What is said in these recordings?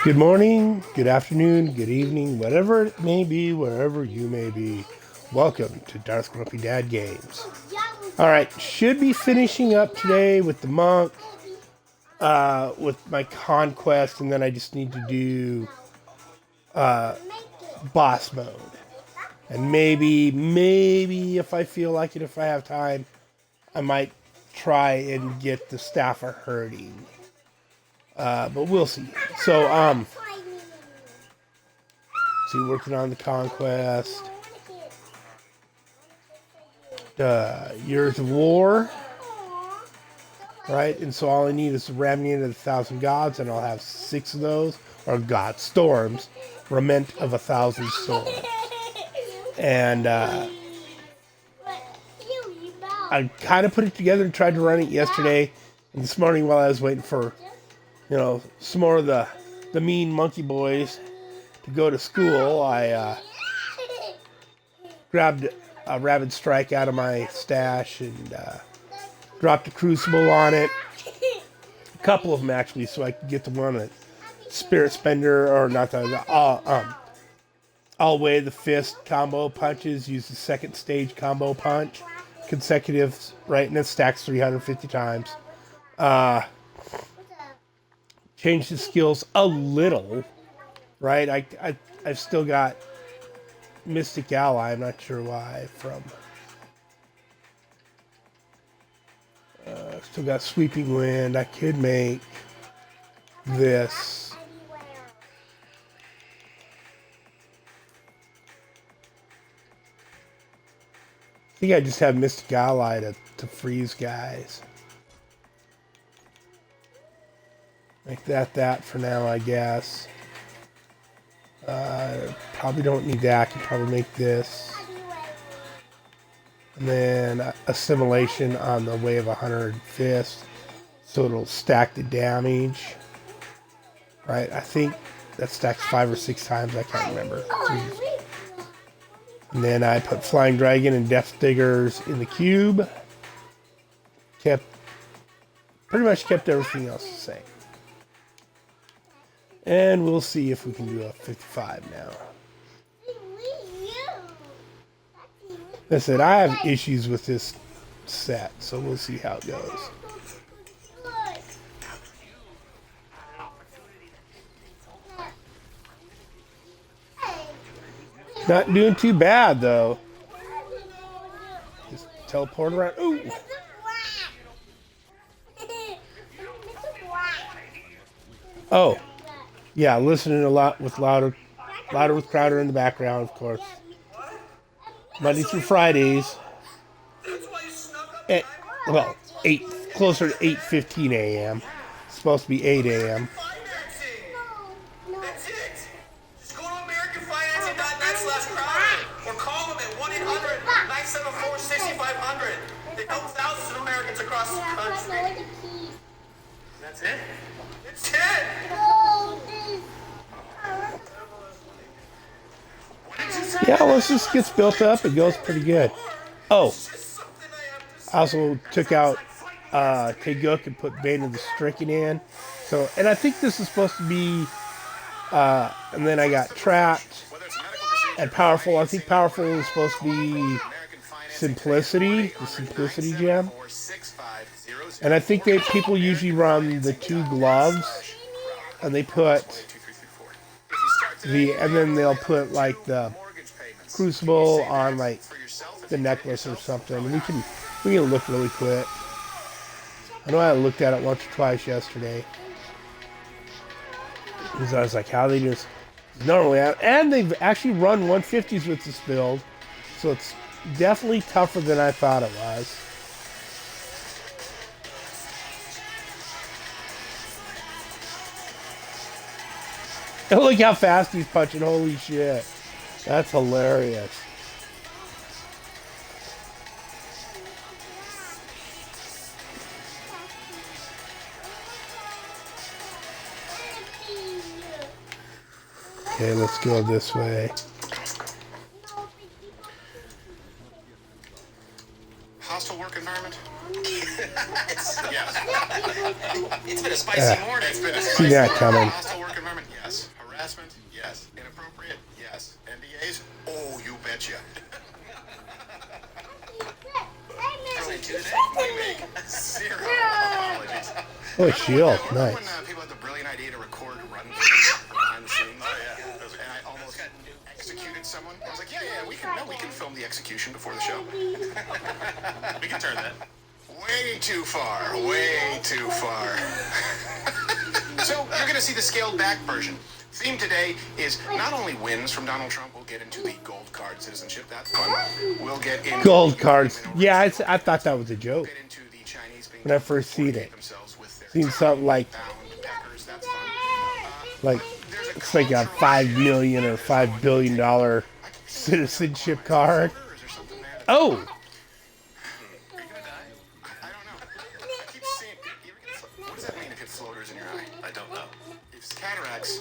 Good morning, good afternoon, good evening, whatever it may be, wherever you may be. Welcome to Darth Grumpy Dad Games. Alright, should be finishing up today with the monk, with my conquest, and then I just need to do boss mode. And maybe if I feel like it, if I have time, I might try and get the staff of herding. But we'll see. So, working on the conquest. Years of War. Right? And so all I need is the Remnant of 1,000 Gods, and I'll have 6 of those. Or God Storms. Remnant of 1,000 Storms. And, I kind of put it together and tried to run it yesterday. And this morning while I was waiting for, some more of the mean monkey boys to go to school, I grabbed a Rabid Strike out of my stash and dropped a Crucible on it. A couple of them actually, so I could get the one at Spirit Spender, or not the all way the fist combo punches. Use the second stage combo punch, consecutive, right, and it stacks 350 times. Change the skills a little, right? I've still got Mystic Ally. I'm not sure why. From still got Sweeping Wind. I could make this. I think I just have Mystic Ally to freeze guys. Make that for now, I guess. Probably don't need that. I can probably make this. And then Assimilation on the Way of 100 Fist. So it'll stack the damage. Right? I think that stacks 5 or 6 times. I can't remember. And then I put Flying Dragon and Death Diggers in the cube. Pretty much kept everything else the same. And we'll see if we can do a 55 now. Listen, I have issues with this set, so we'll see how it goes. Not doing too bad, though. Just teleport around. Ooh! Oh. Yeah, listening a lot with louder with Crowder in the background, of course. Monday through Fridays. At, closer to 8:15 a.m. It's supposed to be 8 a.m. That's it. Just go to AmericanFinancing.net/Crowder or call them at 1-800-974-6500. They help thousands of Americans across the country. That's it? It's it! Yeah, once this gets built up, it goes pretty good. Oh, I also took out Taeguk and put Bane of the Stricken in. So, and I think this is supposed to be, and then I got Trapped and Powerful. I think Powerful is supposed to be Simplicity, the Simplicity gem. And I think people usually run the 2 gloves, and they put and then they'll put like the Crucible on like the necklace or something. We can look really quick. I know I looked at it once or twice yesterday. Because I was like, how they just normally have, and they've actually run 150s with this build. So it's definitely tougher than I thought it was. And look how fast he's punching. Holy shit. That's hilarious. Okay, let's go this way. Hostile work environment? It's been a spicy morning. See that coming. Hostile work environment? Yes. Oh, a shield. Remember when Nice. people had the brilliant idea to record run throughs behind the scenes? Oh yeah. And I almost executed someone. I was like, yeah, we can film the execution before the show. We can turn that. Way too far. Way too far. So you're gonna see the scaled back version. Theme today is not only wins from Donald Trump. We'll get into the gold card citizenship. That's fun. We'll get into Gold cards. Yeah, I thought that was a joke get into the Chinese being when I first seen it. themselves with their Seen something like bound peckers. That's fun. like it's like a $5 million or $5 billion citizenship card. Oh, Are you gonna die? I don't know. I keep seeing. What does that mean if you have floaters in your eye? I don't know. If it's cataracts,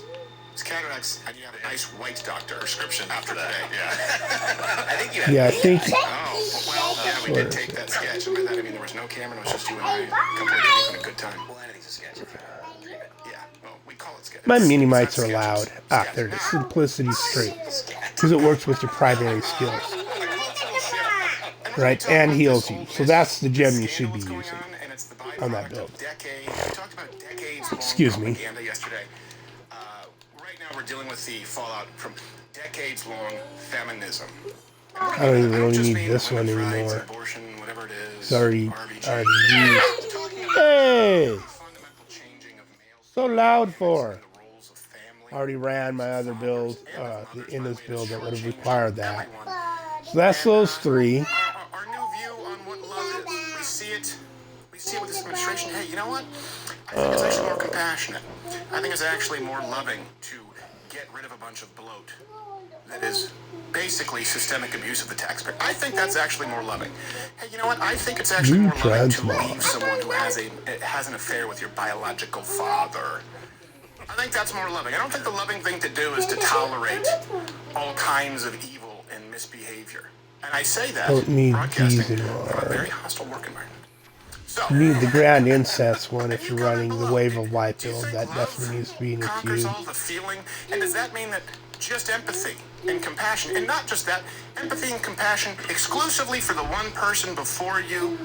and you have a nice white doctor prescription after that. Yeah. I think you. yeah, I think. Oh, well, yeah, we did take that sketch, and by that I mean there was no camera, it was just you and I, a couple of days having a good time. Well, anything's a sketch. Yeah, well, we call it sketch. My mini mites are loud. Ah, there it is. Simplicity straight. Because it works with your primary skills. Right? And heals you. So that's the gem you should be using on that build. Excuse me. Yesterday. Right now we're dealing with the fallout from decades-long feminism. I don't even really need this one anymore. Abortion, whatever it is. It's already used. Hey! So loud for. Already ran my other build, in this build that would have required that. So that's those three. Our new view on what love is. We see it with this administration. Hey, you know what? I think it's actually more compassionate. I think it's actually more loving to get rid of a bunch of bloat that is basically systemic abuse of the taxpayer. I think that's actually more loving. Hey, you know what? I think it's actually more loving to leave someone who has an affair with your biological father. I think that's more loving. I don't think the loving thing to do is to tolerate all kinds of evil and misbehavior. And I say that Don't need broadcasting these anymore. from a very hostile work environment. So, You need the Grand Incense one if you're running the Wave of Light build. That definitely needs to be in your conquers cube. all the feeling, and does that mean that just empathy and compassion, and not just that, empathy and compassion exclusively for the one person before you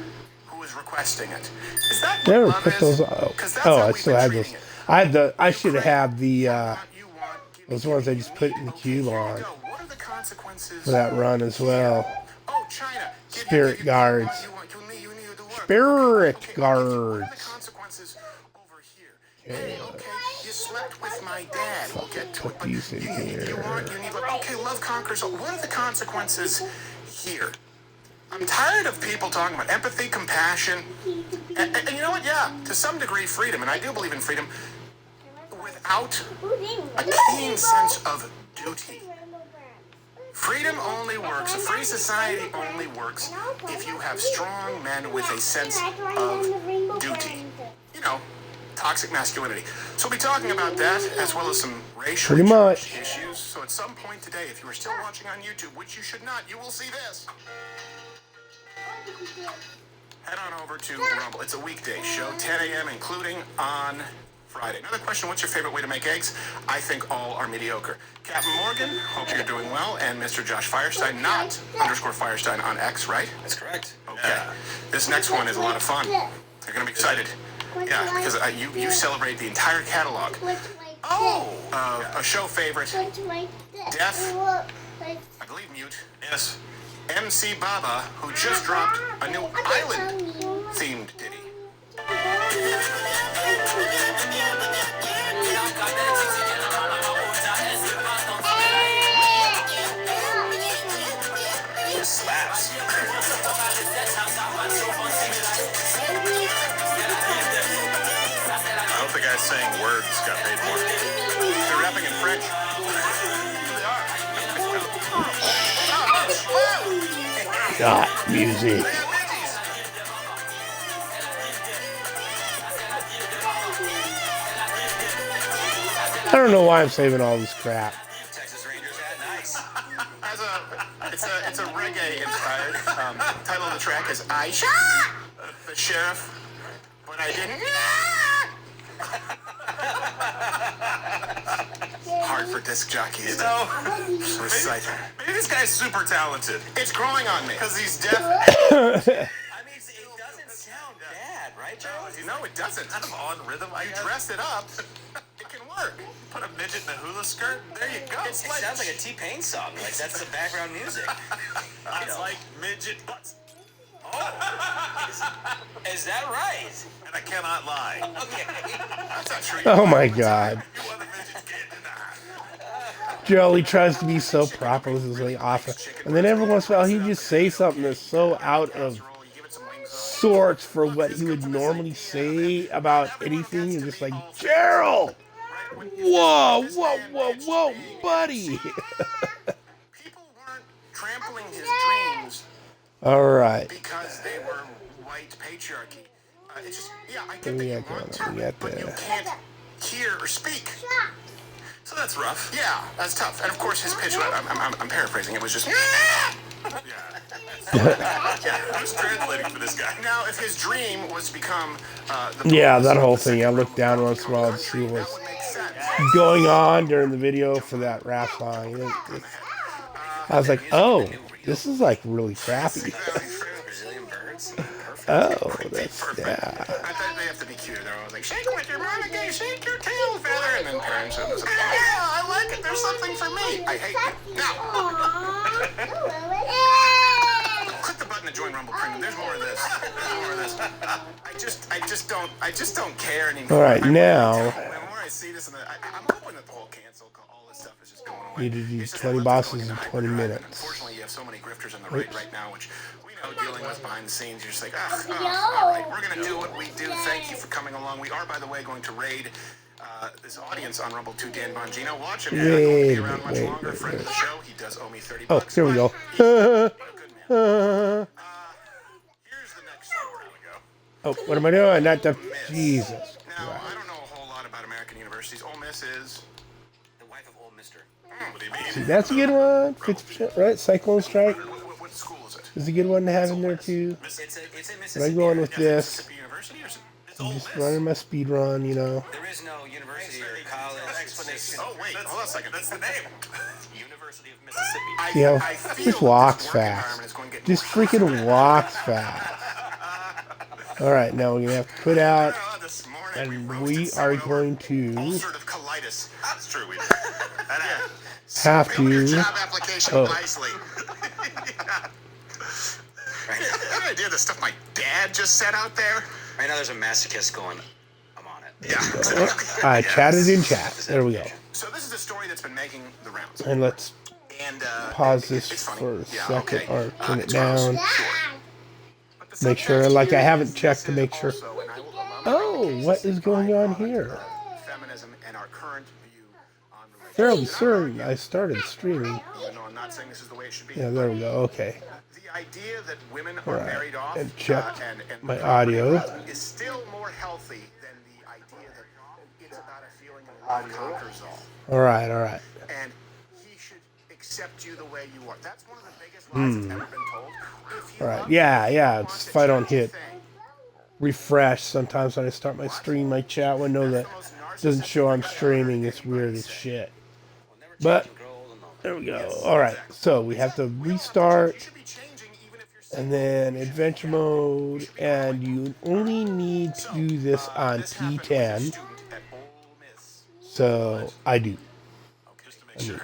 who is requesting it? Is that what Never love put is? those. Oh, 'Cause that's oh, how I we've still been had treating those. it. I should have the those ones I just put in the cube on What are the consequences for that run as well. Oh, China. Spirit guards. Spirit guards. What are the consequences over here? Hey, okay, you slept with my dad. We'll get to it, but these in you here. need like, okay, love conquers all. What are the consequences here? I'm tired of people talking about empathy, compassion, and you know what? Yeah, to some degree, freedom, and I do believe in freedom, without a keen sense of duty. Freedom only works, a free society only works if you have strong men with a sense of duty. You know, toxic masculinity. So we'll be talking about that, as well as some racial Pretty much. issues. So at some point today, if you are still watching on YouTube, which you should not, you will see this. Head on over to Rumble. It's a weekday show, 10 a.m., including on Friday. Another question, what's your favorite way to make eggs? I think all are mediocre. Captain Morgan, hope you're doing well, and Mr. Josh Firestein, not _ Firestein on X, right? That's correct. Okay. Yeah. This next one is a lot of fun. You're going to be excited. Yeah, because you celebrate the entire catalog. Oh! A show favorite. Deaf. I believe mute. Yes. MC Baba, who just dropped a new island-themed ditty. This slaps. I hope the guys saying words got paid more. They're rapping in French. Got music. I don't know why I'm saving all this crap. Texas Rangers hat, nice. It's a reggae inspired. Title of the track is I Shot the Sheriff, but I didn't. Hard for disc jockeys to recite. Maybe this guy's super talented. It's growing on me because he's deaf. I mean, it doesn't sound bad, right, Joe? No, No, it doesn't. Kind of on rhythm, I You guess. dress it up, it can work. Put a midget in a hula skirt. There you go. It sounds like a T-Pain song. Like, that's the background music. I like midget butts. Is that right? And I cannot lie. Okay. That's not true. Oh my God. You other midgets can't deny. Joey tries to be so proper with his like offer, and then every once in a while he just says something that's so out of sorts for what he would normally say about anything. You're just like, Gerald! Whoa, whoa, whoa, whoa, buddy! People weren't trampling his dreams Alright. because they were white patriarchy. It's just, yeah, I get We that you got want that, we to, got but you that. can't hear or speak. So that's rough. Yeah, that's tough. And of course, his pitch, I'm paraphrasing, it was just, Who's translating for this guy? now, if his dream was to become Yeah, that whole thing. I looked down once in a while to see what that was would make sense. going on during the video for that rap song. I was like, oh, this is like really crappy. Brazilian birds. Perfect. Oh, that's, yeah. I thought they have to be cute. They're always like, shake with your monocle, shake your tail feather. And then parents are like, yeah, I like it. There's something for me. I hate you. Now, click the button to join Rumble Premium. There's more of this. There's more of this. I just don't care anymore. All right, now The more I see this, I'm hoping that the whole cancel, all this stuff is just going away. you need to do It's just 20 that bosses in left 20 hyperdrive, and minutes. unfortunately, you have so many grifters on the right now, which we know dealing with behind the scenes. You're just like, all right, we're gonna do what we do. Thank you for coming along. We are, by the way, going to raid this audience on Rumble 2. Dan Bongino. Watch him. He's not going to be around much longer. Friend of the show. He does owe me $30. Oh, here we go. He's a good man. Here's the next story. Oh, what am I doing? Not the Jesus. Now, I don't know a whole lot about American universities. Ole Miss is The wife of old Mister. what do you mean? See, that's a good one. 50%, right? Cyclone Strike What school is it? is a good one to have in there too. It's in But Mississippi. I'm going with this. Mississippi University or is it? I'm just running my speed run, you know. There is no university or college. Explanation. Oh wait, hold on a second. That's the name. University of Mississippi. I, You know, I feel just that walks this work fast. environment is going to get Just more freaking walks fast. All right, now we're gonna have to put out, This morning and roasted we are sourdough going to ulcerative colitis. That's true. We did. have Build your to. job application Oh. nicely. That idea of the stuff my dad just said out there. Right now, there's a masochist going. I'm on it. Yeah. I chatted in chat. There we go. So this is a story that's been making the rounds. And let's And pause this it's funny. for a Yeah, second okay. or turn it It's gross. down. Sure. But the Make sure, subtext like, I here haven't is checked to this make sure. also, and I will allow Oh, cases what is going on byproduct here? of feminism and our current view on Fairly relationships. certain I started streaming. Even though I'm not saying this is the way it should be. Yeah, there we go. Okay. The idea that women are Alright, married off and check and my audio. is still more healthy than the idea that it's about a feeling of love conquers all. All right, all right. And he should accept you the way you are. That's one of the biggest lies that's ever been told. If you All right. love Yeah, me, yeah. you It's want if I to don't change a hit thing. refresh sometimes when I start my stream, my chat window that doesn't show I'm streaming. It's weird as shit. But there we go. All right. So we have to restart. You should be changing even if you're And then adventure mode, and you only need to do this on P10, so I do, just to make sure.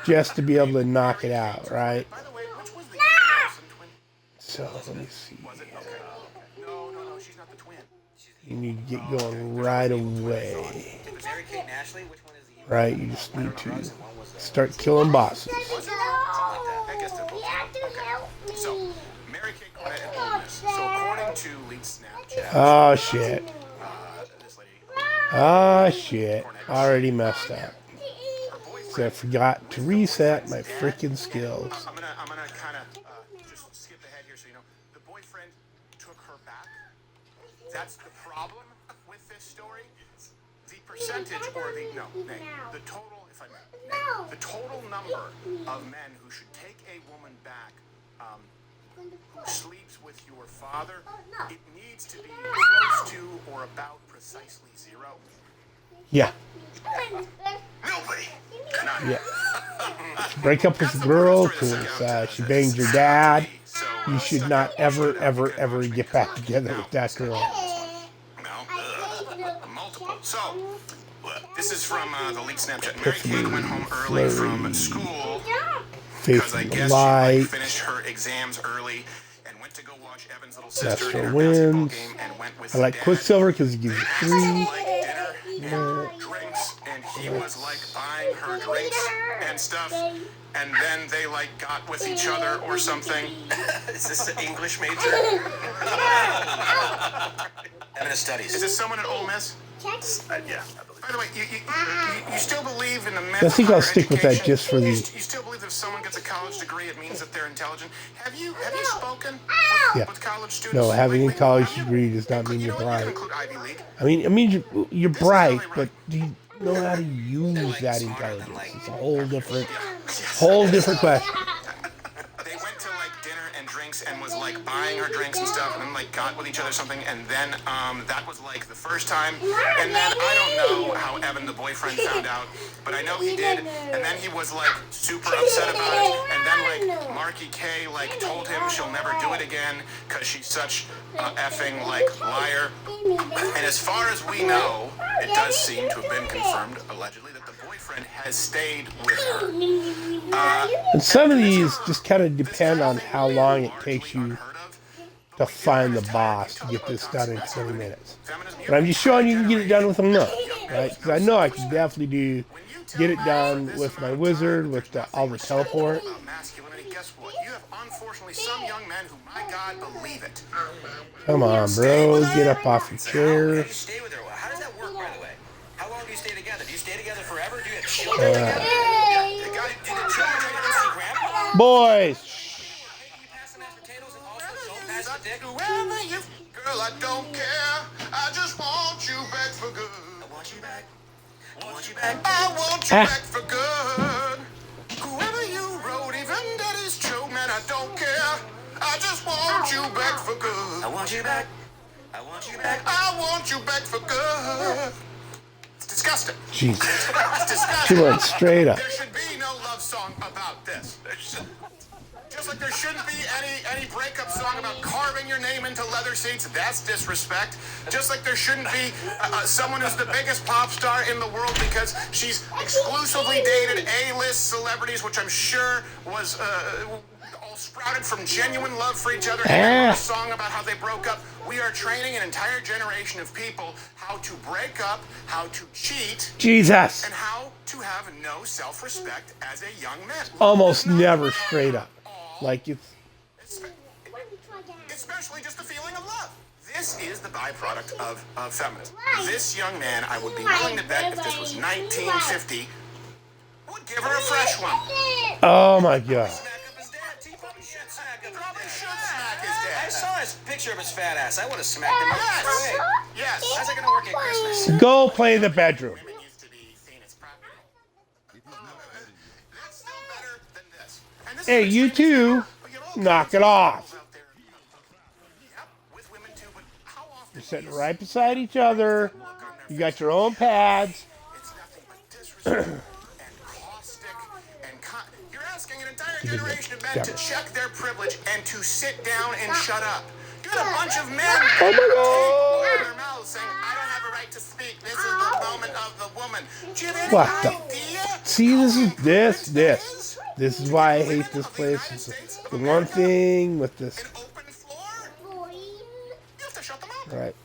just to be able to knock it out, right? By the way, which was the Olsen twin? So let me see. Was it? Okay. No, she's not the twin. You need to get going right away, If it's Mary Kate and Ashley, which one is the right? You just need to start killing bosses. I guess they're both. Okay. So, Mary Kate Cornett and Ole Miss. So, according to lead Snapchat, Oh shit! this lady, Oh shit! Already messed up. her boyfriend. So I forgot to reset my freaking skills. I'm gonna kind of just skip ahead here, so you know. The boyfriend took her back. That's the problem with this story. The percentage, or the total, if I may, the total number of men who should take a woman back, who sleeps with your father, it needs to be close to or about precisely zero. Yeah, Nobody. yeah. Break up with the girl because she banged your dad. You should not ever, ever, ever get back together with that girl. No. multiple. So, this is from the leaked Snapchat. Mary Kate went home early from school because I guess she like, finished her exams early and went to go watch Evan's little sister in her basketball game and went with I like Dad. Quicksilver because he gives you They 3. had dinner and drinks, and he was like buying her drinks and stuff. And then they like got with each other or something. Is this an English major? Eminent studies. Is this someone at Ole Miss? Yeah, I believe. By the way, you still believe in the myth I of think I'll higher stick with that education? just for the. You still believe that if someone gets a college degree, it means that they're intelligent? Have you spoken Yeah. with college students? No, having a lately? college Have you? degree does not mean You you're know what? You bright. can include Ivy League. I mean you're This is bright, really but do you know how to use like that smarter than, intelligence? like- It's a whole different question. They went to like dinner and drinks and was like buying her drinks and stuff, and then like got with each other or something, and then that was like the first time, and then I don't know how Evan the boyfriend found out, but I know he did, and then he was like super upset about it, and then like Marky K like told him she'll never do it again because she's such a effing like liar, and as far as we know, it does seem to have been confirmed allegedly that the boyfriend has stayed with her. And some of these just kind of depend on how long it takes you to find the boss to get this done in 20 minutes. But I'm just showing you can get it done with a month, right? Because I know I can definitely get it done with my wizard, with all the teleport. Masculinity, guess what? You have unfortunately some young men who, my God, believe it. Come on, bro, get up off your How chair. do you stay with her? How does that work, by the way? How long do you stay together? Do you stay together forever? Do you have children together? Do the children try to go see grandpa? Boys, Hey, can you pass the mashed potatoes and also don't pass the dick? Whoever you, girl, I don't care. I just want you back for good. I want you back. I want you back. I want you back for good. Whoever you wrote, even daddy's true, man, I don't care. I just want you back for good. I want you back. I want you back. I want you back for good. It's disgusting. Jesus, It's disgusting. she went straight up. There should be no love song about this. Just like there shouldn't be any breakup song about carving your name into leather seats. That's disrespect. Just like there shouldn't be someone who's the biggest pop star in the world because she's exclusively dated A-list celebrities, which I'm sure was all sprouted from genuine love for each other. And a song about how they broke up. We are training an entire generation of people how to break up, how to cheat, Jesus, and how to have no self-respect as a young man. almost never straight up. Like it's. Especially just the feeling of love. This is the byproduct of feminism. This young man, I would be willing to bet if this was 1950, would give her a fresh one. Oh my God. Smack up his dad. T probably should smack up his Probably dad. should smack his I dad. saw his picture of his fat ass. I would have smacked him up straight away. Yes. How's that gonna work at Christmas? Go play the bedroom. Women used to be seen as practical. That's still better than this. And this Hey, is you too. Knock it off. out there. Yep, with women too, but how often You're sitting right beside each other. You got your own pads. it's nothing but disrespect and caustic and you're asking an entire generation of men to check their privilege and to sit down and shut up. You got a bunch of men Oh my open their mouths saying, I don't have a right to speak. This is the moment of the woman. Do you have any What the- idea? See, this is how this. is? This is why I hate this place. It's the one thing with this. An open floor? You have to shut them up. All right.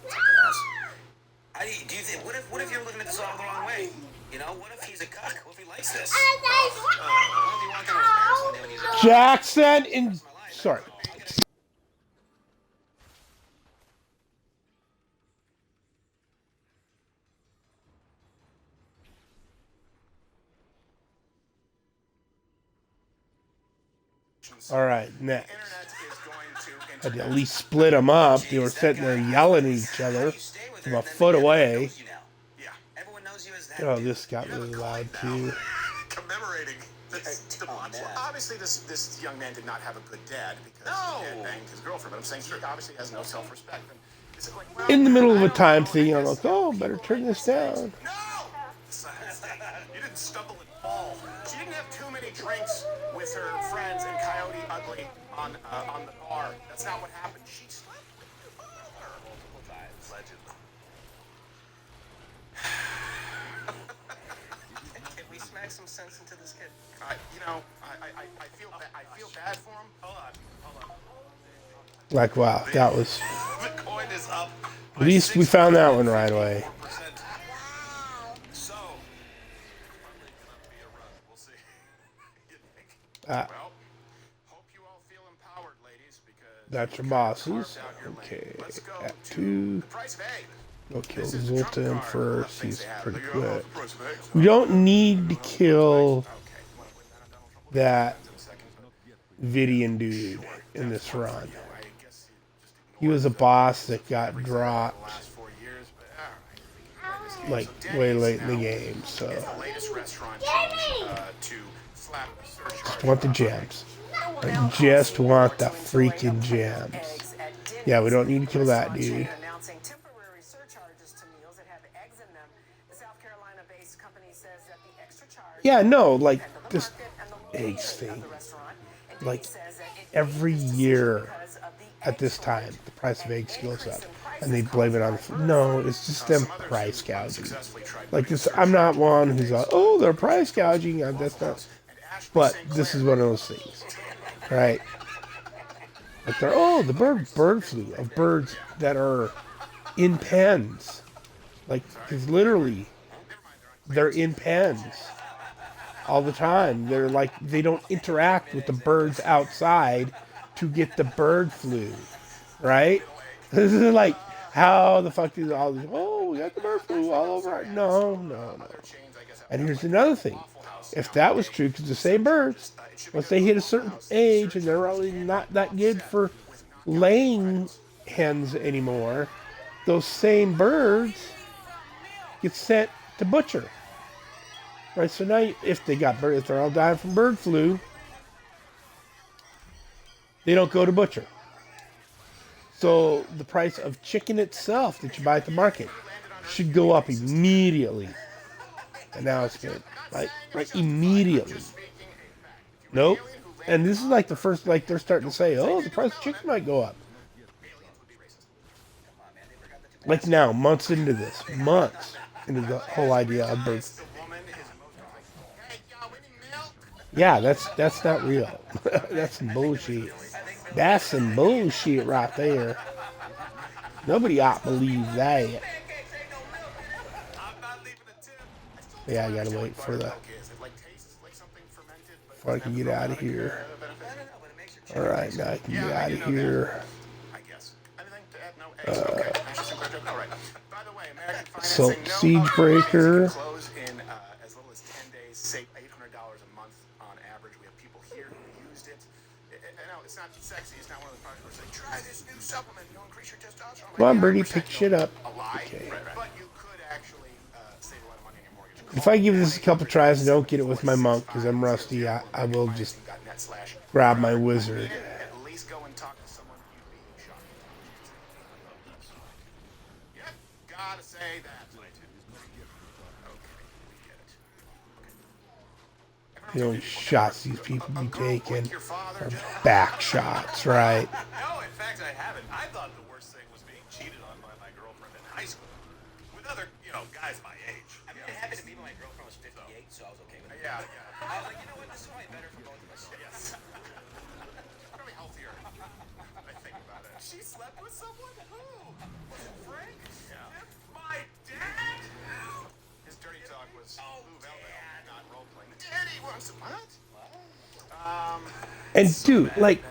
Do you think? What if you're looking at this all the wrong way? You know, what if he's a cuck? What if he likes this? What if he walked in with his parents one day when he's a Jackson in. Sorry. All right, next. Internet is going I'd to at least split them up. They were sitting there yelling at each other from a foot away. Yeah. Everyone knows you as that. Oh, this got really loud too. Commemorating this debacle. Dad. Well, obviously, this young man did not have a good dad because he had banged his girlfriend. But I'm saying he obviously has no self-respect. And is it like, well, In the middle of I a don't time know thing, any I'm like, oh, better turn this down. No! You didn't stumble and fall. She didn't have too many drinks with her friends and Coyote Ugly on the bar. That's not what happened. She slept with her father multiple times. Allegedly. I feel bad for him. Hold on. Like, wow, that was... The coin is up. At least we found that one right away. So, probably gonna be a run. We'll see. You think? Ah, Well, hope you all feel empowered, ladies, because that's your you bosses. carved out your lane. Okay, Let's go at to 2. the price of egg. Go kill This is the trump Zoltan card. first. Things He's they have. pretty They go, quick. the price of eggs. We don't need to kill Okay, you wanna win that on Donald Trump? that In a second, but Vidian dude in this run. I guess you just He was a boss that got dropped last 4 years, but all right. like way late in the game, so It's the latest restaurant change to slap a surcharge. just want the gems. I just want the freaking gems. Yeah, we don't need to kill that dude. Announcing temporary surcharges to meals that have eggs in them. The South Carolina-based company says that the extra charge Yeah, no, like depends on the this market and the eggs location of thing. the restaurant. And Like Denny says that it every made this year decision because of the at egg this time, shortage. the price of And eggs goes increase up, in prices and they blame it on the caused by no. It's just them Some others price who gouging. unsuccessfully tried Like putting this, I'm not one who's like, oh, they're price gouging. That's not. and Ashley But St. this is Clair. one of those things, right? Like they're the bird flu of birds that are in pens, like because literally they're in pens all the time. They're like they don't interact with the birds outside to get the bird flu, right? This is like how the fuck do all these? Oh, we got the bird flu all over. No. And here's another thing: if that was true, because the same birds, once they hit a certain age and they're really not that good for laying hens anymore, those same birds get sent to butcher. Right, so now if they're all dying from bird flu, they don't go to butcher. So the price of chicken itself that you buy at the market should go up immediately. And now it's good. Right, immediately. Nope. And this is like the first, like they're starting to say, oh, the price of chicken might go up. Like now, months into the whole idea of bird. Yeah, that's not real. That's some bullshit. That's some bullshit right there. Nobody ought to believe that. Yeah, I gotta wait for before I can get out of here. Alright, now I can get out of here. So, Siege Breaker. Close in as little as 10 days, save $800 a month on average. We have people here who used it. I know it's not sexy. It's not one of the products where it's like, try this new supplement. You'll increase your testosterone. Come on, Birdie, pick shit up. Okay. But you could actually save a lot of money on your mortgage. If I give this a couple tries and don't get it with my monk because I'm rusty, I will just grab my wizard. At least go and talk to someone you'd be shocked. Yep, gotta say that. The only shots these people be taking are back shots, right? No, in fact, I haven't. I thought the worst thing was being cheated on by my girlfriend in high school with other, guys my age. I mean, it happened to me when my girlfriend was 58, so I was okay with it. Yeah. I was like, you know what? This is probably better for both of us. Yes. Probably healthier. I think about it. She slept with someone? Who? Was it Frank? Yeah. My dad? His dirty talk was not role playing. Daddy wants to what? And dude, like,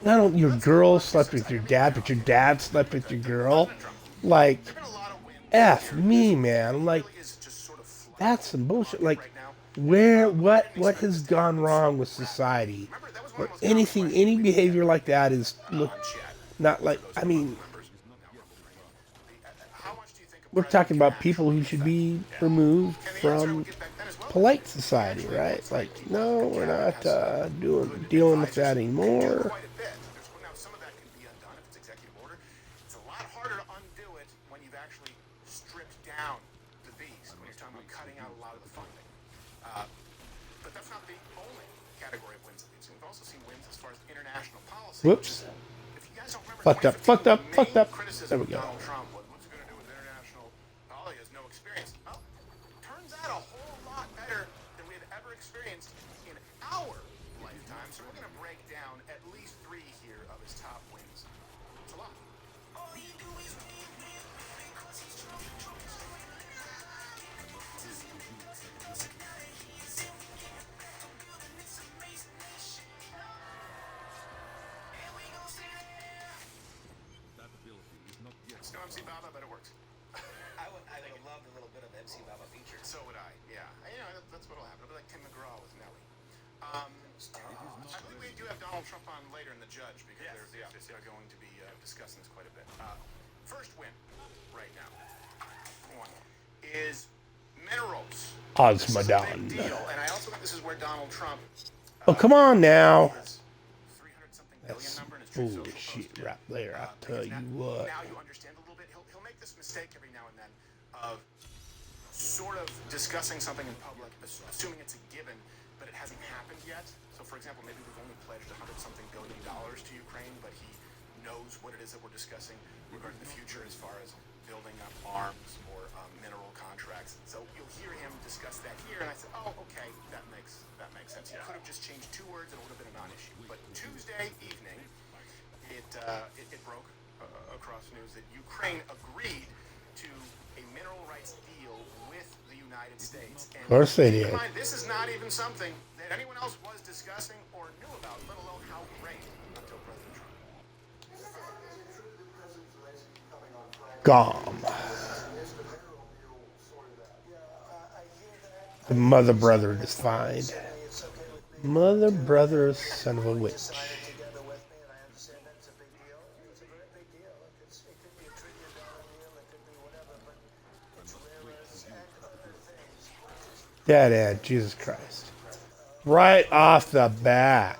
not only your girl slept with your dad, but your dad slept with your girl. Like, F me, man. Like, that's some bullshit. Like, what has gone wrong with society? Or any behavior like that is not like, I mean, we're talking about people who should be removed from polite society, right? Like, no, we're not dealing with that anymore. Quite a bit. Now, some of that can be undone if it's executive order. It's a lot harder to undo it when you've actually stripped down the beast, when you're talking about cutting out a lot of the funding. But that's not the only category of wins that we've seen. We've also seen wins as far as international policy. Whoops. If you guys don't remember, Fucked up. 2015, There we main go. criticism of Donald Trump was, what's he going to do with international policy? He has no experience. Well, turns out a whole lot better than we had ever experienced in our lifetime. So we're going to break down at least 3 here of his top wins. It's a lot. It's no MC Baba, but it works. I would have loved a little bit of MC Baba feature. So would I, yeah. That's what'll happen. It'll be like Tim McGraw with Nelly. I believe we do have Donald Trump on later in the judge because they're going to be discussing this quite a bit. First win right now, one, is minerals. Osmodon. Big deal, and I also think this is where Donald Trump. Oh, come on now. 300-something billion That's number in his Truth Social bullshit post. right there. I tell Because you what. Now you understand a little bit. He'll make this mistake every now and then of sort of discussing something in public, assuming it's a given, but it hasn't happened yet. So, for example, maybe we've only pledged $100-something billion to Ukraine, but he knows what it is that we're discussing regarding the future as far as building up arms or mineral contracts. So you'll hear him discuss that here, and I said, oh, okay, that makes sense. He could have just changed 2 words and it would have been a non-issue. But Tuesday evening, it broke across news that Ukraine agreed to a mineral rights deal with the United States. And Of course they keep did. in mind, this is not even something that anyone else was discussing or knew about, let alone how great until President Trump. Gom. The mother brother is fine. Mother brother, son of a witch. Dead end, Jesus Christ. Right off the bat.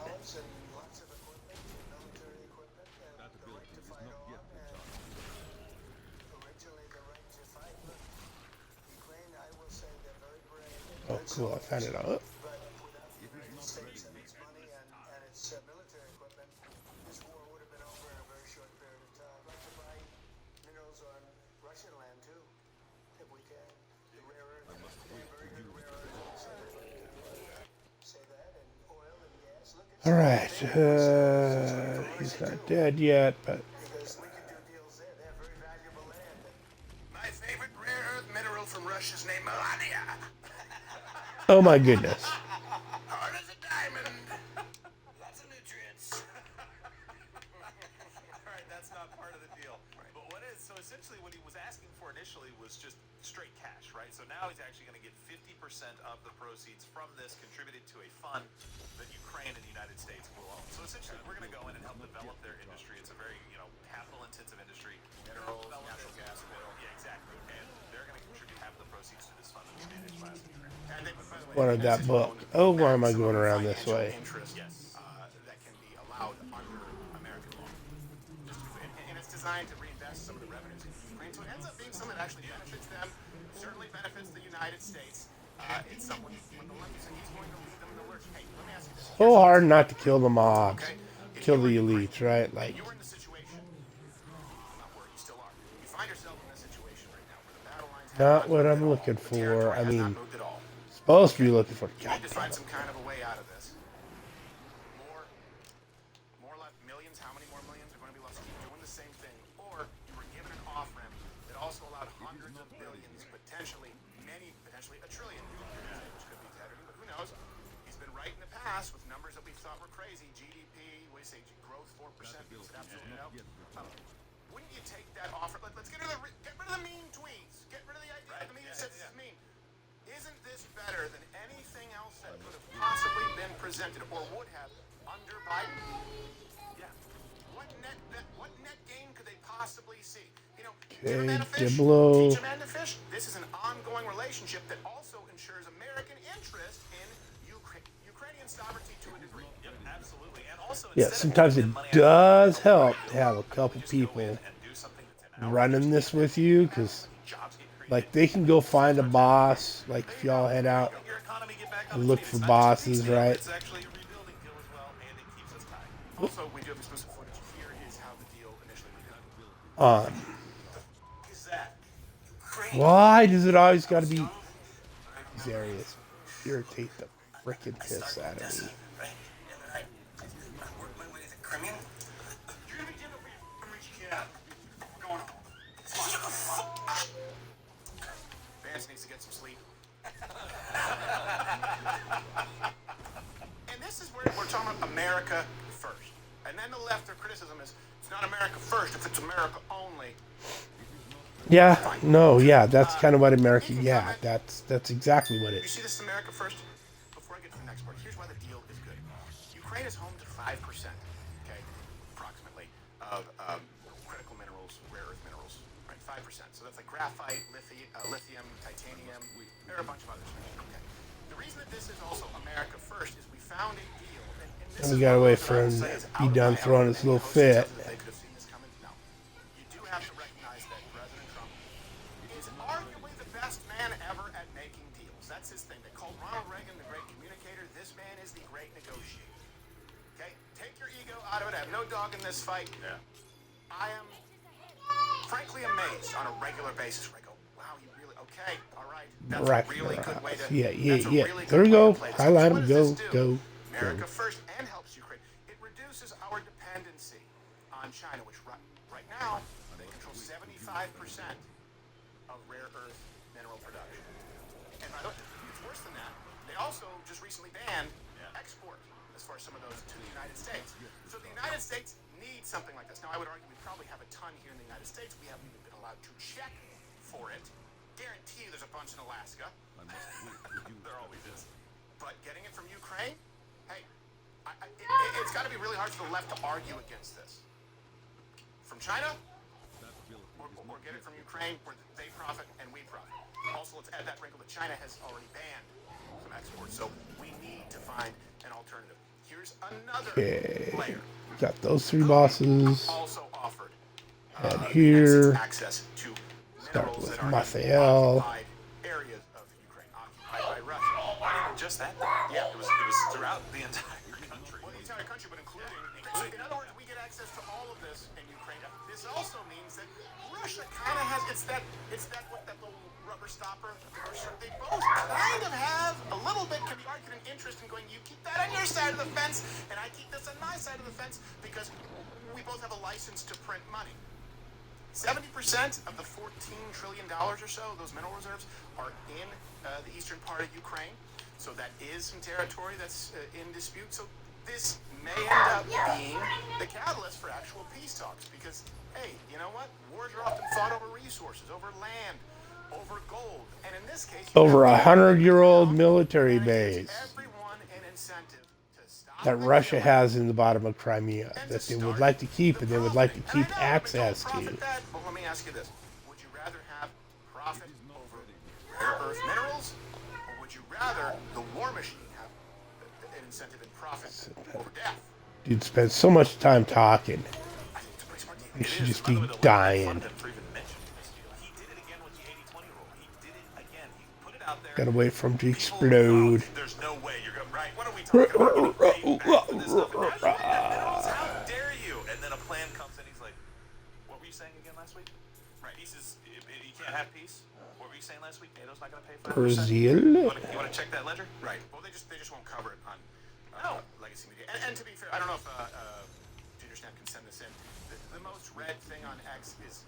Oh, cool. I found it out. All right. He's not dead yet, but My favorite rare earth mineral from Russia's named Melania. oh my goodness. Hard as a diamond. Lots of nutrients. All right, that's not part of the deal. But what is, so essentially what he was asking for initially was just straight cash, right? So now he's actually going to get 50% of the proceeds from this contributed to a fund that Ukraine and the United States will own. So essentially we're going to go in and help develop their industry. It's a very, capital-intensive industry. Minerals, Develop natural it. gas, oil. Yeah, exactly. And they're going to contribute half of the proceeds to this fund that we manage by us in Ukraine. And they, by the way, Wanted that book. Oh, why am I going around this way? interest, Yes. that can be allowed under American law. And it's designed to reinvest some of the revenues in Ukraine. So it ends up being something that actually benefits them, certainly benefits the United States. It's someone when the left and he's going to leave them in the lurch. Hey, let me ask you this. So hard not to kill the mobs. Okay? If Kill you the were in elites, right? Like, you were in the situation, not where you still are. You find yourself in this situation right now where the battle lines have not what moved I'm at all. looking The for. territory I has mean, not moved at all. supposed to be looking for. You God need to damn find it. some kind of a way out of this. More left millions. How many more millions are going to be left to keep doing the same thing? Or you were given an off-ramp that also allowed hundreds of billions, potentially a trillion, which could be dead, but who knows? He's been right in the past with numbers that we thought were crazy. GDP, what do you say, growth 4%? He said absolutely no. Wouldn't you take that offer? Let's get rid of the mean tweets. Get rid of the idea that the media says this is mean. Isn't this better than anything else that could have possibly been presented or would have under Biden? Yeah. What net gain could they possibly see? Give a man a fish, Diblo. teach a man to fish. This is an ongoing relationship that also ensures American interest in Ukrainian sovereignty to a degree. Yep, absolutely. And also, Yeah, instead of sometimes it giving money out does to help people, to have a just couple go in people and do something that's an outreach running this with you, because jobs get created. like they can go find a boss. Like if y'all head out, Your economy get back on and its look feet. for It's not just a bosses, peace deal, right? It's actually a rebuilding deal as well, and it keeps us tied. Also, we do have exclusive footage. Here is how the deal initially began. on. Is that Ukraine? Why does it always got to be these areas? Irritate the frickin' piss out of me. Right? And Nancy needs to get some sleep. And this is where we're talking about America first. And then the left, their criticism is, it's not America first if it's America only. Yeah, no, yeah, that's kind of what America. Yeah, that's exactly what it You is. see this is America first? Before I get to the next part, here's why the deal is good. Ukraine is home to 5%, okay, approximately, of critical minerals, rare earth minerals, right? 5%. So that's like graphite, lithium, titanium. There are a bunch of others. Okay. The reason that this is also America first is we found a deal, and this And we is gotta one of wait those for that I him would say to is be out of done my throwing element. his Many little hosts have fit. said that they could have seen this coming. No. You do have to recognize that President Trump is arguably the best man ever at making deals. That's his thing. They called Ronald Reagan the great communicator. This man is the great negotiator. Okay? Take your ego out of it. I have no dog in this fight. Yeah. I am frankly amazed on a regular basis where I go, wow, you really, okay, all right. That's a really good way to, Yeah. that's a really There we good way go. to play this. Highlight What him. does Go, this do? go, America go. first and helps Ukraine. It reduces our dependency on China, which right now, they control 75% of rare earth mineral production. And by the way, it's worse than that. They also just recently banned export as far as some of those to the United States. So the United States needs something like this. Now, I would argue we probably have a ton here in the United States. We haven't even been allowed to check for it. Guarantee you there's a bunch in Alaska. There always is. But getting it from Ukraine, hey, it's got to be really hard for the left to argue against this. From China, or get it from Ukraine, where they profit and we profit. Also, let's add that wrinkle that China has already banned some exports, so we need to find an alternative. Here's another layer. Got those three bosses. Also offered And here, access to start minerals with that are in Raphael. occupied areas of Ukraine, occupied by Russia. Not even just that, though. Yeah, It was throughout the entire country. well, the entire country, but including. In other words, we get access to all of this in Ukraine. This also means that Russia kind of has it's that what that little rubber stopper. They both kind of have a little bit can be argued an interest in going. You keep that on your side of the fence, and I keep this on my side of the fence because we both have a license to print money. 70% of the $14 trillion or so, those mineral reserves, are in the eastern part of Ukraine. So that is some territory that's in dispute. So this may end up being the catalyst for actual peace talks because, hey, you know what? Wars are often fought over resources, over land, over gold. And in this case, Over 100-year-old military base everyone an incentive to stop that the Russia killing has in the bottom of Crimea that they would like to keep and they would like to keep access to. But let me ask you this. Would you rather have profit over rare earth minerals, or would you rather the war machine have an incentive in profit over death? Dude spends so much time talking. I think it's a pretty smart deal. He should just By be the way, the left dying. funded him for even mentioning this deal. He did it again with the 80-20 rule. He did it again. He put it out there. Gotta wait for him to People, explode. there's no way you're going right. What are we talking about? Getting paid back for this stuff, and now you want that minerals? How dare you? And then a plan comes in. He's like, "What were you saying again last week?" Right. He says, "You can't have peace." What were you saying last week? NATO's not going to pay 5%. Brazil? You want to check that ledger? Right. Well, they just won't cover it on No. legacy media. And to be fair, I don't know if Junior Snap can send this in. The most read thing on X is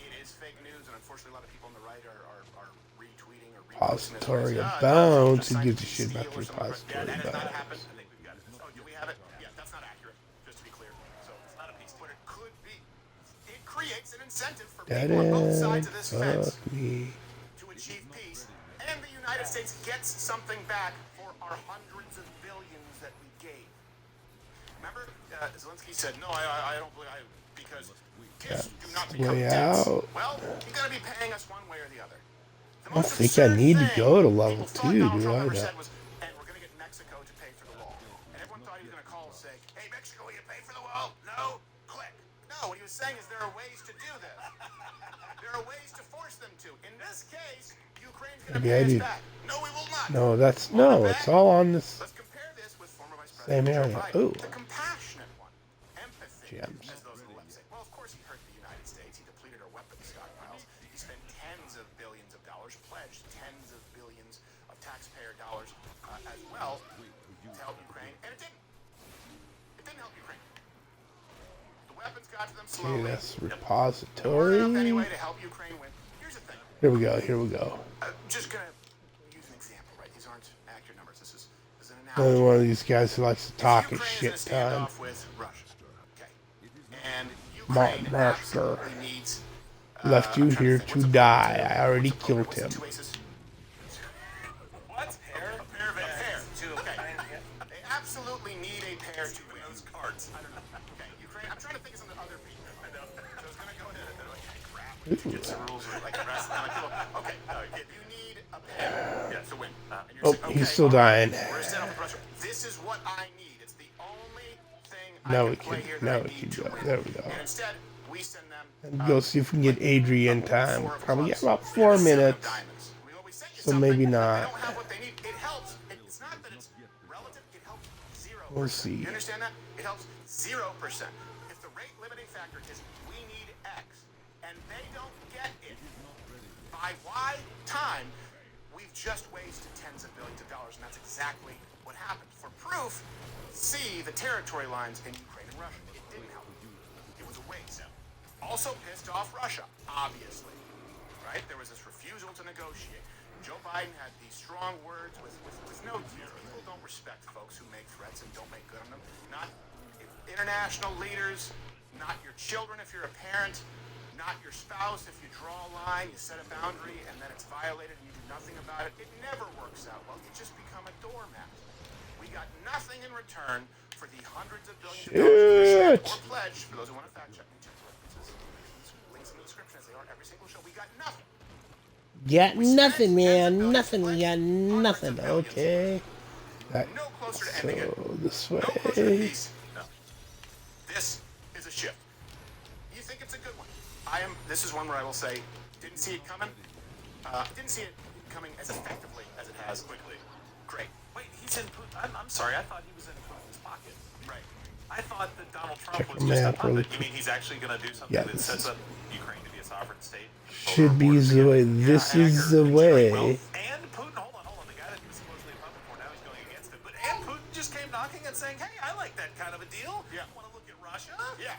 it is fake news, and unfortunately, a lot of people on the right are retweeting or reposting this. Repository of No, bounds. it's He a gives a scientific shit about steal the or something. repository Yeah, that of has not bounds. happened. I think we've got it. Oh, do we have it? Yeah, that's not accurate, just to be clear. So it's not a piece, but it could be. It creates an incentive for Dead people on both end. sides of this fence Fuck me. to achieve peace, and the United States gets something back for our hundreds of billions that we gave. Remember, Zelensky said, "No, I don't believe because gifts do not become way debts." out. Well, you're going to be paying us one way or the other. The I don't most think I absurd need to thing go to level people thought 2, Donald do Trump I? ever No. said was, "And we're going to get Mexico to pay for the wall." And everyone thought he was going to call and say, "Hey, Mexico, will you pay for the wall?" No, click. No, what he was saying is there are ways to do this. There are ways to force them to. In this case, Ukraine's going to Maybe I pay us do. back. No, we will not. No, it's all on this. Let's compare this with former Vice Same President Joe area. Biden, Ooh. the compassionate one, empathy, Gems. as those on the left say. Well, of course he hurt the United States. He depleted our weapons stockpiles. He spent tens of billions of dollars, pledged tens of billions of taxpayer dollars as well to help Ukraine, and it didn't. It didn't help Ukraine. The weapons got to them Okay, slowly. that's Weren't enough repository. anyway to help Ukraine win. Here's the thing. Here we go. Here we go. Just gonna use an example, right? These aren't accurate numbers. This is an Another analogy. one of these guys who likes to talk a Ukraine shit is in a ton. standoff with Russia. Okay. And Mark Ukraine Master absolutely needs. left you I'm trying to here think, to what's a die. potato? I already What's a killed potato? him. Two aces? What? Pair? A pair of a pair. Two. Okay. Yeah. They absolutely need a pair to win. Those cards. I don't know. Okay. Ukraine. I'm trying to think of some of the other people. I know. So I was gonna go ahead and like, hey, crap. It's the rules are like wrestling. Like, okay. You need a pair to win. And you're Oh, saying, he's okay, still dying. we're standing up with Russia. This is what I need. It's the only thing Now I we can play can. here Now that we I can need to go. win. There we go. And instead, we send them. And go see if we can get Adrian time. Four of Probably get clubs. about 4 Seven of minutes. diamonds. We always say So something, maybe but not. They don't have what they need. It helps. It's not that it's relative. It helps 0%. We'll see. You understand that? It helps 0%. If the rate limiting factor is we need X, and they don't get it by Y time, we've just wasted tens of billions of dollars, and that's exactly what happened. For proof, see the territory lines in Ukraine and Russia. It didn't help. It was a waste. Also pissed off Russia, obviously. Right? There was this refusal to negotiate. Joe Biden had these strong words with no deal. People don't respect folks who make threats and don't make good on them. Not international leaders, not your children if you're a parent, not your spouse if you draw a line, you set a boundary, and then it's violated and you do nothing about it. It never works out well. You just become a doormat. We got nothing in return for the hundreds of billions of dollars we spent or pledged, for those who want to fact check me, check the references, links in the description as they are every single show. We got nothing. Got nothing, man. Nothing. We got nothing. Okay. Right. No closer to ending it. So this No closer to way. peace. No. This is a shift. You think it's a good one? This is one where I will say, didn't see it coming. Didn't see it coming as effectively as it has quickly. Great. Wait, he's in Putin. I'm sorry, I thought he was in Putin's pocket. Right. I thought that Donald Trump Check was the just a map really puppet. You mean he's actually going to do something Yeah, that this sets is- up Ukraine to be a sovereign state? Should be the way. This is the way. And Putin, hold on. The guy that he was supposedly a puppet for, now he's going against it. But and Putin just came knocking and saying, hey, I like that kind of a deal. Yeah. Want to look at Russia? Yeah.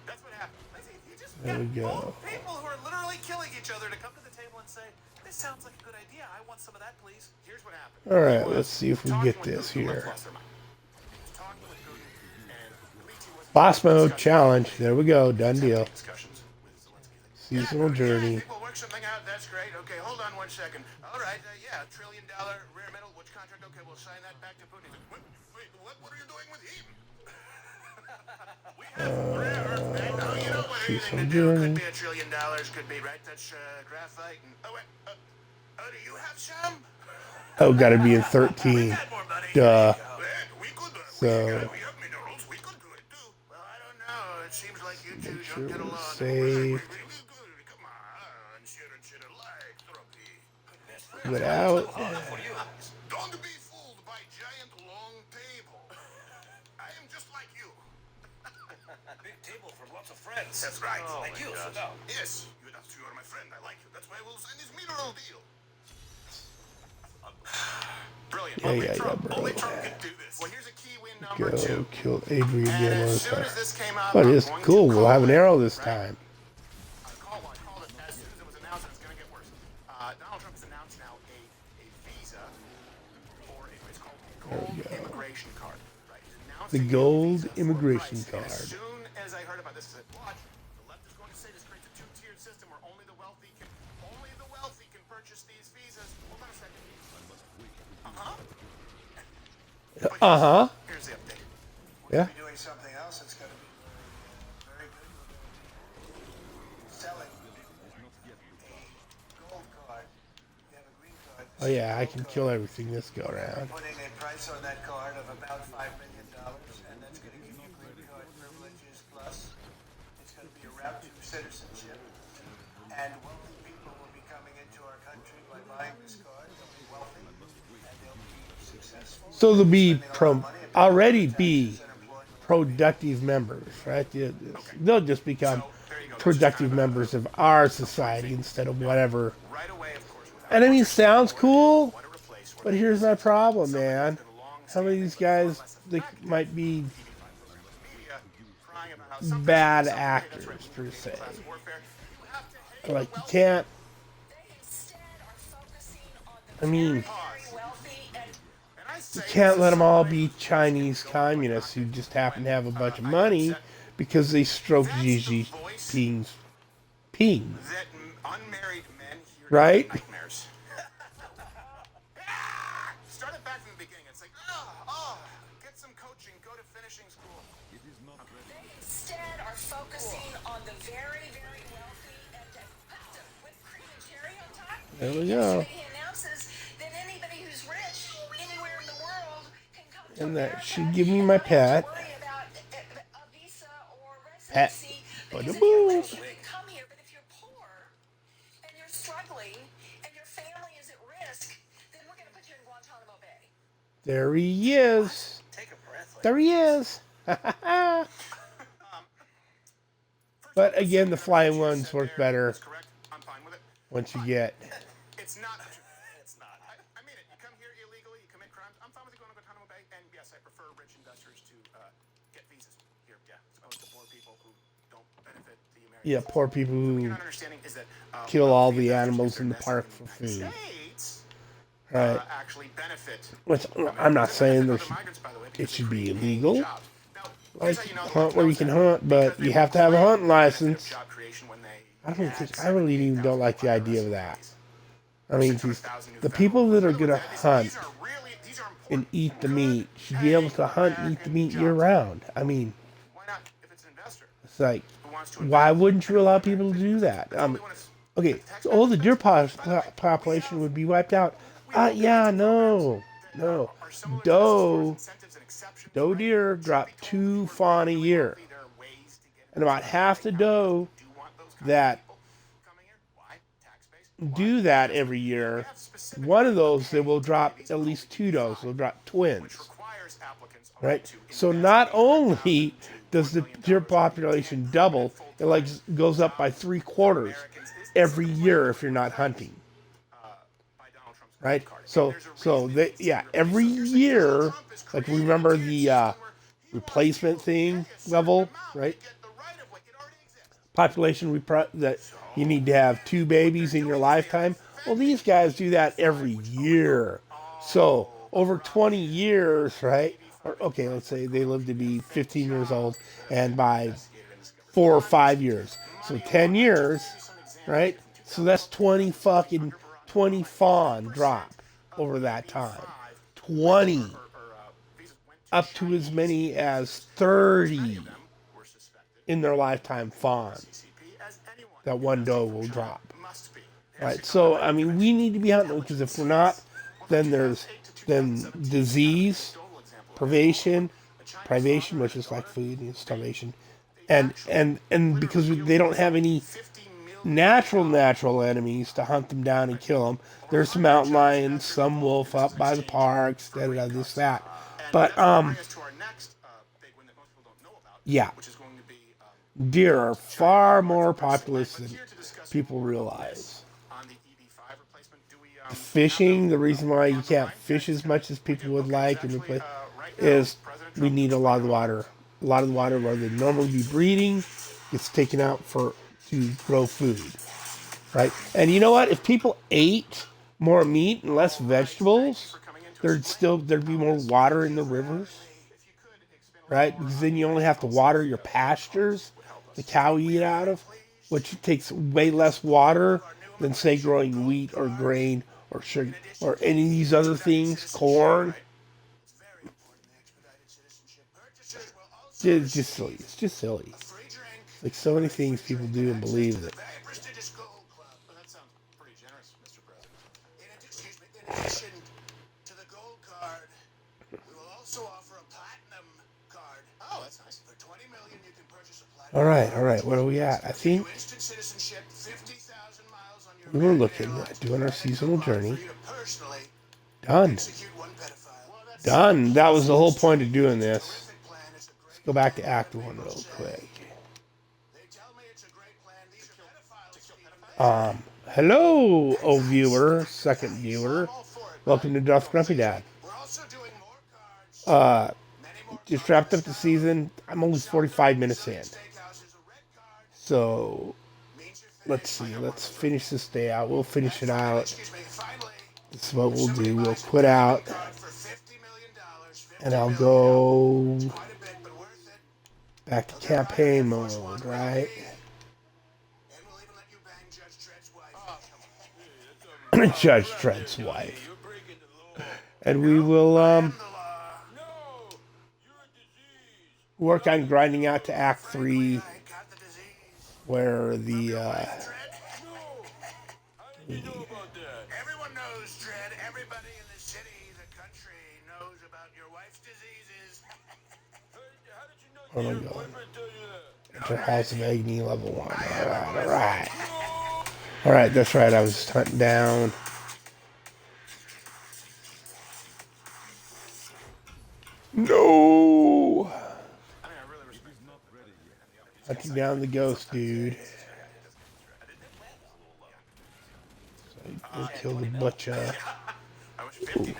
That's what happened. He just There got we go. both people who are literally killing each other to come to the table and say, this sounds like a good idea. I want some of that, please. Here's what happened. All right. He was Let's see if we talking get with this Putin, who here. lost their mind. He was talking with Putin, and Dmitry was Boss mode discussing challenge. There we go. Done deal. discussions with Zelensky. Seasonal Yeah, journey. I think we'll work something out. That's great. Okay, hold on 1 second. All right, yeah, $1 trillion rare metal. Which contract? Okay, we'll sign that back to Putin. He's like, wait, what are you doing with him? We have rare earth metal. You know what? Anything to do could be $1 trillion. Could be right. That's graphite. And oh wait, do you have some? Oh, got to be in 13. Got more money. Duh. We could. So We have minerals. We could do it too. Well, I don't know. It seems like you two sure don't get we're along. saved. Come on, shit alike, Trophy. get out. Don't be fooled by giant long table. I am just like you. Big table for lots of friends. That's right. Like you, sit down. Yes, you are my friend. I like you. That's why we'll sign this mineral deal. Brilliant. Only Trump could do this. Well, here's a key win number Go 2. kill Adrian And again. as soon as this came up, But I'm it's going cool. to We'll have an call it, arrow this right? time. I called it as soon as it was announced, and it's going to get worse. Donald Trump has announced now a visa for it's called There gold we go. immigration card. Right? He's The announcing a gold visa for a immigration price. And card. as soon as I heard about this, I said, "Watch, the left is going to say this creates a two-tiered system where only the wealthy can purchase these visas." Hold on a second. Here's the update. Yeah. Be doing something else that's going to be very good. Selling a gold card. You have a green card. Oh yeah, I can kill everything this go around. Putting a price on that card of about $5 million, and that's going to give you green card privileges plus. It's going to be a route to citizenship, and wealthy people will be coming into our country by buying this card. They'll be wealthy, and they'll be successful. So they'll be already be productive members, right? They'll just become productive members of our society instead of whatever. Right away, of course. And I mean, sounds cool, Want to replace but here's my problem, man. Some of these guys they might be bad actors per se. Like you can't I mean, very wealthy and And I say you can't let them all this is be something Chinese that can go communists who unnoticed just happen to have a when, bunch of I get money upset. because they stroke That's Xi the voice Jinping's ping, that unmarried men hear in right? their nightmares. Start it back from the beginning. It's like, get some coaching, go to finishing school. they instead are focusing on the very, very wealthy and with cream and cherry on top. There we go. Yesterday he announces that anybody who's rich anywhere in the world can come to And that America should give me and my not have pet. to worry about a visa or Pet. residency. Bada Because if boo. you're rich, you can come here. But if you're poor and you're struggling and your family is at risk, then we're going to put you in Guantanamo Bay. There he is. Take a breath. Like, There he is. But again, the flying ones work better That's correct. I'm fine with it. once you get. It's not. It's not. I mean it. You come here illegally, you commit crimes. I'm fine with you going to Guantanamo Bay. And yes, I prefer rich investors to get visas here. Yeah, it's only the poor people who don't benefit the American. Yeah, poor people What who you're not understanding is that kill all wealthy the investors animals get in the invested park in for the United food. States, Right. actually benefit. Which I'm not saying it should be illegal. Like hunt where you can hunt, but you have to have a hunting license. I don't think I really even don't like the idea of that. I mean, the people that are gonna hunt and eat the meat should be able to hunt and eat the meat year round. I mean, Why not if it's an investor it's like, who wants to why invest? wouldn't you allow people to do that? Okay, so all the deer population would be wiped out. Yeah, no. Doe deer drop 2 fawn a year. And about half the doe that do that every year, one of those, they will drop at least 2 does. They'll drop twins. Right? So not only does the deer population double, it like goes up by 3/4 every year if you're not hunting. Right? So they, yeah, every year, like remember the replacement thing level, right? Population that you need to have 2 babies in your lifetime. Well, these guys do that every year. So over 20 years, right? Or okay, let's say they live to be 15 years old, and by 4 or 5 years, so 10 years, right? So that's 20 fawn drop over that time. 20 up to as many as 30 in their lifetime fawn that one doe will drop. Right? So I mean, we need to be hunting, because if we're not, then there's disease, privation, which is like food and starvation, and because they don't have any natural enemies to hunt them down and kill them. There's some mountain lions, some wolf up by the parks, this, that. But yeah, deer are far more populous than people realize. Fishing, the reason why you can't fish as much as people would like and replace, is we need a lot of the water. A lot of the water where they normally be breeding gets taken out to grow food, right? And you know what? If people ate more meat and less vegetables, there'd be more water in the rivers, right? Because then you only have to water your pastures the cow eat out of, which takes way less water than say growing wheat or grain or sugar or any of these other things, corn. It's just silly. It's just silly. Like so many things people do and believe that. Prestigious Gold Club. Well, that sounds pretty generous, Mr. President. In addition to the gold card, we will also offer a platinum card. Oh, that's nice. For $20 million, you can purchase a platinum. All right. What are we at? I think Instant citizenship, 50,000 miles on your we were looking at doing our seasonal journey. for you to personally Done. execute one pedophile. Done. That was the whole point of doing this. Let's go back to Act 1 real quick. They tell me it's a great plan. These are pedophiles. Hello, viewer, second viewer. Welcome to Duff Grumpy Dad. We're also doing more cards. Many more Just wrapped up the season. I'm only 45 minutes in. steakhouses, a red card So, means you're finished. let's see. Let's finish this day out. We'll finish it out. Excuse me, finally, This is what we'll do. We'll quit out, For $50 million, $50 and I'll million. go It's quite a bit, but worth it. back to campaign mode, right? And we'll even let you bang Judge Tread's wife. Judge Tread's wife. And we will The law. work on grinding out to Act 3, I got the disease. where the Tread. Everyone knows, Tread. Everybody in the city, the country knows about your wife's diseases. where am I going? Enter House of Agony level 1. Alright. Alright, that's right. I was just hunting down. No! Hunting down the ghost, dude. So I kill the butcher. I wish 50 mil. Yeah.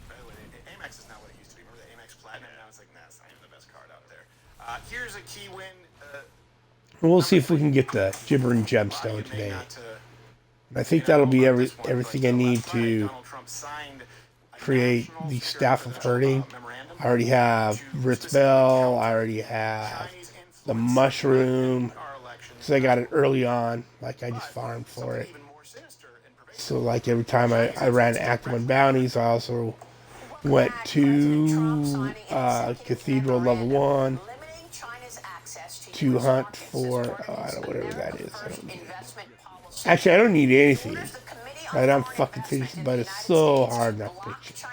By the way, Amex is not what it used to be. Remember the Amex Platinum? Now it's like, nah, it's not even the best card out there. Here's a key win. We'll see if we can get the Gibbering Gemstone today. I think that'll be everything I need to create the Staff of Hurting. I already have Ritz Bell. I already have the Mushroom. So I got it early on. Like, I just farmed for it. So, like, every time I ran active on bounties, I also went to Cathedral level 1 to hunt for, I don't know, whatever that is. I don't need it. Actually, I don't need anything. Right, I'm fucking finished, but it's so hard not to picture.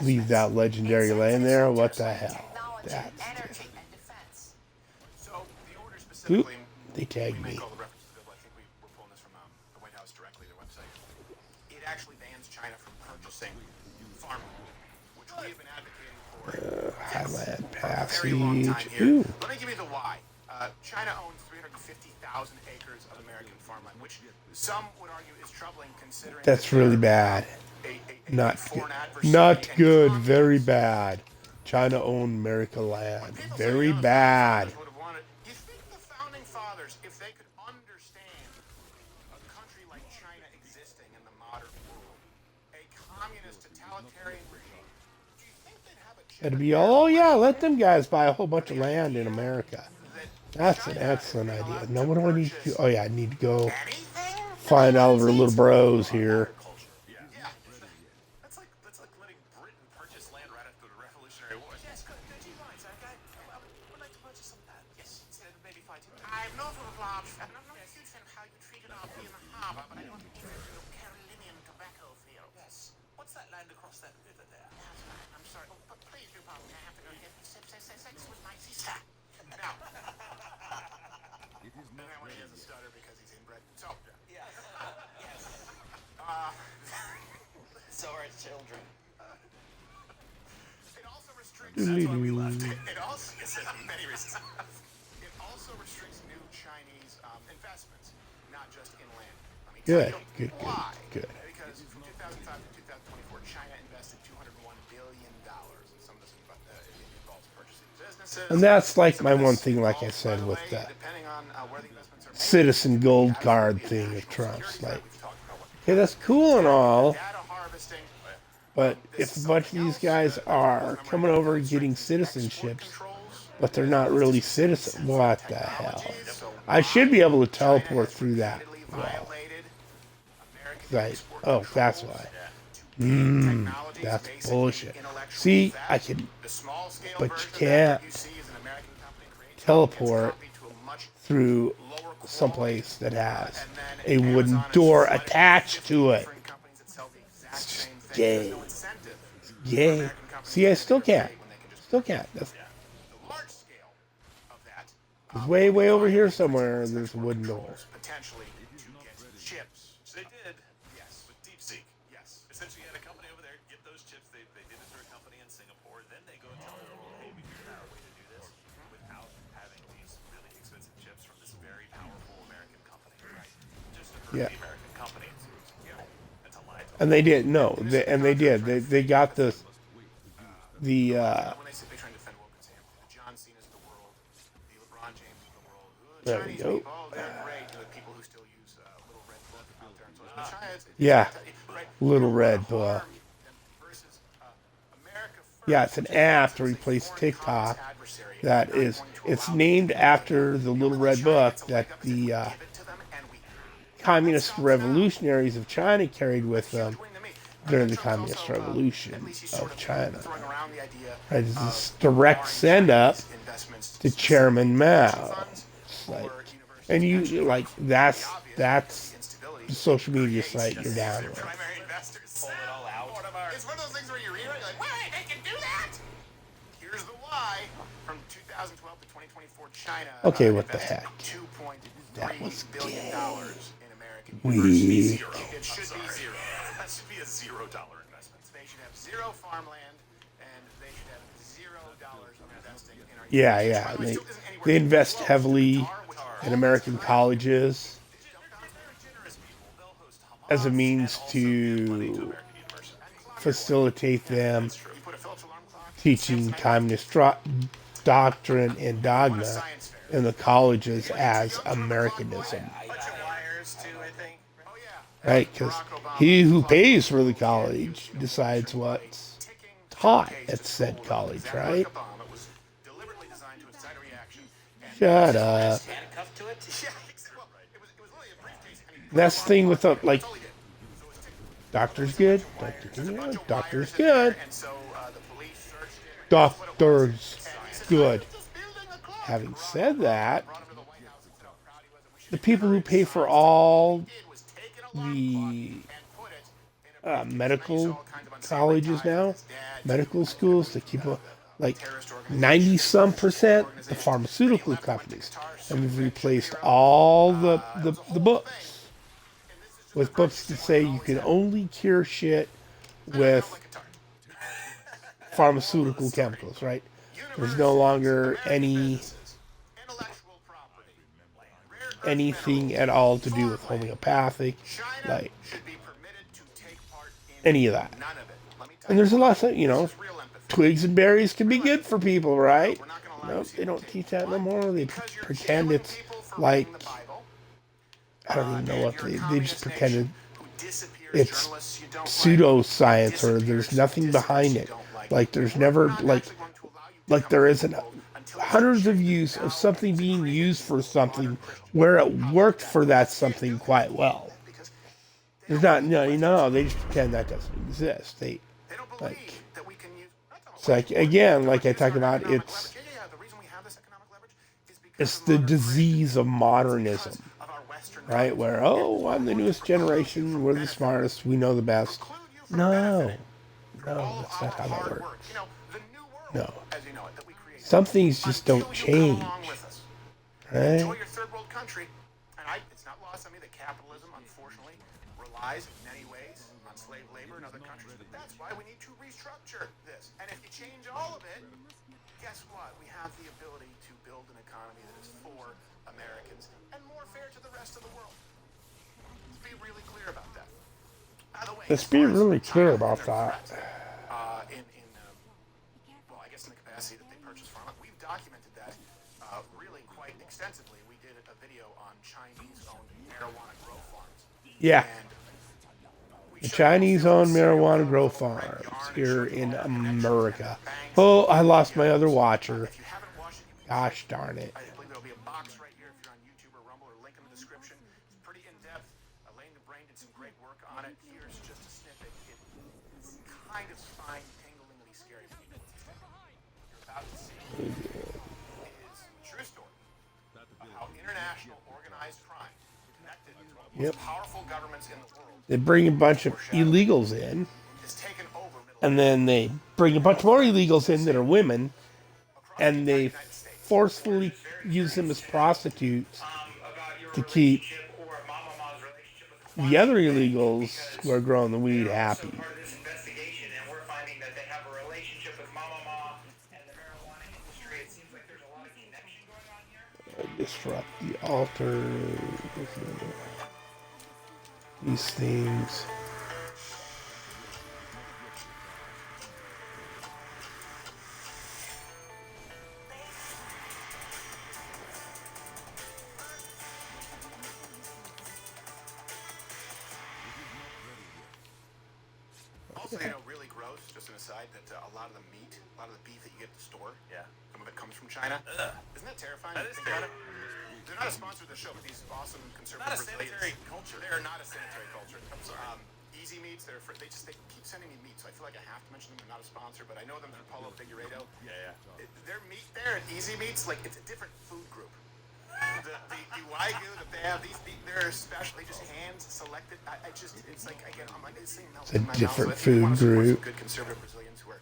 Leave that legendary laying there. What the hell? That's Oop, they tagged me. I think we were pulling this from the White House directly, their website. It actually bans China from purchasing farmland, which we have been advocating for Highland a very long time Passage. here. Ooh. Let me give you the why. China owns 350,000 acres of American farmland, which some would argue is troubling considering That's really bad. Not good. foreign adversary Not and good. communist. Very bad. China owned America land. Very bad. You think the founding fathers, if they could understand a country like China existing in the modern world, a communist totalitarian regime, do you think they'd have a chance? It'd be all, oh yeah, let them guys buy a whole bunch of land in America. That's an excellent idea. No, what do I need to do? Oh yeah, I need to go find all of our little bros here. Yeah. That's like letting Britain purchase land right after the Revolutionary War. Yes, good. Do you mind, sir? I would like to purchase some of that. Yes, instead of maybe fighting. I'm not a large fan. I'm not a huge fan of how you treated our in the harbour, but I don't interest in your Carolinian tobacco field. Yes. What's that land across that river there? That's right. I'm sorry. Oh, but please do pardon me. I have to go get sex with my sister. Now. And then when he has a stutter because he's inbred. So, Yeah. Yes. So are children. it also restricts. That's why we left. It also, many reasons. It also restricts new Chinese investments, not just in land. Let me tell Good, you good, why. good. Because from 2005 to 2024, China invested $201 billion. And some of this involves purchasing businesses. And that's like Some my of one this thing, like I involves, said, by the with way, the depending on where the investments are made, Citizen Gold Card in thing of national Trump's. security Like, threat. We've talked about what okay, that's cool and all, data harvesting. but if a bunch of these guys are coming over and getting citizenships, but they're not really citizens, what the hell? I should be able to teleport through that wall. Right. Oh, that's why. That's bullshit. See, I can, but you can't teleport through someplace that has a wooden door attached to it. It's just gay. Yay. See, I still can't. Still can't. That's way, way over here somewhere. There's a wooden door. Potentially to get chips. They did. Yes. With DeepSeek. Yes. Essentially, you had a company over there get those chips. They did it through a company in Singapore. Then they go and tell the world, hey, we figured out a way to do this without having these really expensive chips from this very powerful American company. Right? Just to hurt Yeah. the American company. That's a lie. And they did. No, they did. They got the When they say they're trying to defend woke and say the John Cena's of the world, the LeBron James of the world, There we Chinese go. people, oh, they're great. The people who still use little red book out there on social Yeah, Little Red Book. Yeah, it's an app to replace TikTok. It's named after the Little Red Book that the communist revolutionaries of China carried with them during the communist revolution of China. Right, it's this direct send up to Chairman Mao. It's like, and you like that's the social media site you're down with. Primary investors. Pull it all out. It's one of those things where you read it, you're like, wait, they can do that? Here's the why. From 2012 to 2024, China Okay, what the heck? That was $2.3 billion in American weak. It should be zero. That should be a $0 investment. They should have zero farmland, and they should have $0 of investing in our Yeah. They invest heavily in American colleges as a means to facilitate them teaching communist doctrine and dogma in the colleges as Americanism. Right? Because he who pays for the college decides what's taught at said college, right? Shut up. That's the thing with the, like, doctor's good. Doctor's good. Doctor's good. Having said that, the people who pay for all the medical colleges now, medical schools, to keep like 90-some%, the pharmaceutical companies, and we've replaced all the books with books that say you can only cure shit with pharmaceutical chemicals, right? There's no longer anything at all to do with homeopathic, like any of that. And there's a lot of, twigs and berries can be good for people, right? Nope, they don't teach that no more. They pretend it's like, I don't even know what they just pretended it's pseudoscience, or there's nothing behind it. Like there's never like there isn't hundreds of use of something being used for something where it worked for that something quite well. There's not, they just pretend that doesn't exist. It's like, again, like I talk about, it's the disease of modernism, right? Where, I'm the newest generation, we're the smartest, we know the best. No, that's not how that works. No. Some things just don't change, right? Enjoy your third world country. And it's not lost on me that capitalism, unfortunately, relies in many ways on slave labor in other countries. But that's why we need to restructure this. And if you change all of it, guess what? We have the ability to build an economy that is for Americans and more fair to the rest of the world. Let's be really clear about that. By the way, let's be really clear about that. Well, I guess in the capacity that they purchased from it, we've documented that really quite extensively. We did a video on Chinese-owned marijuana grow farms. Yeah. The Chinese-owned marijuana grow farms here in America. Oh, I lost my other watcher. Gosh darn it. I believe there'll be a box right here if you're on YouTube or Rumble, or link in the description. It's pretty in-depth. Elaine the Brain did some great work on it. Here's just a snippet. It's kind of spine-tinglingly scary. You're about to see is a true story of how international organized crime connected to one of the most powerful governments in the world They bring a bunch of illegals in, has taken over and then they bring a bunch more illegals in that are women, and they forcefully use them as prostitutes to keep the other illegals who are growing the weed happy. Disrupt the altar. These things. Also, you know, really gross, just an aside, that a lot of the meat, a lot of the beef that you get at the store, some of it comes from China. Isn't that terrifying? That is Think about terrifying. it. They're not a sponsor of the show, but these awesome conservative Not a Brazilians. sanitary culture. They are not a sanitary culture. I'm sorry. Easy Meats, they keep sending me meat, so I feel like I have to mention them. They're not a sponsor, but I know them through Paulo Figueiredo. Their meat there at Easy Meats, like, it's a different food group. The Wagyu that they have, they're special. They just hand selected. It's like, again, I'm like, this thing melts in my mouth. different So if you want to food support group. some good conservative Brazilians who are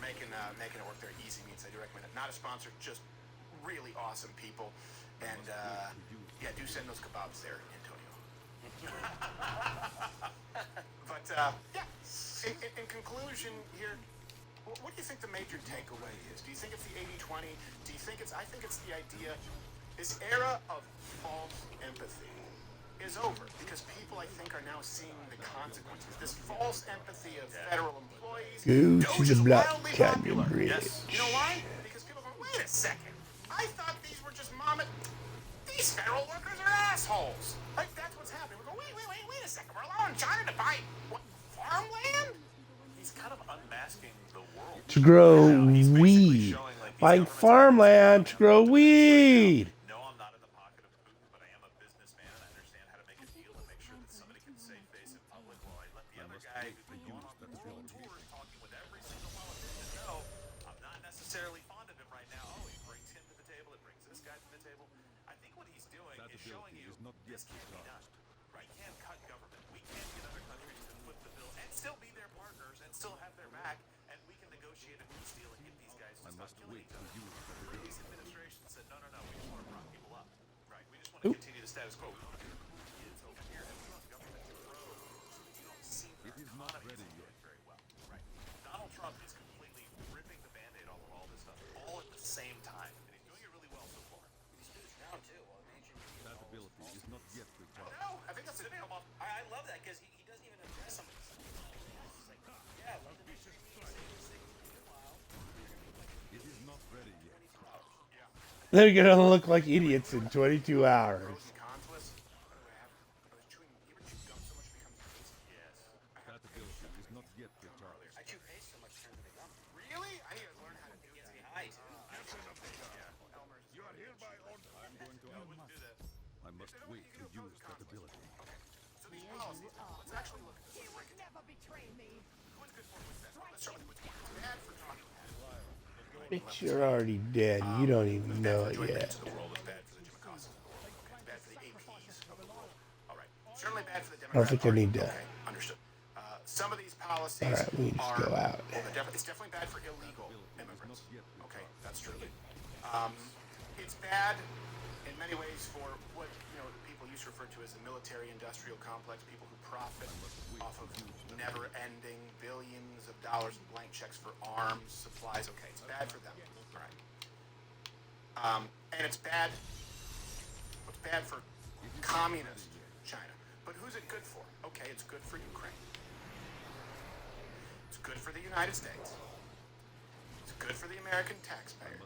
making it work there, Easy Meats, I do recommend it. Not a sponsor, just really awesome people. And yeah, do send those kebabs there, Antonio. But yeah, in conclusion here, what do you think the major takeaway is? Do you think it's the 80-20? Do you think I think it's the idea, this era of false empathy is over because people, I think, are now seeing the consequences. This false empathy of federal employees. Go to Doge the is Black wildly Canyon popular. Bridge. Yes. You know why? Because people go, wait a second. I thought these were just these federal workers are assholes. Like, that's what's happening. We go, wait a second. We're allowing China to buy what, farmland? He's kind of unmasking the world. To grow He's basically weed. showing, like, these Buying governments farmland to grow weed. No, I'm not in the pocket of Putin, but I am a businessman and I understand how to make a deal and make sure that somebody can save face in public while I let the other guy who's been going on the world tour talking with every single politician know I'm not necessarily fond of him right now. Oh, he brings him to the table, it brings this guy to the table. I think what he's doing is showing you this can't be done. Right? You can't cut government. We can't get other countries to foot the bill and still be their partners and still have their back, and we can negotiate a peace deal and get these guys to stop killing each other. The previous administration said, no, we just want to prop people up. Right? We just want to continue the status quo. We want to do kids over here, and we want government to grow so that you don't see their economy is doing very well. Right? Donald Trump is completely ripping the Band-Aid off of all this stuff all at the same time, and he's doing it really well so far. He's doing it now too. Well, No, I think that's the deal. I love that because he doesn't even address some of this stuff. He's like, yeah, well, the next meeting is meanwhile, it is not ready yet. They're gonna look like idiots in 22 hours. Pros and cons list. What do I have? I was chewing. You ever chew gum so much it becomes paste? Yes. I chew paste so much it turns into gum. Really? I need to learn how to do Gets that. me high too. You are hereby on. I must wait to use that ability. So these policies. Let's actually look at this. You would never betray me. Who's good for what's bad? Let's start with what's bad for talking bad. Bitch, you're already dead. You don't even know it yet. The world is bad for the Jim Acosta. It's bad for the APs of the world. All right. Certainly bad for the I don't Democratic think I need to. Okay, understood. Some of these policies All right, we just go out. It's definitely bad for illegal immigrants. Okay, that's true. It's bad in many ways for what people used to refer to as the military-industrial complex, people who profit off of never-ending billions of dollars in blank checks for arms, supplies. Okay, it's bad for them. All right. And it's bad. It's bad for communist China. But who's it good for? Okay, it's good for Ukraine. It's good for the United States. It's good for the American taxpayer.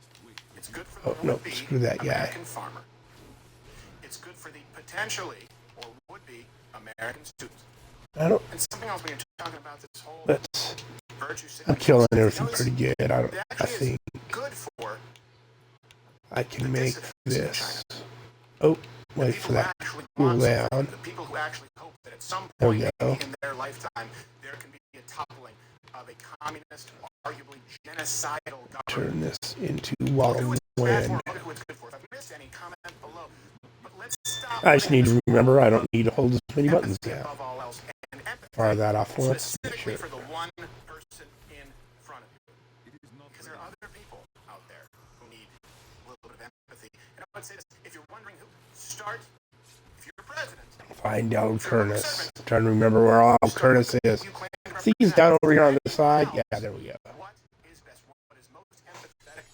It's good for the no, would-be screw that guy. American farmer. It's good for the potentially or would-be American students. I don't. And something else when you're talking about this whole That's. virtue I'm signaling killing stuff, everything it's pretty good. I don't. it I actually think is good for I can the make dissidents in this. China. Oh, The wait people for who that. actually Cool want something, down. the people who actually hope that at some There we point go. maybe in their lifetime there can be a toppling of a communist, arguably genocidal government. Turn this into Who Wallow it's bad Wind. for, who it's good for. If I've missed any, comment below. But let's stop. I just need to remember I don't need to hold as many buttons empathy down. above all else, and empathy Fire that off once. Make specifically sure. for the one person in front of you. Because there are other people out there who need a little bit of empathy. And I would say this: if you're wondering who, start. If you're president, Find out Curtis. I'm trying to remember where all Curtis is. you claim to I think he's down over here on the side. Yeah, represent. there we go. What is best? What is most empathetic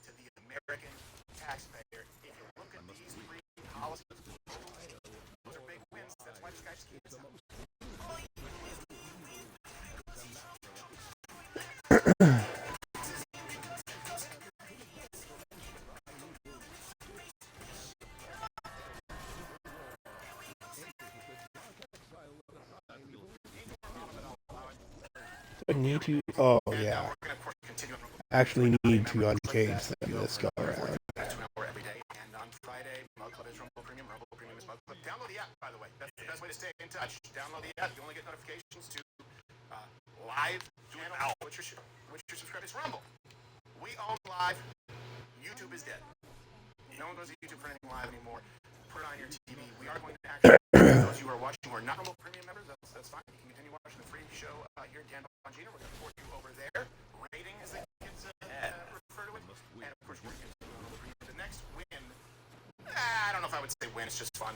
to the American taxpayer? If you look at these three policies, those are big wins. That's why this guy just keeps them. I need to? Oh, And yeah. we're going to, of course, continue on Rumble. Actually need to uncage them this go around. To an hour every day. And on Friday, Mug Club is Rumble Premium. Rumble Premium is Mug Club. Download the app, by the way. That's the best way to stay in touch. Download the app. You only get notifications to live channel, which you're subscribed. It's Rumble. We own live. YouTube is dead. No one goes to YouTube for anything live anymore. Put it on your TV. We are going to actually, those of you who are watching who are not Rumble Premium members, that's fine. You can continue watching the free show here at Dan Bongino. We're going to port you over there. Rating, as the kids refer to it. And of course, we're going to Rumble Premium. The next win, I don't know if I would say win. It's just fun.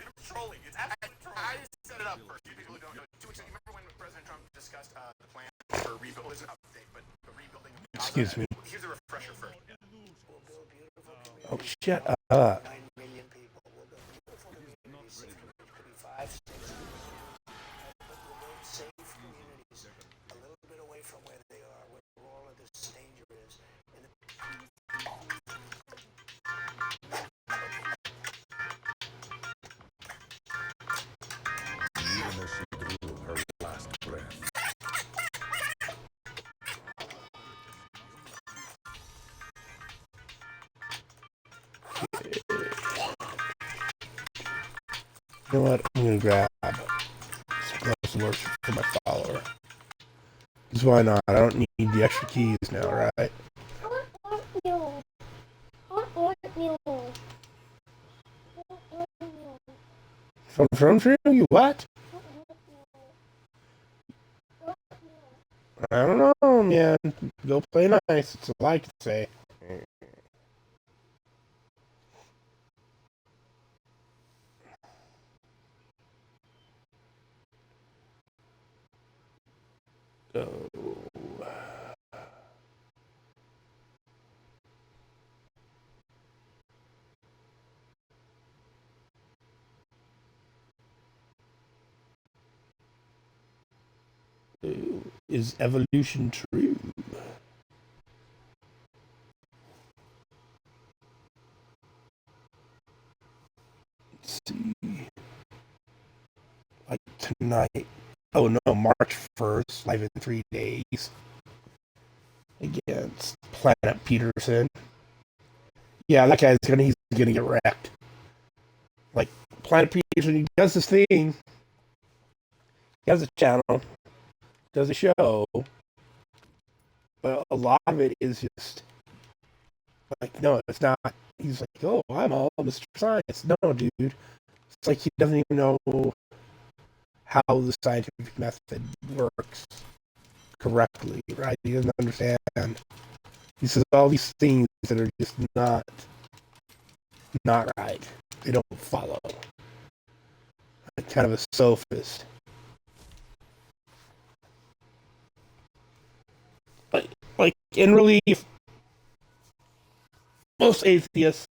It's trolling. It's absolutely trolling. I just set it up for you people who don't know. 2 weeks ago, you remember when President Trump discussed the plan for rebuild? It was an update, but the rebuilding of Gaza. Excuse me. Here's a refresher first. Oh, shut up. 9 million people. We'll build beautiful communities, safe communities. Could be 5, 6 million. But we'll build safe communities a little bit away from where they are, where all of this danger is. Even as she drew her last breath. You know what? I'm gonna grab some close worship for my follower. Because why not? I don't need the extra keys now, right? From you what? I don't know, man. Go play nice. It's all I can say. Go. Is evolution true? Let's see. Like tonight. Oh no, March 1st, live in 3 days. Against Planet Peterson. Yeah, that guy's he's gonna get wrecked. Like Planet Peterson, he does this thing. He has a channel, does a show, but a lot of it is just like, no, it's not. He's like, oh, I'm all Mr. Science. No, dude. It's like he doesn't even know how the scientific method works correctly, right? He doesn't understand. He says all these things that are just not right. They don't follow. Kind of a sophist. Like in relief, most atheists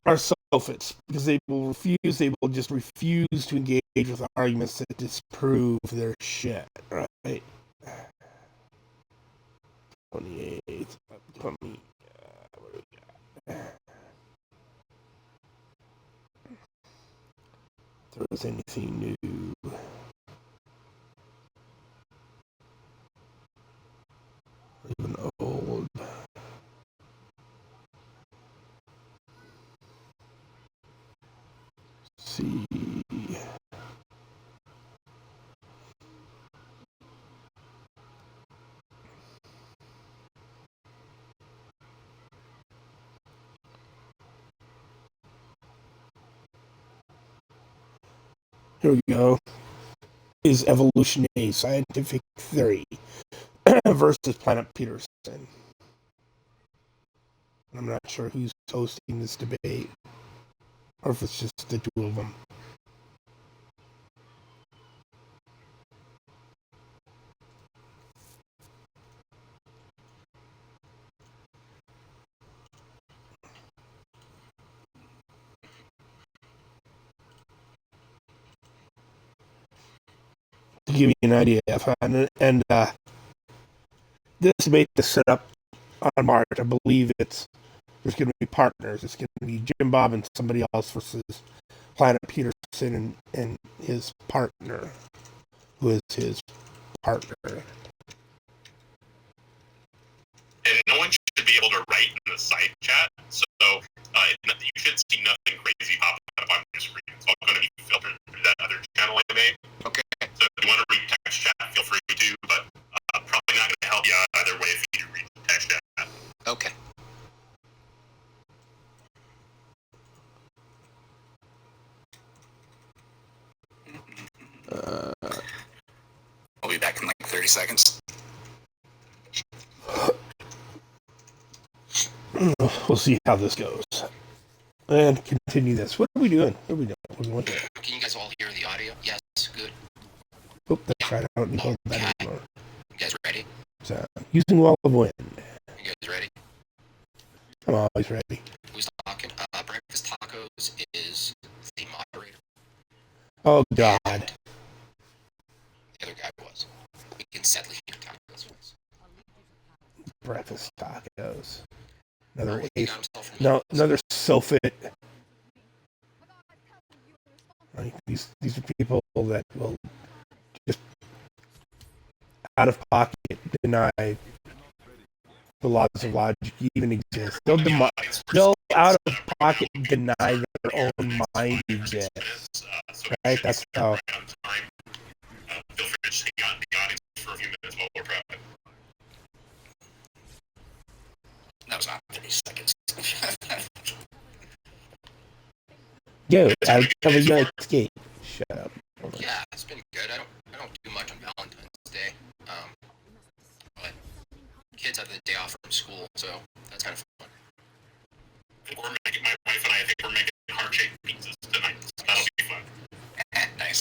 are sophists because they will just refuse to engage with arguments that disprove their shit, right? 28th, 20. What do we got? If there was anything new. Even old. See. Here we go. Is evolution a scientific theory versus Planet Peterson? I'm not sure who's hosting this debate, or if it's just the two of them. To give you an idea, and this debate is set up on March. I believe there's going to be partners. It's going to be Jim Bob and somebody else versus Planet Peterson and his partner, who is his partner. And no one should be able to write in the side chat, so you should see nothing crazy pop up on your screen. It's all going to be filtered through that other channel I made. Okay. So if you want to read text chat, feel free to, but probably not going to help you either way if you do read text chat. Okay. I'll be back in like 30 seconds. We'll see how this goes. And continue this. What are we doing? What are we doing? What are we doing? Can you guys all hear the audio? Yes, good. Oh, that's right. I don't hold that anymore. You guys ready? So, using Wall of Wind. You guys ready? I'm always ready. Who's talking? Breakfast Tacos is the moderator. Oh, God. The other guy was. We can sadly hear tacos. Breakfast tacos. Another Oh, ace. No, another Sofit. Like, these are people that will just out of pocket deny the laws of logic even exist. They'll out of pocket deny their own mind exists. Right? That's how. Feel free to just hang out in the audience for a few minutes while we're prepping. That was not 30 seconds. Yo, I cover your escape. Shut up. Yeah, it's been good. I don't do much on Valentine's Day. But kids have the day off from school, so that's kind of fun. We're making, my wife and I think we're making heart-shaped pizzas tonight, so that'll be fun. Nice.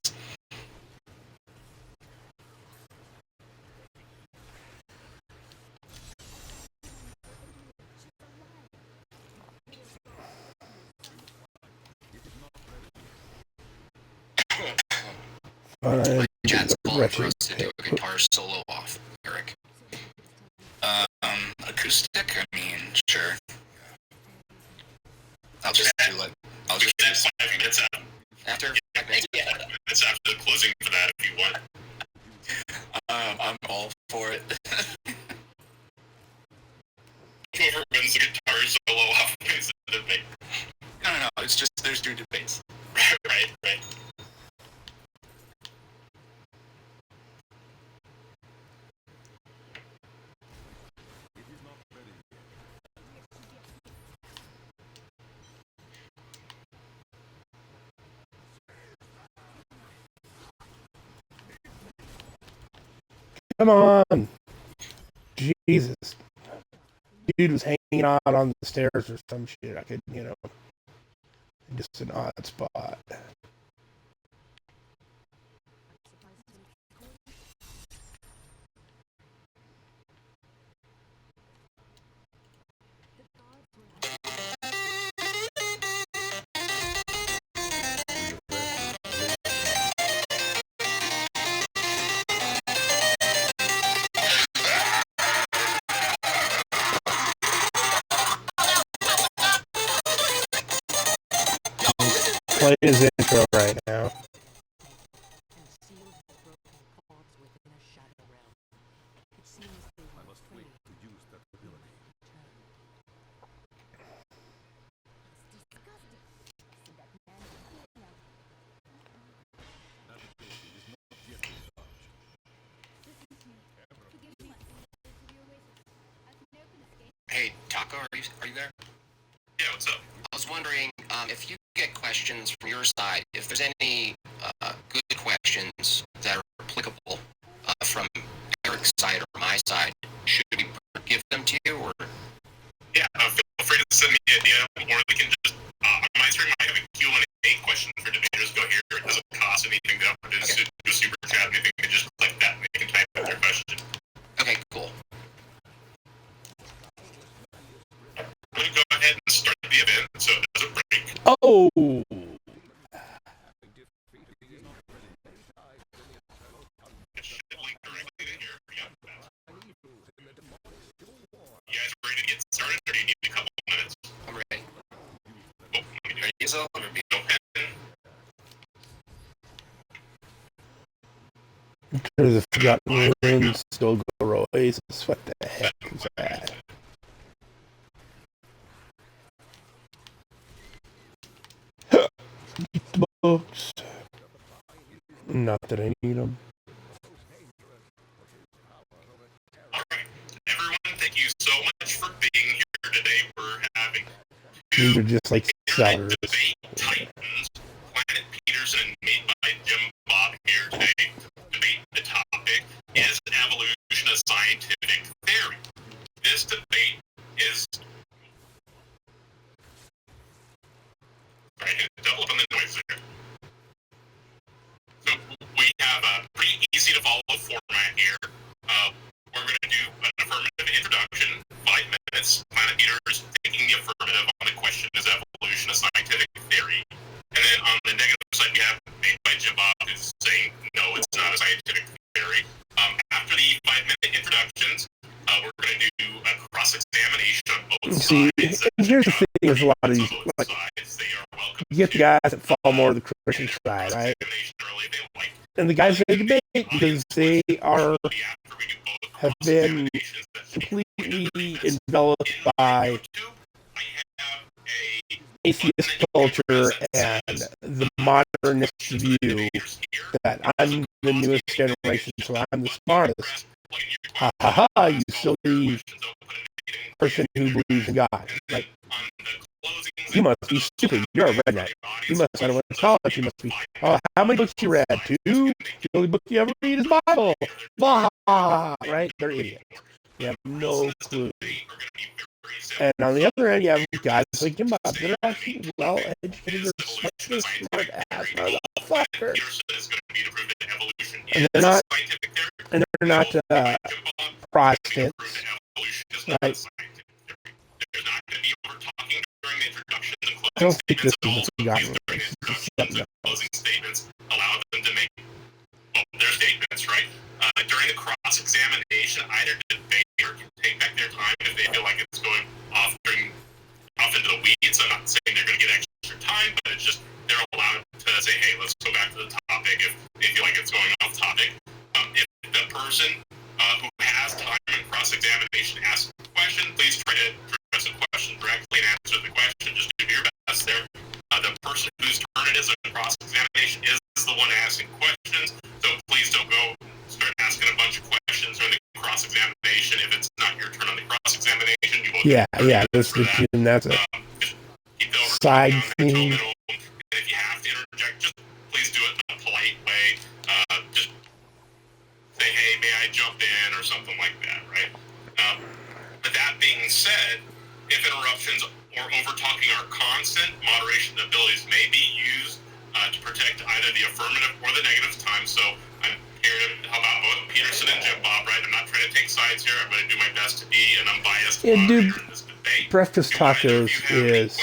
Chad's calling for us to do a guitar solo off, Eric. Acoustic? I mean, sure. I'll just do 5 minutes after. Yeah, 5 minutes after the closing for that if you want. I'm all for it. Whoever wins the guitar solo off wins the debate. No, it's just there's 2 debates. Right. Come on. Jesus. Dude was hanging out on the stairs or some shit. I could, just an odd spot. Play his intro right now. I must wait to use that ability. That ability is not yet recharged. Hey, Taco, are you there? Yeah, what's up? I was wondering if you get questions from your side, if there's any good questions that are applicable from Eric's side or my side, should we give them to you or? Yeah, feel free to send me a DM, or they can just my stream might have a Q&A question for debaters. Go here. It doesn't cost anything to do a super chat. Anything, you can just click that and they can type out their question. Okay, cool. I'm going to go ahead and start the event so it doesn't break. Oh! It should link directly to here. You guys ready to get started, or do you need a couple minutes? I'm ready. There's a Forgotten Ruins, still go Oasis. What the heck is that? Eat the books. Not that I need them. Alright, everyone, thank you so much for being here today. We're having These are just like internet sellers. debate titans, Planet Peterson and made by Jim Bob here today. Debate the topic is evolution a scientific theory. This debate is right, double up on the noise there. So we have a pretty easy to follow format here. We're going to do an affirmative introduction, 5 minutes. Planet Peter's taking the affirmative on the question, is evolution a scientific theory? And then on the negative side, we have made by Jim Bob, who's saying, no, it's not a scientific theory. After the 5-minute introductions, we're going to do a cross-examination on both See, sides. and here's the thing with a lot of these, Both like, sides, they are welcome you get the guys that fall more to the Christian side, right? cross-examination early if they like. And the guys that debate because they are After we do both have been cross-examinations, that should be completely enveloped in by video 2, I have a atheist culture and the modernist view that I'm the newest generation, so I'm the smartest. Ha ha ha, you silly person who believes in God. Like, you must be stupid. You're a redneck. You must not have went to college. You must be. Oh, how many books you read? 2? The only book you ever read is Bible. Bah! Right? They're idiots. You have no clue. And on the other end, you have guys like Jim Bob that are actually well educated. They're smart ass motherfuckers. And they're not Protestants. Right? I don't think this is a forgotten race. Closing statements allow them to make their statements, right? During the cross-examination, either debater can take back their time if they feel like it's going off into the weeds. I'm not saying they're going to get extra time, but it's just they're allowed to say, hey, let's go back to the topic if they feel like it's going off topic. If the person who has time in cross-examination asks a question, please try to address the question directly and answer the question. Just do your best there. The person whose turn it is in cross-examination is the one asking questions, so please don't go start asking a bunch of questions during the cross-examination. If it's not your turn on the cross-examination, you won't That's a side thing. And if you have to interject, just please do it in a polite way. Just say, hey, may I jump in or something like that, right? But that being said, if interruptions or over-talking are constant, moderation abilities may be used to protect either the affirmative or the negative time. So I'm here to help out both Peterson and Jim Bob, right? I'm not trying to take sides here. I'm going to do my best to be an unbiased moderator in this debate. Breakfast Tacos is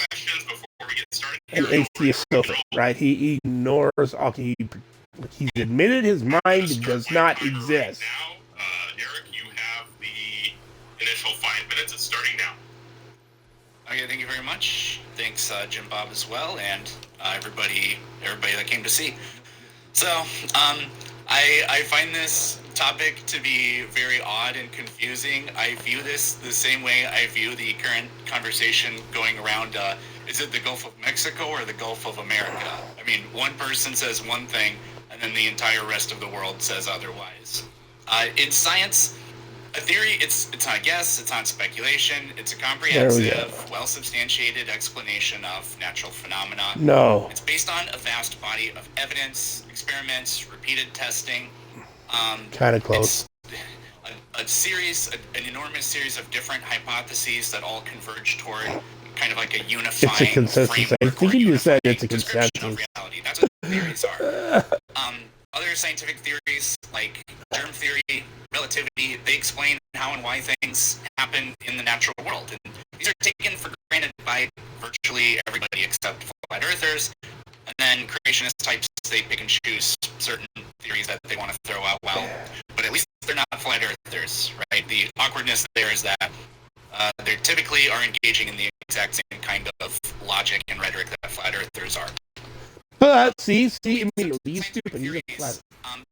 an atheist sofa, right? He ignores all. He's admitted his mind does not exist. Now, Eric, you have the initial 5 minutes. It's starting now. Okay, thank you very much. Thanks, Jim Bob as well, and everybody that came to see. So, I find this topic to be very odd and confusing. I view this the same way I view the current conversation going around, is it the Gulf of Mexico or the Gulf of America? I mean, one person says one thing, and then the entire rest of the world says otherwise. In science, a theory, it's not a guess, it's not speculation, it's a comprehensive, well-substantiated explanation of natural phenomena. No. It's based on a vast body of evidence, experiments, repeated testing. Kind of close. It's an enormous series of different hypotheses that all converge toward kind of like a unifying It's a consensus. I think you said it's a consensus. Reality. That's what theories are. Other scientific theories like germ theory, relativity, they explain how and why things happen in the natural world. And these are taken for granted by virtually everybody except flat earthers. And then creationist types, they pick and choose certain theories that they want to throw out. Well, but at least they're not flat earthers, right? The awkwardness there is that they typically are engaging in the exact same kind of logic and rhetoric that flat earthers are. But see, immediately he's Scientific stupid. He's a theories, flat.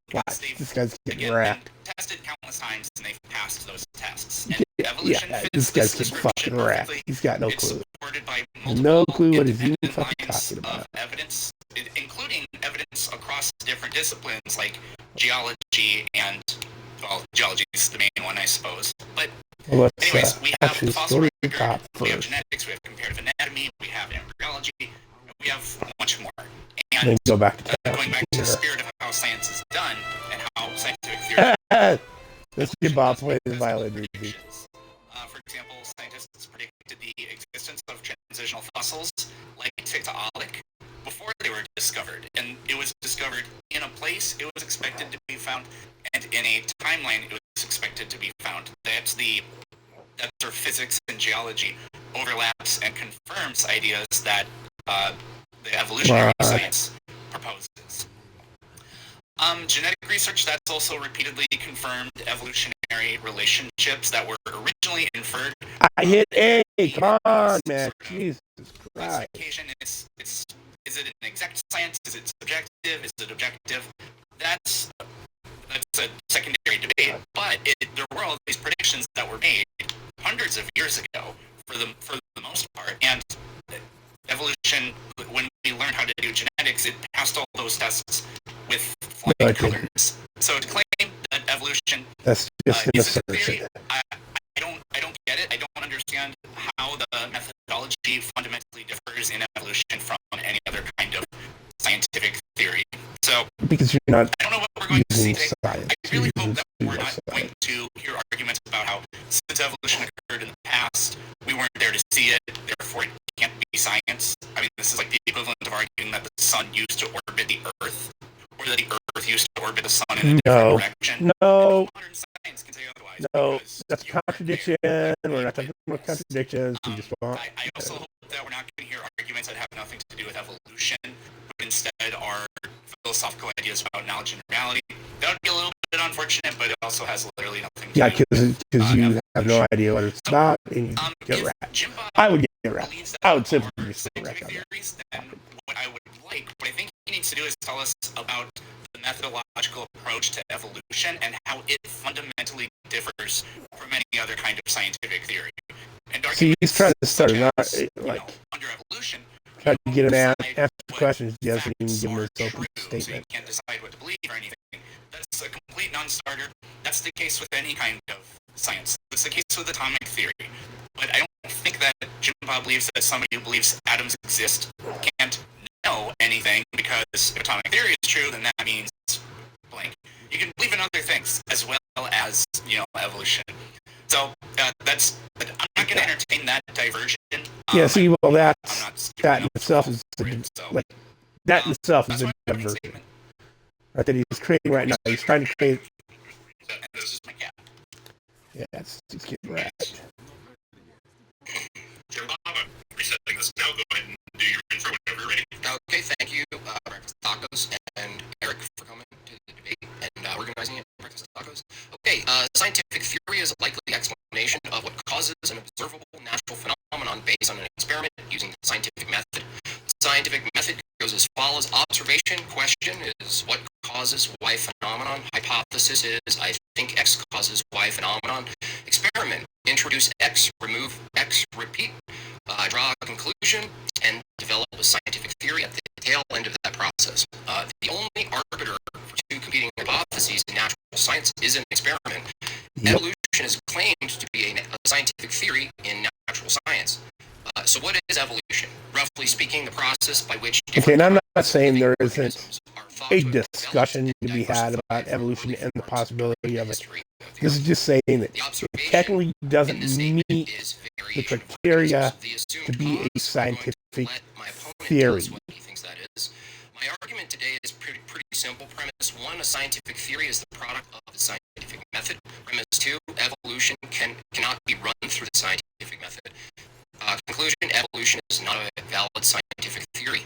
because Watch, they've this guy's getting again wrecked. been tested countless times and they've passed those tests. And Yeah, evolution this fits guy's this getting description fucking wrecked. perfectly. He's got no It's clue. supported by No multiple clue what he's even independent fucking lines talking of about. evidence, including evidence across different disciplines like geology and, well, geology is the main one, I suppose. But Well, let's anyways, we have actually the go fossil to the record, top we have first. genetics, we have comparative anatomy, we have embryology, and we have much more. Then And go back to going back to the here. spirit of how science is done and how scientific theory Let's get Bob play the violin music. for example, scientists predicted the existence of transitional fossils like Tiktaalik before they were discovered. And it was discovered in a place it was expected to be found, and in a timeline it was expected to be found. That's where physics and geology overlaps and confirms ideas that the evolutionary science proposes. Genetic research, that's also repeatedly confirmed evolutionary relationships that were originally inferred. I hit A. Come on, man. Jesus Christ. Classification is it an exact science? Is it subjective? Is it objective? That's a secondary debate. But there were all these predictions that were made hundreds of years ago for the most part, and evolution, when we learned how to do genetics, it passed all those tests with flying colors. So to claim that evolution that's just an is a assertion. theory, I don't get it. I don't understand how the methodology fundamentally differs in evolution from any other kind of scientific theory. So Because you're not I don't know what we're going to see using today. science. I really You're hope that using we're not going science. to hear arguments about how since evolution occurred in the past, we weren't there to see it, therefore it can't be science. I mean, this is like the equivalent of arguing that the sun used to orbit the Earth, or that the Earth used to orbit the sun in a different direction. No. Modern science can say otherwise. No, because that's a you weren't contradiction. there. We're not talking about contradictions. We just want. I also hope that we're not going to hear arguments that have nothing to do with evolution, but instead are philosophical ideas about knowledge and reality. That would be a little bit unfortunate, but it also has literally nothing to Yeah, do with because you have no evolution. idea what it's about, and you get If wrecked. Jim Bob I would get wrecked. believes I that would simply there are just get wrecked scientific on that. theories, then what I think he needs to do is tell us about the methodological approach to evolution and how it fundamentally differs from any other kind of scientific theory. And See, he's trying to start such not as, like under evolution, try to get him decide answer what questions. He doesn't even facts give him are his open true, so you statement. can't decide what to believe or anything. That's a complete non-starter. That's the case with any kind of science. It's the case with atomic theory. But I don't think that Jim Bob believes that somebody who believes atoms exist can't know anything, because if atomic theory is true, then that means blank. You can believe in other things as well as, evolution. So I'm not going to entertain that diversion. Yeah, see, well, I'm that's not stupid that in enough itself to is fall for it, so, like that in itself that's is my a opening diversion, statement. right? That he's creating right now. He's trying to create. And this is my cat. Yeah, it's getting wrecked. Jim Bob, I'm resetting this now. Go ahead and do your intro whenever you're ready. Okay, thank you, Breakfast Tacos, and Eric for coming to the debate and organizing it, Breakfast Tacos. Okay, scientific theory is a likely explanation of what causes an observable natural phenomenon based on an experiment using the scientific method. The scientific method goes as follows. Observation, question is what causes Y phenomenon. Hypothesis is I think X causes Y phenomenon. Experiment, introduce X, remove X, repeat, draw a conclusion, and develop a scientific theory at the tail end of that process. The only arbiter for two competing hypotheses in natural science is an experiment. Yep. Evolution is claimed to be a scientific theory in natural science. So what is evolution? Roughly speaking, the process by which Okay, and I'm not saying there isn't organisms are thought a to have discussion to be had about evolution and the possibility of it. This is just saying that it technically doesn't meet the criteria to be a scientific theory. My argument today is pretty simple. Premise 1, a scientific theory is the product of the scientific method. Premise 2, evolution cannot be run through the scientific method. Conclusion, evolution is not a valid scientific theory.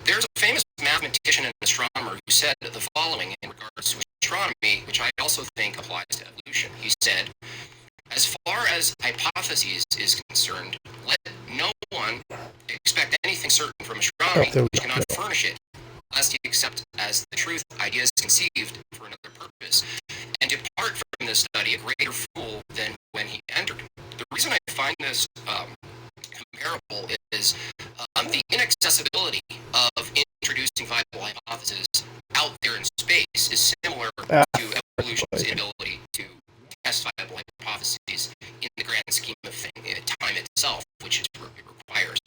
There's a famous mathematician and astronomer who said the following in regards to astronomy, which I also think applies to evolution. He said, As far as hypotheses is concerned, let no one expect anything certain from astronomy which cannot furnish it, lest he accept as the truth ideas conceived for another purpose, and depart from this study a greater fool than when he entered. The reason I find this comparable is the inaccessibility of introducing viable hypotheses out there in space is similar to evolution's inability to test viable hypotheses in the grand scheme of time itself, which it requires.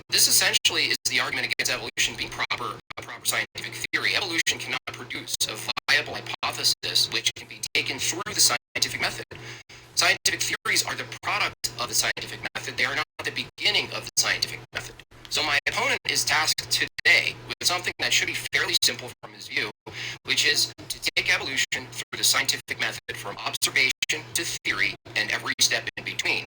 This essentially is the argument against evolution being a proper scientific theory. Evolution cannot produce a viable hypothesis which can be taken through the scientific method. Scientific theories are the product of the scientific method. They are not the beginning of the scientific method. So my opponent is tasked today with something that should be fairly simple from his view, which is to take evolution through the scientific method from observation to theory and every step in between.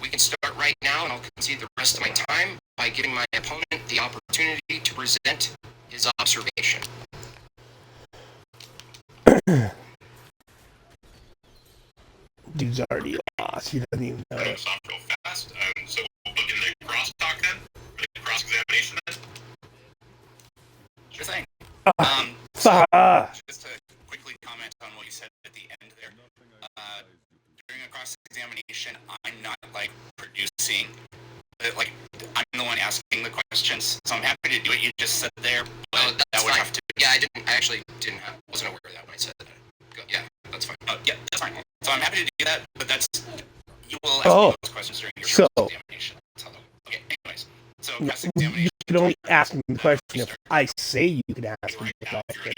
We can start right now, and I'll concede the rest of my time by giving my opponent the opportunity to present his observation. Dude's already lost. He doesn't even know it. Stop real fast. So we'll look in the crosstalk then, or the cross-examination then. Sure thing. Just to quickly comment on what you said at the end there. During a cross-examination, I'm not like producing, like I'm the one asking the questions, so I'm happy to do what you just said there. But that would have to. Yeah, I actually wasn't aware of that when I said that. Yeah, that's fine. Yeah, that's fine. So I'm happy to do that, but you will ask me those questions during your cross-examination. Okay, anyways. So cross-examination. You can only ask me the question if I say you can ask me the question.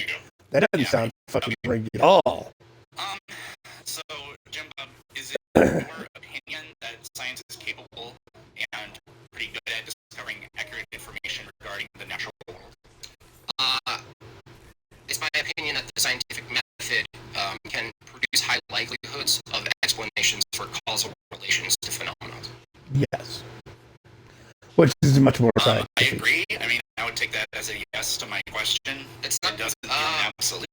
That doesn't sound fucking rigged at all. So, Jim Bob, is it your opinion that science is capable and pretty good at discovering accurate information regarding the natural world? It's my opinion that the scientific method can produce high likelihoods of explanations for causal relations to phenomena. Yes. Which is much more scientific. I agree. I mean, I would take that as a yes to my question. It's not, it doesn't give an absolute.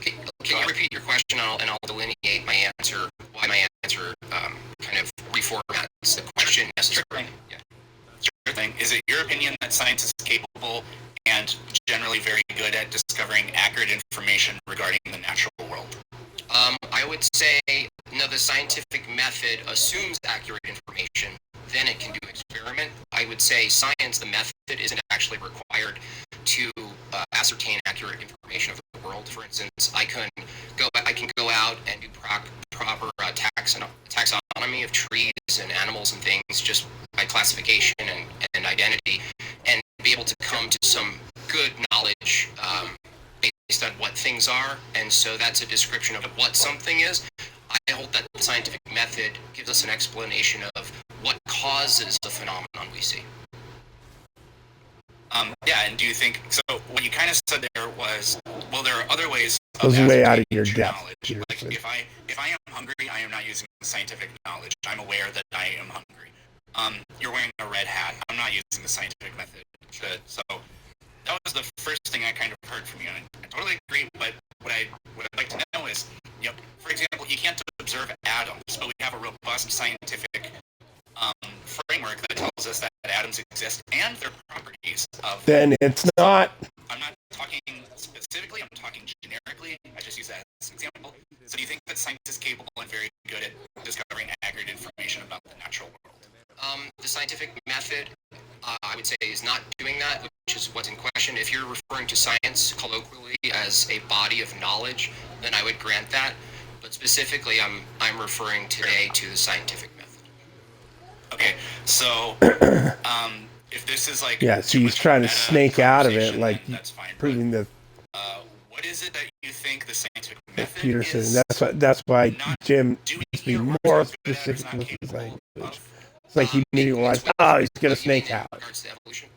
Can you repeat your question, and I'll delineate my answer, why my answer kind of reformats the question necessarily. Yeah. Sure thing. Is it your opinion that science is capable and generally very good at discovering accurate information regarding the natural world? I would say, no, the scientific method assumes accurate information, then it can do experiment. I would say science, the method, isn't actually required to ascertain accurate information of the world. For instance, I can go out and do proper taxonomy of trees and animals and things just by classification and identity, and be able to come to some good knowledge based on what things are. And so that's a description of what something is. I hold that the scientific method gives us an explanation of what causes the phenomenon we see. Yeah, and do you think so? What you kind of said there was, well, there are other ways of Goes way out of ascertaining your true depth, knowledge. Like if I am hungry, I am not using scientific knowledge. I'm aware that I am hungry. You're wearing a red hat. I'm not using the scientific method. So that was the first thing I kind of heard from you, and I totally agree. But what I'd like to know is, for example, you can't observe atoms, but we have a robust scientific framework that tells us that atoms exist and their properties of. Then it's not. I'm not talking specifically, I'm talking generically. I just use that as an example. So do you think that science is capable and very good at discovering accurate information about the natural world? The scientific method, I would say, is not doing that, which is what's in question. If you're referring to science colloquially as a body of knowledge, then I would grant that. But specifically, I'm referring today to the scientific method. Okay, so if this is like so he's trying to snake out of it, like that's fine, proving that. What is it that you think the scientific method Peterson. is? That's why Jim doing needs to be here, more or is it that it's specific not with his capable language. of- It's like he immediately realized, he's gonna snake out. In regards to evolution?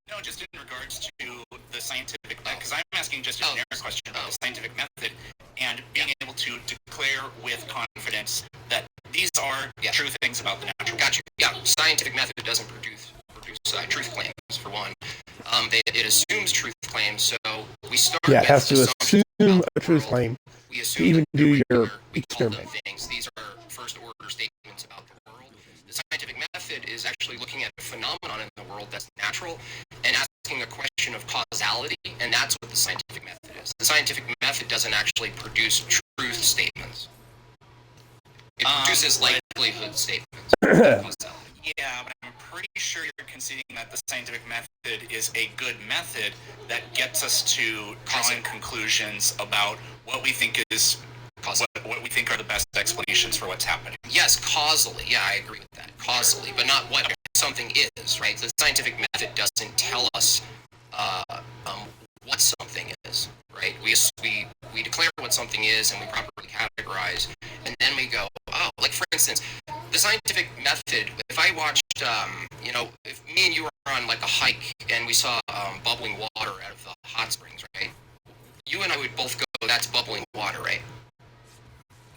No, just in regards to the scientific, because I'm asking just a generic question about the scientific method and being able to declare with confidence that these are true things about the natural. Gotcha. Yeah, scientific method doesn't produce produce truth claims, for one. It assumes truth claims, so we start Yeah, it with has to assumptions assume about a the truth world. claim We to assume even that do they're your regular. We call them experiment. things. These are first-order statements about the world. The scientific method is actually looking at a phenomenon in the world that's natural and asking a question of causality, and that's what the scientific method is. The scientific method doesn't actually produce truth statements. It produces likelihood statements. Yeah, but I'm pretty sure you're conceding that the scientific method is a good method that gets us to drawing conclusions about what we think is what we think are the best explanations for what's happening. Yes, causally. Yeah, I agree with that. Causally, but not what something is, right? The scientific method doesn't tell us what something is, right? We declare what something is and we properly categorize, and then we go, oh, like for instance, the scientific method, if I watched, if me and you were on like a hike and we saw bubbling water out of the hot springs, right? You and I would both go, that's bubbling water, right?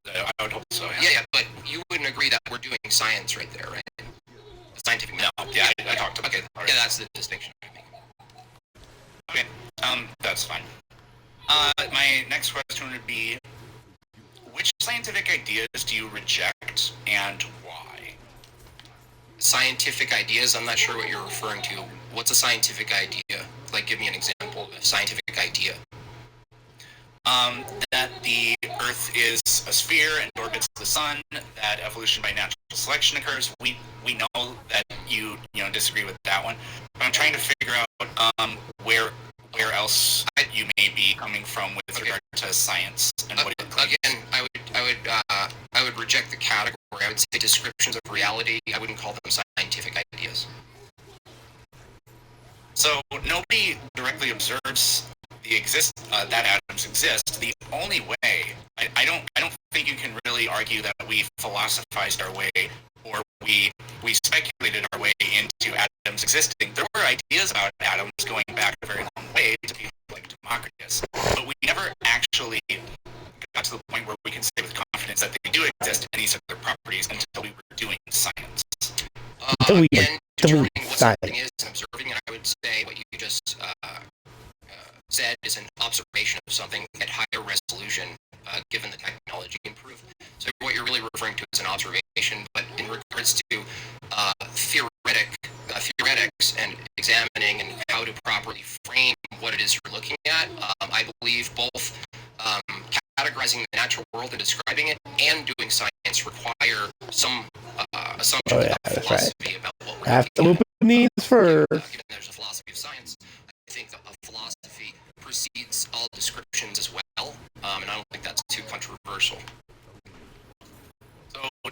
I would hope so, yeah. Yeah, but you wouldn't agree that we're doing science right there, right? The scientific method. No, yeah, I talked about okay, that already. yeah, that's the distinction I'm making. Okay, that's fine. My next question would be, which scientific ideas do you reject and why? Scientific ideas, I'm not sure what you're referring to. What's a scientific idea? Like, give me an example of a scientific idea. That the Earth is a sphere and orbits the sun, that evolution by natural selection occurs. We know that you disagree with that one. But I'm trying to figure out where else you may be coming from with regard to science and what it claims. Again, I would reject the category. I would say descriptions of reality. I wouldn't call them scientific ideas. So nobody directly observes that atoms exist. The only way, I don't think you can really argue that we philosophized our way or we speculated our way into atoms existing. There were ideas about atoms going back a very long way to people like Democritus, but we never actually got to the point where we can say with confidence that they do exist and these are their properties until we were doing science. Again, determining what something is and observing it, I would say what you just said is an observation of something at higher resolution, given the technology improved. So what you're really referring to is an observation, but in regards to theoretics and examining and how to properly frame what it is you're looking at, I believe both categorizing the natural world and describing it and doing science require some assumptions about philosophy about what we're looking at. Needs for Given there's a philosophy of science, I think a philosophy precedes all descriptions as well, and I don't think that's too controversial. So I'm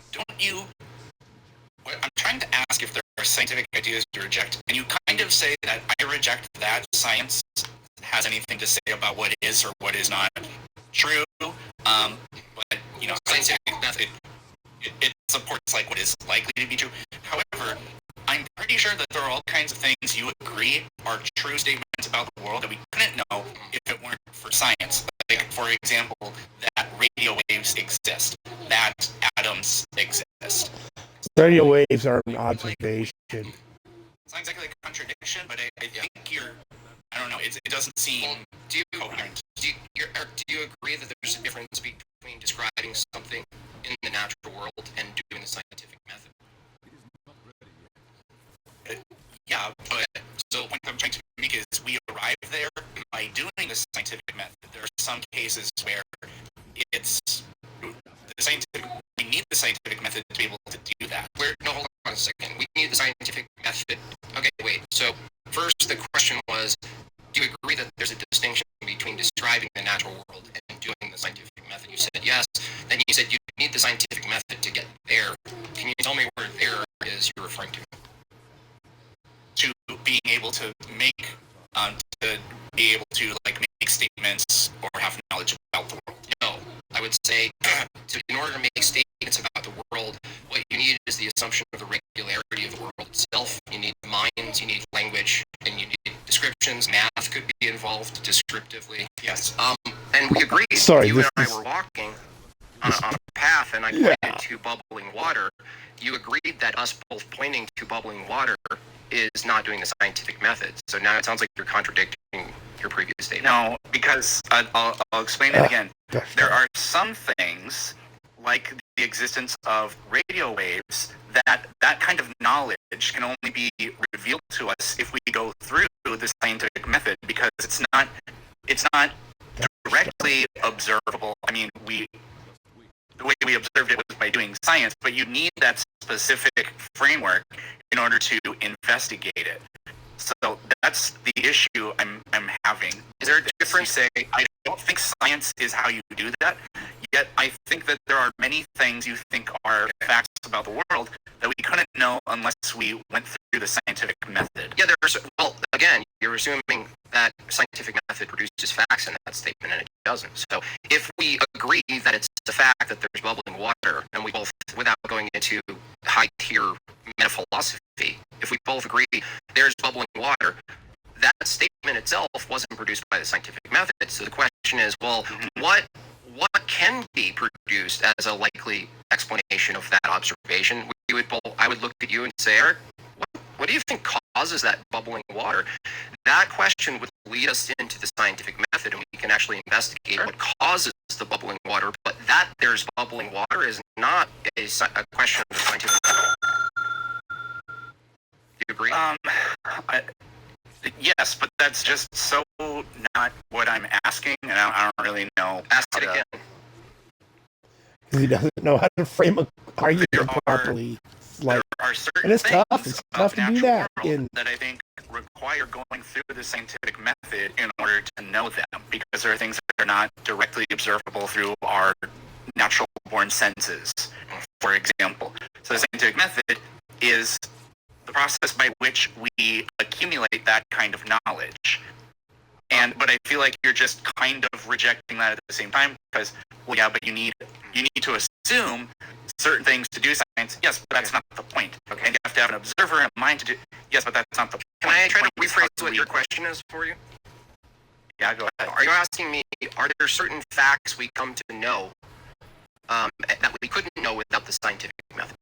trying to ask if there are scientific ideas you reject, and you kind of say that I reject that science has anything to say about what is or what is not true, but scientific method, it supports like what is likely to be true. However, I'm pretty sure that there are all kinds of things you agree are true statements about the world that we couldn't know if it weren't for science. Like, for example, that radio waves exist, that atoms exist. Radio waves are an observation. It's not exactly a contradiction, but I think I don't know, it doesn't seem coherent. Do you agree that there's a difference between describing something in the natural world and doing the scientific method? Yeah, but so the point I'm trying to make is we arrive there by doing the scientific method. There are some cases where we need the scientific method to be able to do that. Hold on a second. We need the scientific method. Okay, wait. So first the question was, do you agree that there's a distinction between describing the natural world and doing the scientific method? You said yes. Then you said you need the scientific method to get there. Can you tell me where there is you're referring to? To being able to make statements or have knowledge about the world. No, I would say in order to make statements about the world, what you need is the assumption of the regularity of the world itself. You need minds, you need language, and you need descriptions. Math could be involved descriptively. Yes. And we agreed. Sorry, you and I were walking on a path, and I pointed to bubbling water. You agreed that us both pointing to bubbling water is not doing the scientific method. So now it sounds like you're contradicting your previous statement. No, because I'll explain it again. Gosh, There are some things, like the existence of radio waves, that kind of knowledge can only be revealed to us if we go through the scientific method, because it's not directly observable. I mean, the way we observed it was by doing science, but you need that specific framework in order to investigate it. So that's the issue I'm having. Is there a difference? Say, I don't think science is how you do that, yet I think that there are many things you think are facts about the world that we couldn't know unless we went through the scientific method. Yeah, well, again, you're assuming that scientific method produces facts in that statement, and it doesn't. So if we agree that it's a fact that there's bubbling water, and we both, without going into high-tier metaphilosophy, if we both agree there's bubbling water, that statement itself wasn't produced by the scientific method. So the question is, well, what can be produced as a likely explanation of that observation? I would look at you and say, Eric, what do you think causes that bubbling water? That question would lead us into the scientific method, and we can actually investigate what causes the bubbling water. But that there's bubbling water is not a question of the scientific method. Do you agree? Yes, but that's just so not what I'm asking, and I don't really know. Ask it again. He doesn't know how to frame an argument properly. There are certain and it's things tough. It's tough to do that. That I think require going through the scientific method in order to know them, because there are things that are not directly observable through our natural-born senses, for example. So the scientific method is the process by which we accumulate that kind of knowledge. But I feel like you're just kind of rejecting that at the same time, because, well, yeah, but you need to assume certain things to do science. Yes, but that's not the point. Okay. And you have to have an observer in mind to do. Yes, but that's not the point. Can I try to rephrase what your question is for you? Yeah, go ahead. Are you asking me, are there certain facts we come to know that we couldn't know without the scientific method?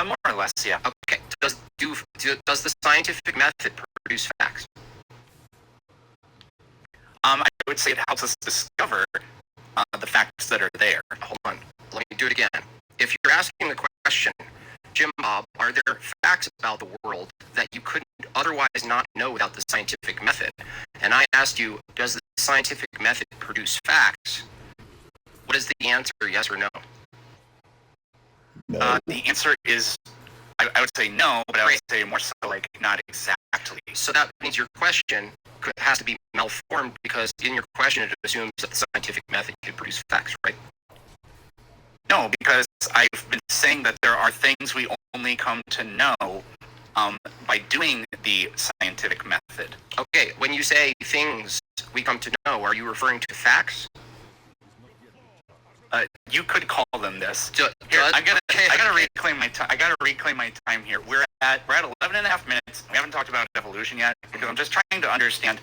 More or less, yeah. Okay. Does the scientific method produce facts? I would say it helps us discover the facts that are there. Hold on. Let me do it again. If you're asking the question, Jim Bob, are there facts about the world that you couldn't otherwise not know without the scientific method? And I asked you, does the scientific method produce facts? What is the answer, yes or no? No. The answer is, I would say no, but I would say more so like not exactly. So that means your question has to be malformed, because in your question it assumes that the scientific method could produce facts, right? No, because I've been saying that there are things we only come to know by doing the scientific method. Okay, when you say things we come to know, are you referring to facts? You could call them this. Here, I gotta reclaim my time. I gotta reclaim my time here. We're at 11 and a half minutes. We haven't talked about evolution yet, because I'm just trying to understand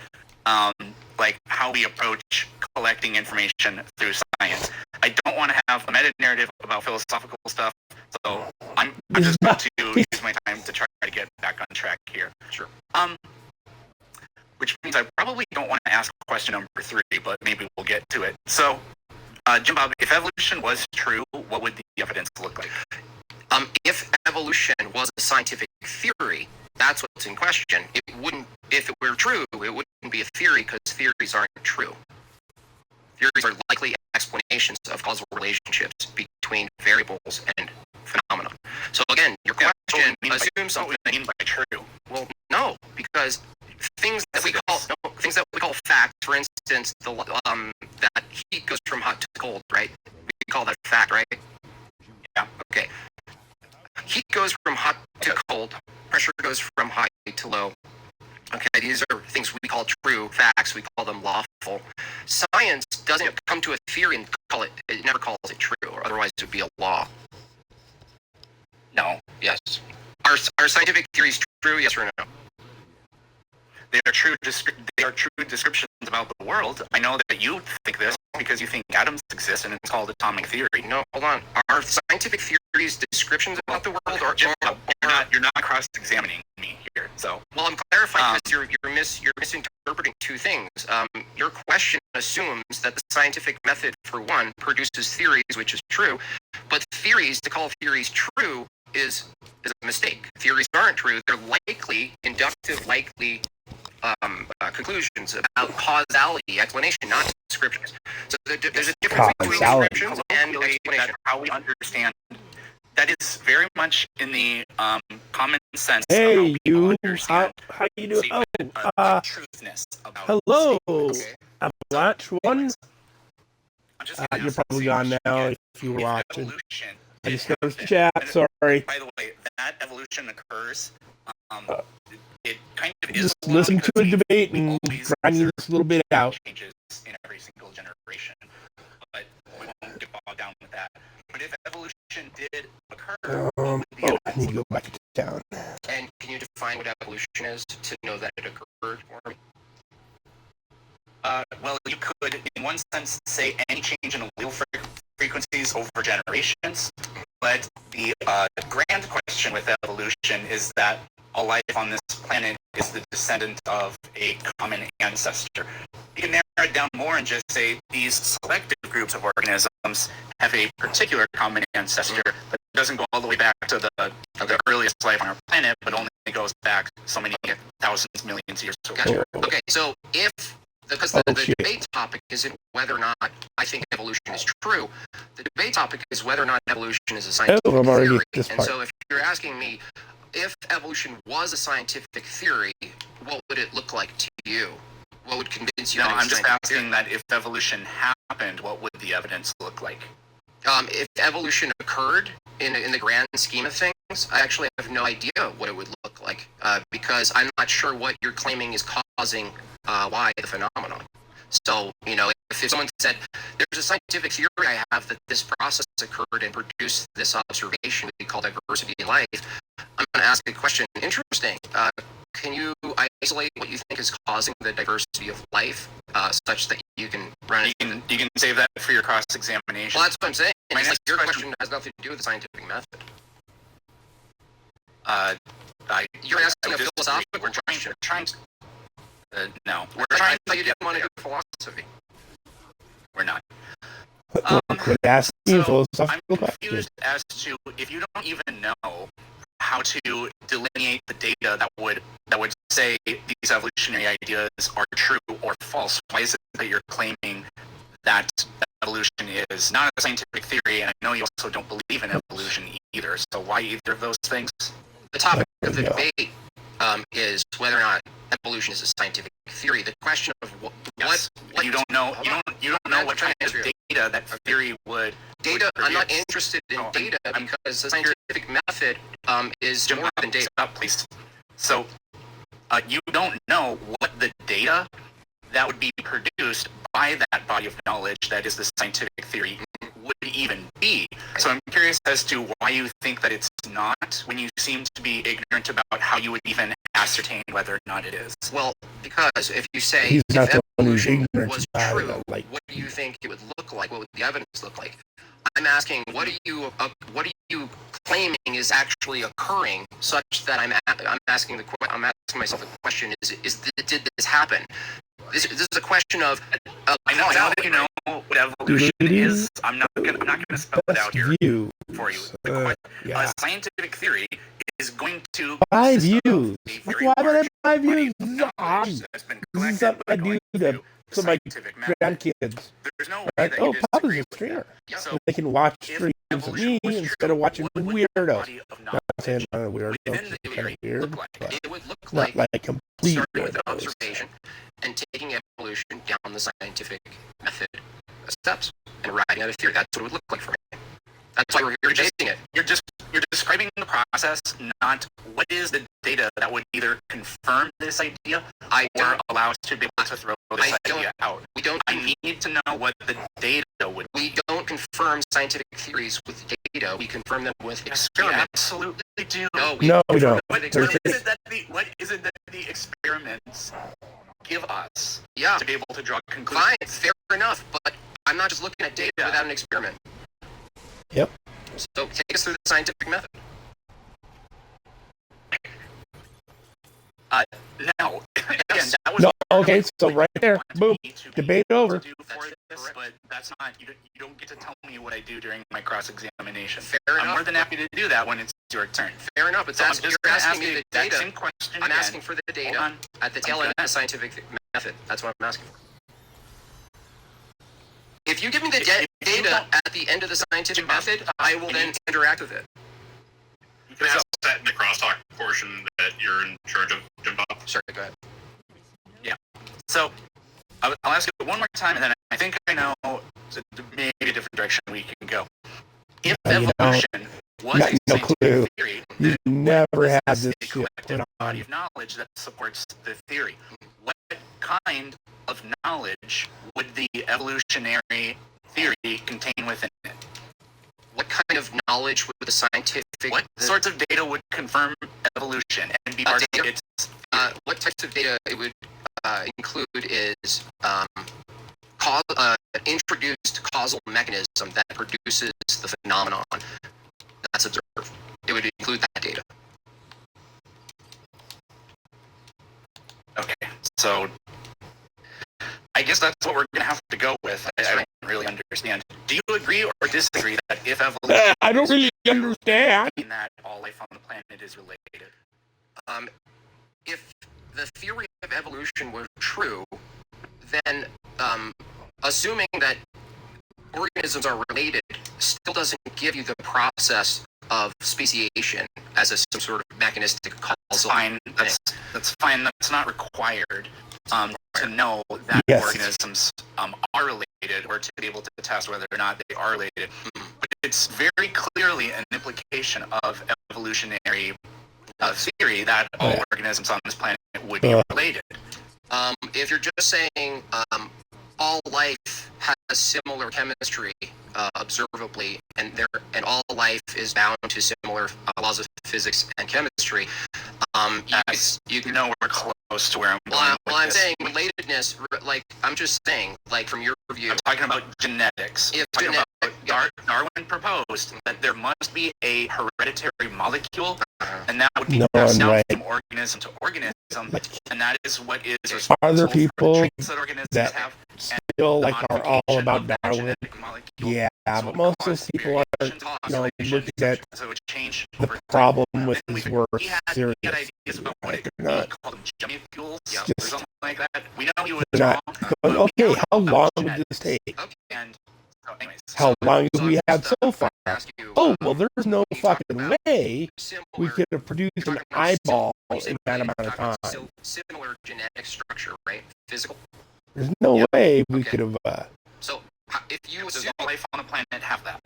like how we approach collecting information through science. I don't want to have a meta narrative about philosophical stuff, so I'm just going to use my time to try to get back on track here. Sure. Which means I probably don't want to ask question number 3, but maybe we'll get to it. So, Jim Bob, if evolution was true, what would the evidence look like? If evolution was a scientific theory, that's what's in question. It wouldn't, if it were true, it wouldn't be a theory, because theories aren't true. Theories are likely explanations of causal relationships between variables and phenomena. So again, your question assumes something. What do you mean by true? Well, no, because things that we call facts, for instance, that heat goes from hot to cold, right? We call that fact, right? Yeah. Okay. Heat goes from hot to cold. Pressure goes from high to low. Okay, these are things we call true facts. We call them lawful. Science doesn't come to a theory and call it. It never calls it true, or otherwise it would be a law. No. Yes. Are scientific theories true? Yes or no? They are true. They are true descriptions about the world. I know that you think this because you think atoms exist, and it's called atomic theory. No, hold on. Are scientific theories descriptions about the world, or you're not cross-examining me here? So, well, I'm clarifying because you're misinterpreting two things. Your question assumes that the scientific method, for one, produces theories, which is true, but theories, to call theories true, is a mistake. Theories aren't true. They're likely, inductive, likely conclusions about causality, explanation, not descriptions. So there's a difference between descriptions and explanation. How we understand that is very much in the common sense. Hey, you. How you doing? Oh, truthness about hello, Okay. Avalanche One. I'm You're probably gone now if you were watching. Evolution I did just noticed the happen. chat. Sorry. By the way, that evolution occurs. It kind of is Just listen to a debate and always grinding this little bit out. changes in every single generation, but we won't get bogged down with that. But if evolution did occur, I need to go back to town. And can you define what evolution is to know that it occurred for me? well, you could, in one sense, say any change in allele frequencies over generations, but the grand question with evolution is that all life on this planet is the descendant of a common ancestor. You can narrow it down more and just say these selective groups of organisms have a particular common ancestor that doesn't go all the way back to the earliest life on our planet, but only goes back so many thousands, millions of years. Gotcha. Okay, so because the debate topic isn't whether or not I think evolution is true. The debate topic is whether or not evolution is a scientific theory. And so if you're asking me if evolution was a scientific theory, what would it look like to you? What would convince you? No, that I'm just asking that if evolution happened, what would the evidence look like? If evolution occurred in the grand scheme of things, I actually have no idea what it would look like because I'm not sure what you're claiming is causing why the phenomenon. So, if someone said, there's a scientific theory I have that this process occurred and produced this observation we call diversity in life, I'm going to ask a question. Interesting. Can you isolate what you think is causing the diversity of life such that you can run it? You can save that for your cross-examination. Well, that's what I'm saying. It's like your question has nothing to do with the scientific method. You're asking a philosophical question. No. I thought you didn't want to do philosophy. We're not. Quit asking philosophical I'm questions. confused as to if you don't even know how to delineate the data that would say these evolutionary ideas are true or false. Why is it that you're claiming that evolution is not a scientific theory, and I know you also don't believe in evolution either, so why either of those things? The topic of the debate is whether or not evolution is a scientific theory. The question of what you don't know what kind of data that theory would data. I'm not interested in data because the scientific method is more than data. Stop, please. So you don't know what the data that would be produced by that body of knowledge that is the scientific theory would even be. So I'm curious as to why you think that it's not, when you seem to be ignorant about how you would even ascertain whether or not it is. Well, because if you say if evolution was true, what do you think it would look like? What would the evidence look like? I'm asking, what are you claiming is actually occurring, such that I'm asking myself the question: did this happen? This is a question of. I know that you know what evolution is. I'm not gonna spell it out here for you. A scientific theory is going to 5 views. Why would I have 5 views? This is odd. This is something I do to my grandkids. There's no way Right? that Oh, you Papa's disagree a with streamer. that. So They can watch streams of me instead of watching weirdos. Not saying I'm a weirdo, it's kind of weird, but It would look not like complete starting with an weirdos. observation and taking evolution down the scientific method steps and writing out a theory. That's what it would look like for me. That's why we're here debating it. You're describing the process, not what is the data that would either confirm this idea or allow us to be able to throw this idea out. I need to know what the data would be. We don't confirm scientific theories with data. We confirm them with experiments. Absolutely do. No, No, we don't. What is it that the experiments give us to be able to draw conclusions? Fine, fair enough, but I'm not just looking at data without an experiment. Yep. So take us through the scientific method. Now, again, that was No, okay, so right there, boom, to debate over. do for this, but that's not, you don't get to tell me what I do during my cross-examination. Fair I'm enough. more than happy to do that when it's your turn. Fair enough, but So I'm that's, just you're gonna asking ask me you the the exact data. same question I'm again. asking for the Hold data on. at the tail end of the scientific method. That's what I'm asking for. If you give me the data at the end of the scientific method, I will then interact with it. You Can can I ask, ask that in the crosstalk portion that you're in charge of, Jim Bob? Sorry, go ahead. so I'll ask it one more time, and then I think I know maybe a different direction we can go. If You know, evolution was got a no scientific clue. theory, You then never what had is this a shit collective put body on. of knowledge that supports the theory? What kind of knowledge would the evolutionary theory contain within it? What kind of knowledge would the scientific... What sorts of data would confirm evolution and be part of its... what types of data it would include is introduced causal mechanism that produces the phenomenon that's observed. It would include that data. Okay, so I guess that's what we're going to have to go with. I don't really understand. Do you agree or disagree that if evolution... I don't really understand. ...that all life on the planet is related? If the theory of evolution were true, then assuming that organisms are related still doesn't give you the process of speciation as some sort of mechanistic causal Fine. That's fine. That's not required to know that organisms are related or to be able to test whether or not they are related. But it's very clearly an implication of evolutionary theory that all organisms on this planet would be related. If you're just saying all life has similar chemistry observably, and all life is bound to similar laws of physics and chemistry, you know we're close to where I'm going. Well, I'm saying relatedness. Like I'm just saying, like from your view, I'm talking about genetics. Darwin proposed that there must be a hereditary molecule, and that would be passed down from organism to organism, and that is what is responsible Other people for the traits that organisms have. Still like are all about Darwin. Yeah, but most of those people are, looking at the problem with his work serious. Like they're not. Or something like that. We know he was Not. wrong. Okay, how long would this take? And How long have we had so far? Oh, well, there's no fucking way we could have produced an eyeball in that amount of time. Similar genetic structure, right? Physical. There's no way we could have. So, if you does assume all life on the planet have that?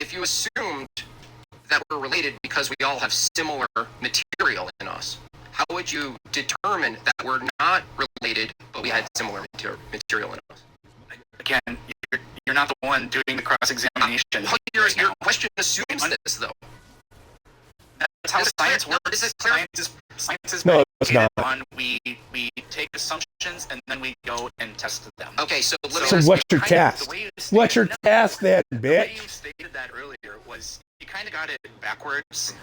If you assumed that we're related because we all have similar material in us, how would you determine that we're not related but we had similar material in us? Again, you're not the one doing the cross-examination. Your question assumes this, though. That's how science works. Is it clear? Science is No, it's predicated not. on we take assumptions and then we go and test them. Okay, so So what's your task? What's your task then, The way bitch? you stated that earlier was you kind of got it backwards.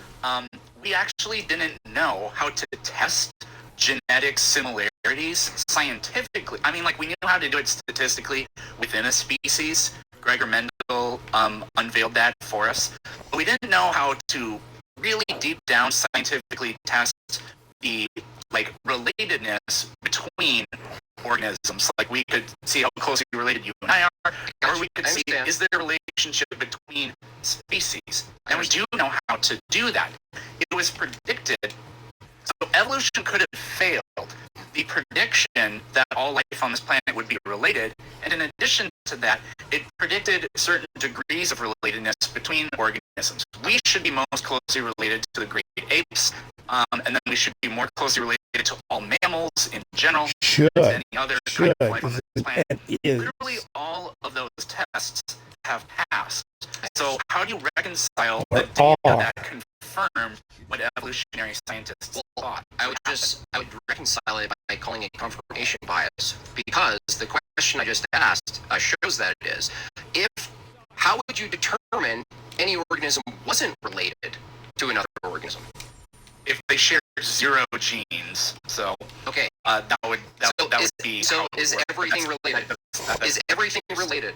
We actually didn't know how to test genetic similarities scientifically. I mean, like, we knew how to do it statistically within a species. Gregor Mendel unveiled that for us. But we didn't know how to really deep down scientifically test the, like, relatedness between organisms. Like, we could see how closely related you and I are, or we could see, is there a relationship between species? And we do know how to do that. It was predicted. So evolution could have failed. The prediction that all life on this planet would be related, and in addition to that, it predicted certain degrees of relatedness between organisms. We should be most closely related to the great apes, and then we should be more closely related to all mammals in general, Should. to any other kind of life on Because this planet. it is. Literally all of those tests have passed. So how do you reconcile the data that confirmed what evolutionary scientists thought? I would reconcile it by calling it confirmation bias, because the question I just asked shows that it is. How would you determine any organism wasn't related to another organism? If they shared 0 genes, so okay, that would be. So is everything related? Is everything related?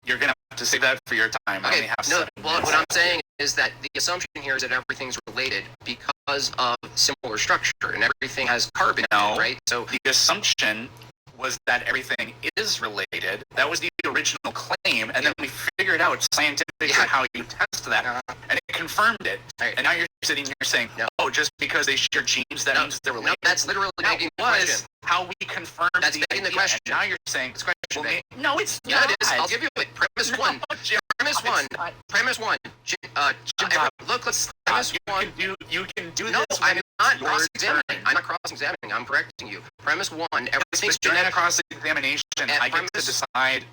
You're gonna have to save that for your time. Okay, what I'm saying is that the assumption here is that everything's related because of similar structure, and everything has carbon in it, right? So the assumption was that everything is related. That was the original claim, and then we figured out scientifically how you test that, and it confirmed it. Right. And now you're sitting here saying, "Oh, just because they share genes, that means they're related." No, that's literally begging the question. How we confirmed that's the begging idea. the question. And now you're saying it's question. Well, no, it's not. Yeah, it is. I'll give you it. Premise one. Premise one. Premise one. Look, let's. Premise one. You can do no, this. I'm not cross-examining. I'm not cross-examining. I'm correcting you. Premise one. Everything's genetic cross-examination. I get to decide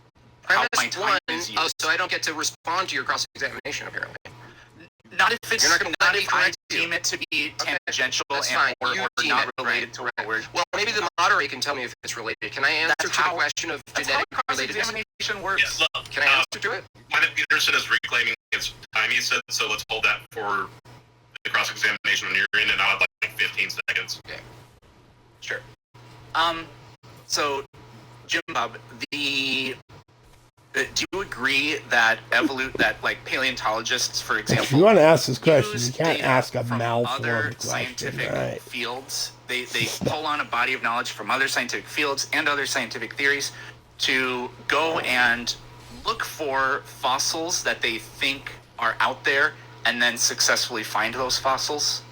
how my time is used. Oh, so I don't get to respond to your cross-examination, apparently. Not if it's not if I deem it to be tangential and or not related to what we're. Well, maybe the moderator can tell me if it's related. Can I answer to the question of genetic relatedness? Cross-examination works. Yeah, can I answer to it? Kenneth Peterson is reclaiming his time, he said, so let's hold that for the cross-examination when you're in and out like 15 seconds. Okay. Sure. So, Jim Bob, do you agree that like paleontologists, for example, if you want to ask this question, you can't data ask a from malformed other question, scientific right? fields? They pull on a body of knowledge from other scientific fields and other scientific theories to go and look for fossils that they think are out there, and then successfully find those fossils?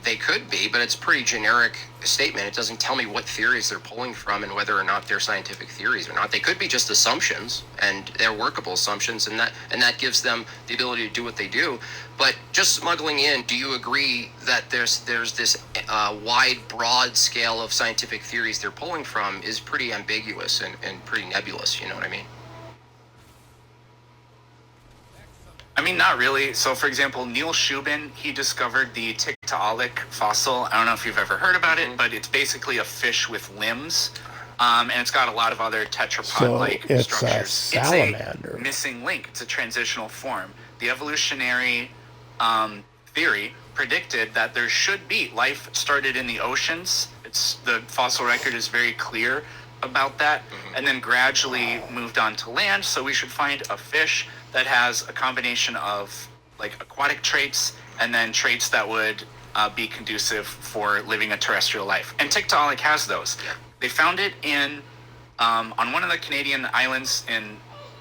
They could be, but it's a pretty generic statement. It doesn't tell me what theories they're pulling from and whether or not they're scientific theories or not. They could be just assumptions, and they're workable assumptions, and that gives them the ability to do what they do. But just smuggling in, do you agree that there's this wide, broad scale of scientific theories they're pulling from is pretty ambiguous and pretty nebulous, you know what I mean? I mean, not really. So, for example, Neil Shubin, he discovered the Tiktaalik fossil. I don't know if you've ever heard about it, but it's basically a fish with limbs, and it's got a lot of other tetrapod-like so it's structures. A salamander. It's a missing link. It's a transitional form. The evolutionary theory predicted that there should be life started in the oceans. The fossil record is very clear about that, and then gradually moved on to land. So we should find a fish that has a combination of like aquatic traits and then traits that would be conducive for living a terrestrial life. And Tiktaalik has those. They found it in on one of the Canadian islands in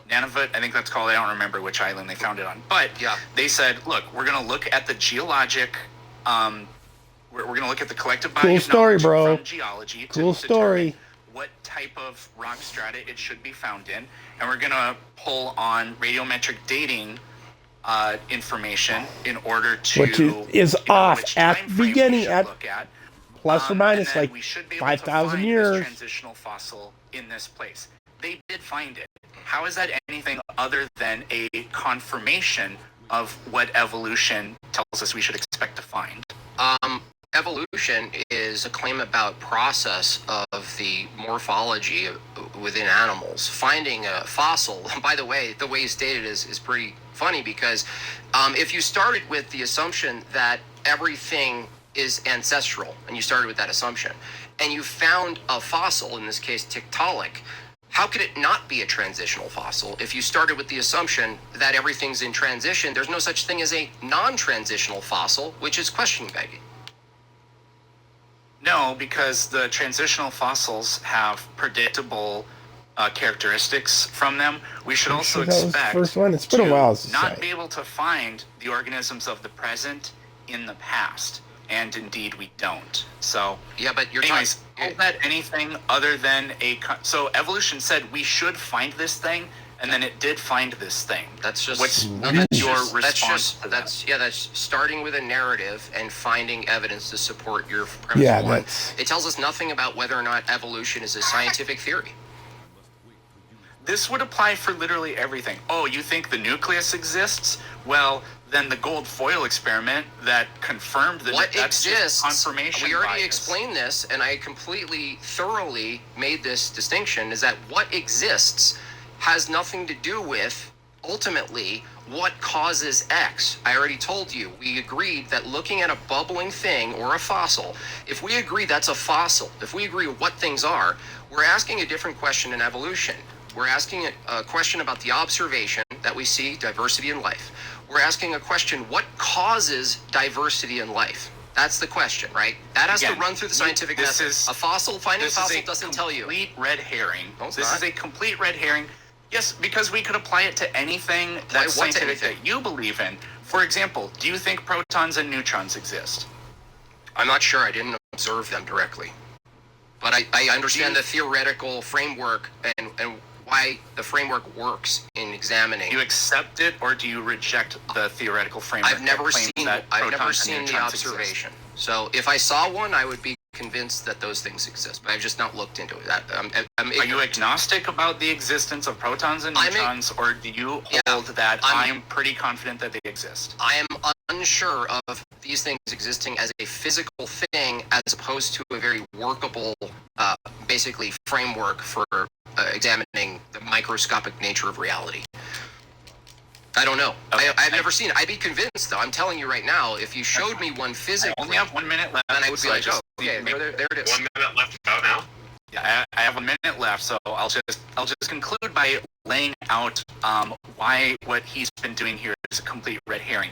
Nunavut, I think that's called. I don't remember which island they found it on. But they said, look, we're going to look at the geologic. We're going to look at the collective body of knowledge from geology to determine what type of rock strata it should be found in, and we're going to pull on radiometric dating information in order to which is off at the beginning at plus or minus like 5,000 years. This transitional fossil in this place. They did find it. How is that anything other than a confirmation of what evolution tells us we should expect to find? Evolution is a claim about process of the morphology within animals. Finding a fossil, by the way you stated is pretty funny, because if you started with the assumption that everything is ancestral, and you started with that assumption, and you found a fossil, in this case Tiktaalik, how could it not be a transitional fossil if you started with the assumption that everything's in transition? There's no such thing as a non-transitional fossil, which is question begging. No, because the transitional fossils have predictable characteristics from them. We should also expect the first one. It's been a while since not be able to find the organisms of the present in the past. and indeed we don't. So Yeah, but you're anyways, talking. is that anything other than so evolution said we should find this thing, and then it did find this thing. That's just What's no, that's your just, response that's just to that's that? yeah, that's starting with a narrative and finding evidence to support your premise. Yeah, one. that's- It tells us nothing about whether or not evolution is a scientific theory. This would apply for literally everything. Oh, you think the nucleus exists? Well, then the gold foil experiment that confirmed that What that's just exists? confirmation We already bias. explained this, and I completely, thoroughly made this distinction: is that what exists has nothing to do with ultimately what causes X. I already told you. We agreed that looking at a bubbling thing or a fossil, if we agree that's a fossil, if we agree what things are, we're asking a different question in evolution. We're asking a question about the observation that we see diversity in life. We're asking a question: what causes diversity in life? That's the question, right? That has to run through the scientific method. A fossil, finding a fossil doesn't tell you. Complete red herring. No, it's this not. is a complete red herring. Yes, because we could apply it to anything that's what to scientific anything? that you believe in. For example, do you think protons and neutrons exist? I'm not sure. I didn't observe them directly. But I understand the theoretical framework and why the framework works in examining. Do you accept it or do you reject the theoretical framework? I've never that claims seen that I've never protons and seen the neutrons exist? observation. So if I saw one, I would be convinced that those things exist. But I've just not looked into it. I'm Are you ignorant. agnostic about the existence of protons and I'm neutrons, or do you hold that I'm pretty confident that they exist? I am unsure of these things existing as a physical thing as opposed to a very workable, basically, framework for examining the microscopic nature of reality. I don't know. Okay. I've never seen it. I'd be convinced, though. I'm telling you right now, if you showed me one physically, I only have 1 minute left. then I would be so like, just oh, okay, need to make there it is. 1 minute left about now. Yeah, I have 1 minute left, so I'll just conclude by laying out why what he's been doing here is a complete red herring.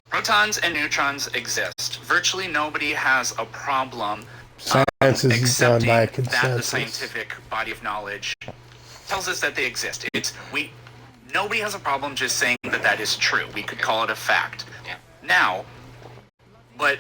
Protons and neutrons exist. Virtually nobody has a problem Science is done accepting by that the consensus. scientific body of knowledge tells us that they exist. Nobody has a problem just saying that that is true. We could call it a fact. Yeah. Now, but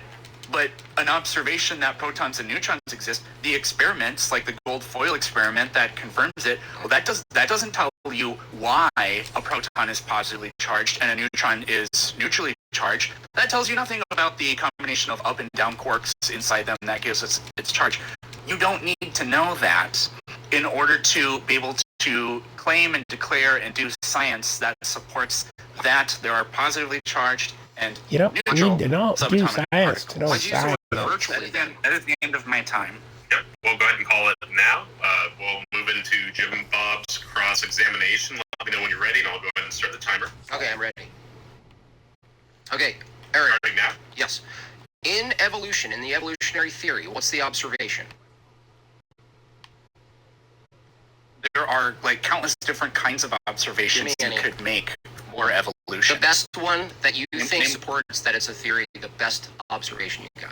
an observation that protons and neutrons exist, the experiments like the gold foil experiment that confirms it, well, that doesn't tell you why a proton is positively charged and a neutron is neutrally charged. That tells you nothing about the combination of up and down quarks inside them that gives us its charge. You don't need to know that in order to be able to claim and declare and do science that supports that there are positively charged and You don't neutral need to know, do subatomic science to know particles. science. Virtually, then. That is the end of my time. Yep, we'll go ahead and call it now. We'll move into Jim and Bob's cross-examination. Let me know when you're ready, and I'll go ahead and start the timer. Okay, I'm ready. Okay, Eric. Starting now. Yes. In evolution, in the evolutionary theory, what's the observation? There are like countless different kinds of observations Give you me any. could make for evolution. The best one that you think name- supports that it's a theory, the best observation you got.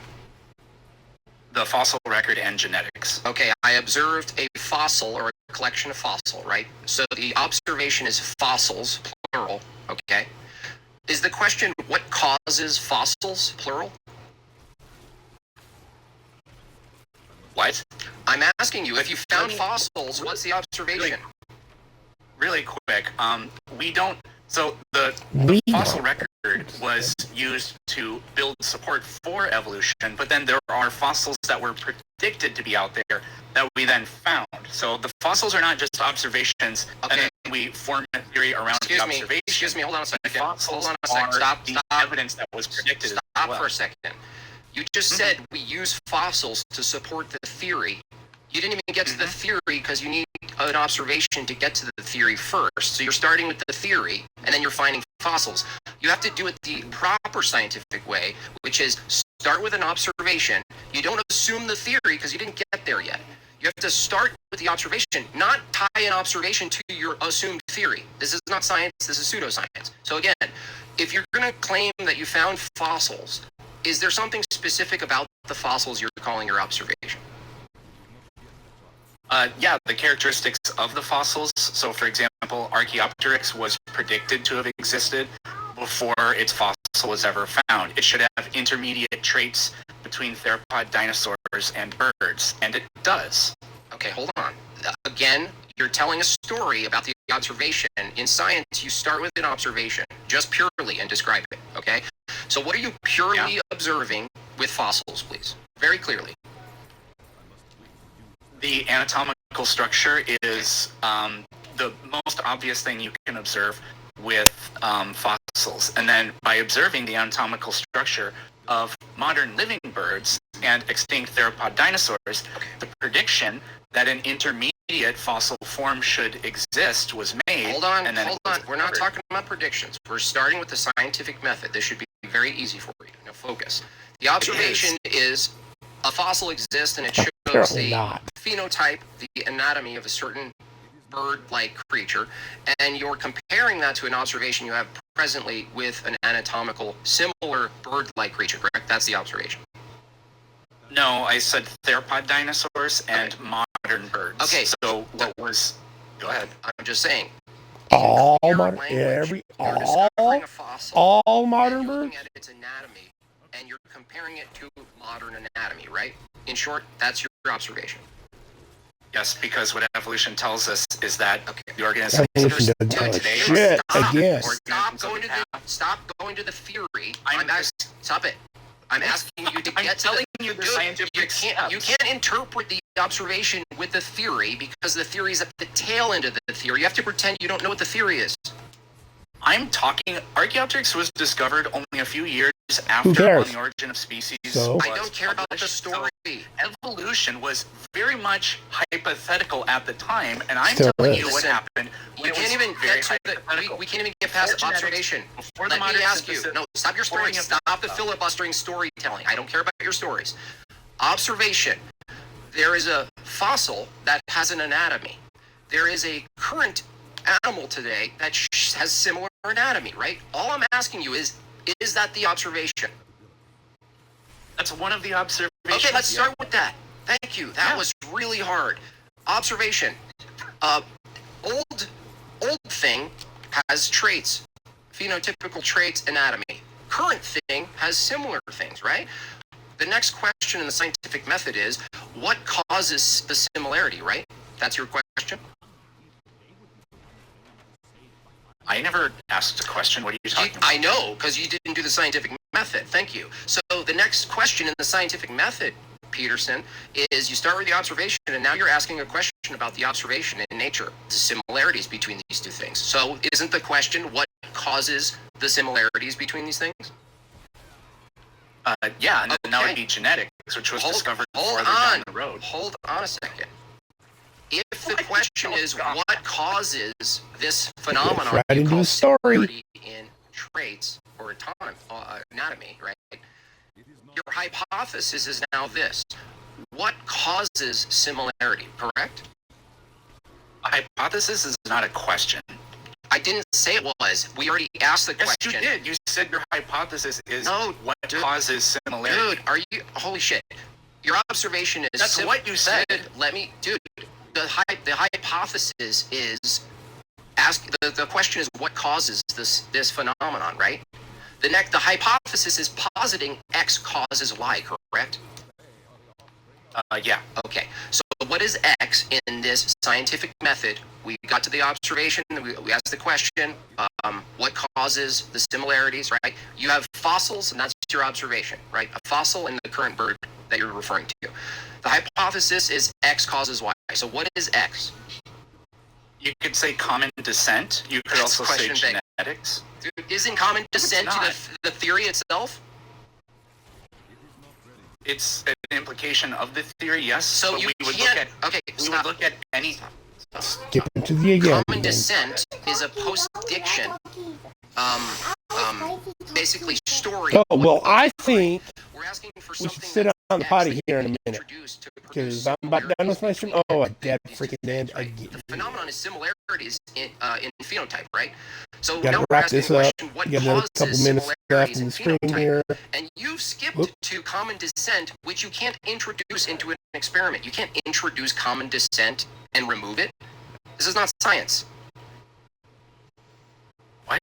The fossil record and genetics. Okay, I observed a fossil or a collection of fossil, right? So the observation is fossils, plural, okay? Is the question what causes fossils, plural? What? I'm asking you, if you found fossils, what's the observation? Really quick. We don't. So the We fossil record was used to build support for evolution, but then there are fossils that were predicted to be out there that we then found. So the fossils are not just observations, Okay. and then we form a theory around the observation. Excuse me, hold on a second. Fossils Hold on a second. are Stop, the stop. evidence that was predicted. as Stop well. for a second. You just said we use fossils to support the theory. You didn't even get to the theory because you need an observation to get to the theory first. So you're starting with the theory, and then you're finding fossils. You have to do it the proper scientific way, which is start with an observation. You don't assume the theory because you didn't get there yet. You have to start with the observation, not tie an observation to your assumed theory. This is not science, this is pseudoscience. So again, if you're going to claim that you found fossils, is there something specific about the fossils you're calling your observation? Yeah, the characteristics of the fossils. So, for example, Archaeopteryx was predicted to have existed. before its fossil was ever found. It should have intermediate traits between theropod dinosaurs and birds, and it does. Okay, hold on. Again, you're telling a story about the observation. In science, you start with an observation, just purely, and describe it, okay? So what are you purely observing with fossils, please? Very clearly. The anatomical structure is the most obvious thing you can observe with fossils. And then by observing the anatomical structure of modern living birds and extinct theropod dinosaurs, the prediction that an intermediate fossil form should exist was made. Hold on. We're not discovered. talking about predictions. We're starting with the scientific method. This should be very easy for you. Now focus. The observation is a fossil exists and it shows Apparently the not. phenotype, the anatomy of a certain bird-like creature, and you're comparing that to an observation you have presently with an anatomical similar bird-like creature, correct? That's the observation. No, I said theropod dinosaurs and modern birds. Okay. So what was... Go ahead. I'm just saying. All in clear modern, language, you're discovering a fossil, all and modern you're looking birds. at its anatomy, and you're comparing it to modern anatomy, right? In short, that's your observation. Yes, because what evolution tells us is that the organism Evolution doesn't tell us shit again. Stop going to the theory. I'm Stop it. I'm asking you to I'm get to telling you the scientific you can't interpret the observation with the theory because the theory is at the tail end of the theory. You have to pretend you don't know what the theory is. I'm talking... Archaeopteryx was discovered only a few years Who after cares? On the Origin of Species So? was I don't care about the published. story. So evolution was very much hypothetical at the time, and I'm Still telling is. you what Listen, happened. You can't even get to we can't even get past Genetics, observation. before the Let me modern ask you. synthesis- No, stop your story. Boring of Stop the stuff. filibustering storytelling. I don't care about your stories. Observation. There is a fossil that has an anatomy. There is a current animal today that has similar anatomy, right? All I'm asking you is that the observation? That's one of the observations. Okay, let's yeah. start with that. Thank you. That was really hard. Observation. Old thing has traits, phenotypical traits, anatomy. Current thing has similar things, right? The next question in the scientific method is, what causes the similarity, right? That's your question? I never asked a question. What are you talking about? I know, because you didn't do the scientific method. Thank you. So the next question in the scientific method, Peterson, is you start with the observation, and now you're asking a question about the observation in nature, the similarities between these two things. So isn't the question what causes the similarities between these things? Yeah, and that would Okay. be genetics, which was discovered farther down the road. Hold on a second. If the question is what causes this phenomenon Right you into call the story. similarity in traits or anatomy, right? Your hypothesis is now this. What causes similarity, correct? A hypothesis is not a question. I didn't say it was. We already asked the Yes, question. you did. You said your hypothesis is No, what causes similarity. Dude, are you... Holy shit. Your observation is... That's what you said. Let me... Dude, the hypothesis is... The question is what causes this phenomenon, right? The hypothesis is positing X causes Y, correct? Yeah. Okay. So what is X in this scientific method? We got to the observation, we asked the question, what causes the similarities, right? You have fossils, and that's your observation, right? A fossil and the current bird that you're referring to. The hypothesis is X causes Y. So what is X? You could say common descent. You could That's also say question bank. genetics. Dude, isn't common descent to the theory itself? It's an implication of the theory, yes. So but you we would can't... look at Okay, we stop. would look at any. Skip into the again. Common descent is a post-diction, basically story. Oh, well, I think We're asking for we should something sit that's on the potty X here in a that minute. introduced to produce because I'm about done with my stream. Oh, a dead these freaking two dead. things, right? The phenomenon is similarities in phenotype, right? So Gotta now we're wrap asking this the up. question, what Get another causes couple minutes left similarities in the stream phenotype? here. And you've skipped Whoop. to common descent, which you can't introduce into an experiment. You can't introduce common descent and remove it. This is not science. What?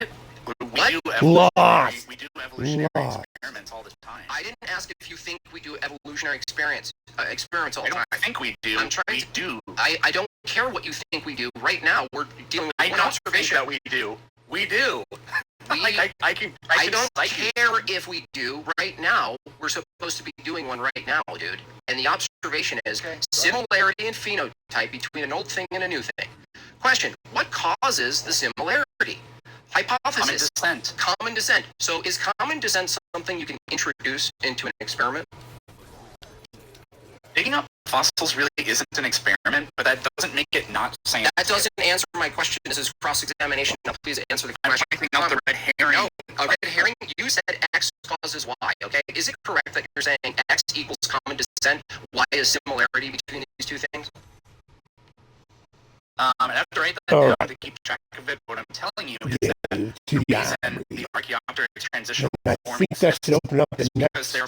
We do evolutionary, Lost. we do evolutionary Lost. experiments all the time. I didn't ask if you think we do evolutionary experiments all I the time. don't think we do. I'm trying we to- do. I don't care what you think we do. Right now, we're dealing with I one don't think observation. that we do. We do. We- I don't cite care if we do. Right now, we're supposed to be doing one right now, dude. And the observation is similarity in phenotype between an old thing and a new thing. Question, what causes the similarity? Hypothesis. Common descent. So is common descent something you can introduce into an experiment? Digging up fossils really isn't an experiment, but that doesn't make it not scientific. That doesn't answer my question. This is cross-examination. Now, please answer the I'm question. pointing out the red herring. No, a red herring. You said X causes Y. Okay, is it correct that you're saying X equals common descent? Y is similarity between these two things? I have to write that down to keep track of it. What I'm telling you is that the reason the Archaeopteryx transition I think that should open up the because next they're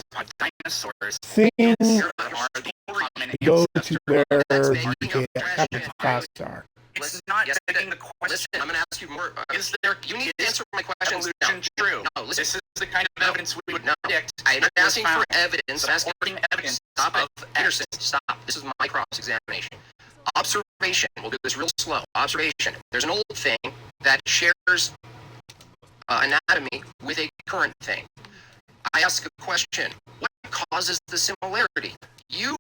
dinosaurs. thing. There are the common Go to ancestor where That's the making up trash copper shit. costs are. It's not Yes, begging the question. Listen, I'm going to ask you more. Is there You need to is answer my questions now. evolution true? No, listen. This is the kind of evidence we would No, predict. I'm not was asking for found. evidence. I'm asking Supporting evidence Stop of it. Peterson, stop. This is my cross-examination. Observation. We'll do this real slow. Observation. There's an old thing that shares anatomy with a current thing. I ask a question. What causes the similarity? Your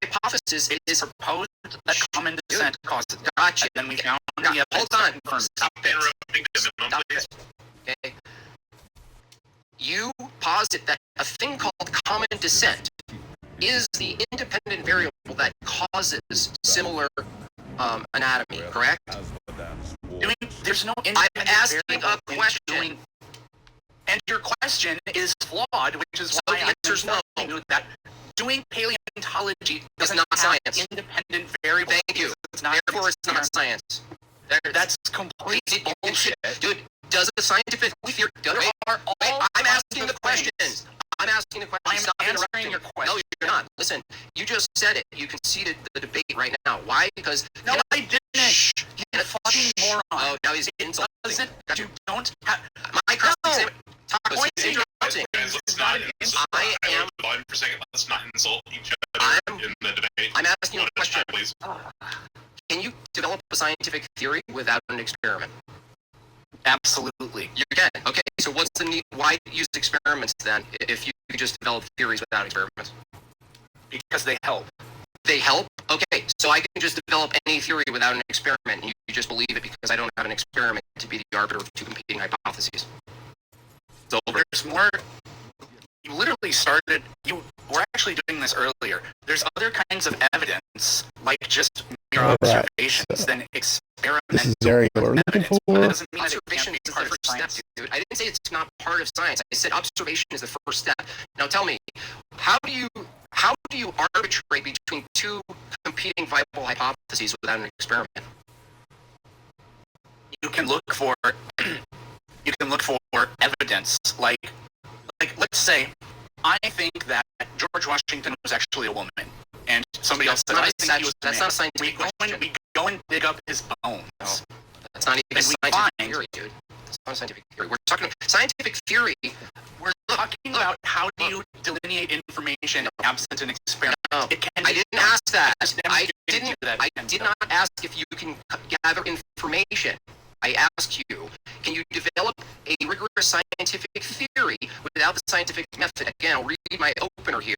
hypothesis is proposed that common descent causes it. Gotcha. And then we found the Hold evidence on. that confirms Stop it. Interrupting the minimum, Stop please. it. Okay. You posit that a thing called common descent is the independent variable that causes similar anatomy, correct? There's no I'm asking variable a in question. doing- and your question is flawed, which is So why the I'm answer's no. telling you that doing paleontology It's doesn't not have science. independent variables. Thank you. It's not Therefore, it's not experiment. science. That's complete bullshit. Dude, does a scientific theory... There are all I'm kinds asking of the questions. things. I'm asking the question. I'm Stop answering interrupting. your No, question. you're not. Listen, you just said it. You conceded the debate right now. Why? Because... No, I didn't. Shh. You fucking moron. Oh, now he's insulting. Doesn't you don't have My cross-examination... Tacos, Point he's is interrupting. Guys, let's not insult. I am- Volume for a second. Let's not insult each other I'm- in the debate. I'm asking you a One at question. time, please. Can you develop a scientific theory without an experiment? absolutely. You can. Okay, so what's the need? Why use experiments then if you could just develop theories without experiments? Because they help. They help? Okay, so I can just develop any theory without an experiment and you just believe it because I don't have an experiment to be the arbiter of two competing hypotheses. It's over. There's more. You literally started. You were actually doing this earlier. There's other kinds of evidence, like just mere All right, observations, than This experimental is the area we're looking evidence. But that for. doesn't mean that it Observation can't is be the part of first step, science. dude. I didn't say it's not part of science. I said observation is the first step. Now tell me, how do you arbitrate between two competing viable hypotheses without an experiment? You can look for evidence, like let's say I think that George Washington was actually a woman, and somebody else says I think he was a That's man. not a scientific question. We go and dig up his bones. No. That's not even a And we scientific find- theory, dude. It's not a scientific theory. We're talking scientific theory. We're talking about how do you delineate information absent an experiment. No, It can I be didn't ask that. Just I demonstrated didn't. that I it can did be not ask if you can gather information. I asked you, can you develop a rigorous scientific theory without the scientific method? Again, I'll read my opener here.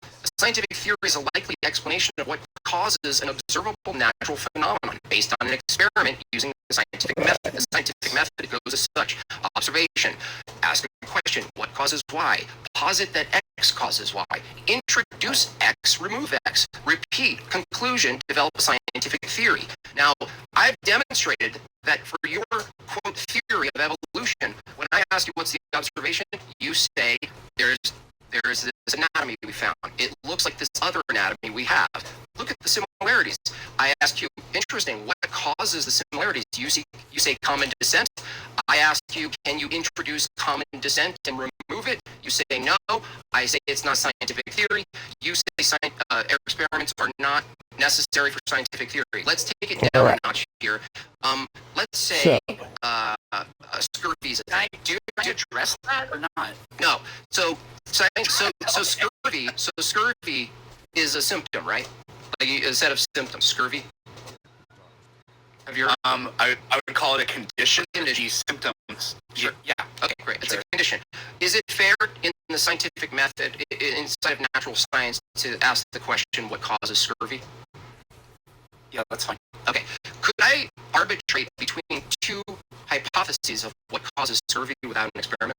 A scientific theory is a likely explanation of what causes an observable natural phenomenon based on an experiment using the scientific method. The scientific method goes as such. Observation. Ask a question. What causes Y? Posit that X causes Y. Introduce X, remove X. Repeat. Conclusion. Develop a scientific theory. Now, I've demonstrated that for your, quote, theory of evolution, when I ask you what's the observation, you say there's this anatomy we found. It looks like this other anatomy we have. Look at the similarities. I ask you, interesting, what causes the similarities? You say common descent. I ask you, can you introduce common descent and remove it? You say no. I say it's not scientific theory. You say experiments are not necessary for scientific theory. Let's take it down a notch here. Let's say scurvy is a Can thing. I, do you address that or not? No. So scurvy is a symptom, right? Like a set of symptoms. Scurvy. Have you? I would call it a condition. Condition. These symptoms. Sure. Yeah. Okay, great. It's Sure. a condition. Is it fair in the scientific method, inside of natural science, to ask the question, what causes scurvy? Yeah, that's fine. Okay. Could I arbitrate between two hypotheses of what causes scurvy without an experiment?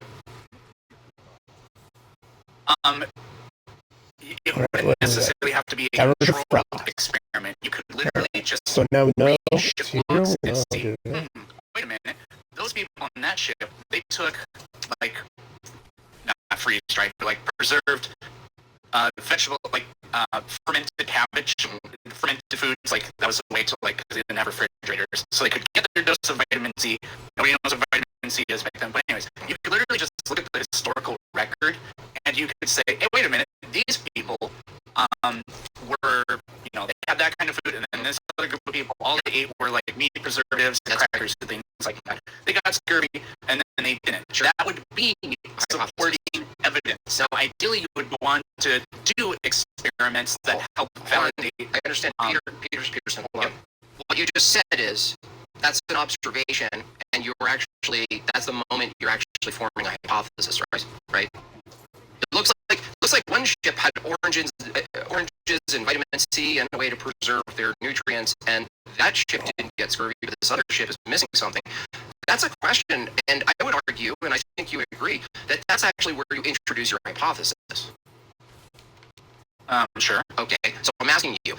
It Right, wouldn't necessarily have to be a Cover the controlled front. experiment. You could literally just So now we know. read Here shiploads we and know. see, wait a minute, those people on that ship, they took, like, not freeze-dried, but, like, preserved vegetable, like, fermented cabbage, fermented foods, like, that was a way to, like, because they didn't have refrigerators, so they could get their dose of vitamin C. Nobody knows what vitamin C is back then, but anyways, you could literally just look at the historical record, and you could say, hey, wait a minute, these people were, they had that kind of food, and then this other group of people, all they ate were, like, meat preservatives and crackers and things like that. They got scurvy, and then they didn't. Sure. That would be supporting evidence. So ideally, you would want to do experiments that help validate. I understand. Peterson, hold on. What you just said is, that's an observation, and that's the moment you're actually forming a hypothesis, right? It looks like one ship had oranges and vitamin C and a way to preserve their nutrients, and that ship didn't get scurvy, but this other ship is missing something. That's a question, and I would argue, and I think you would agree, that that's actually where you introduce your hypothesis. Sure. Okay, so I'm asking you,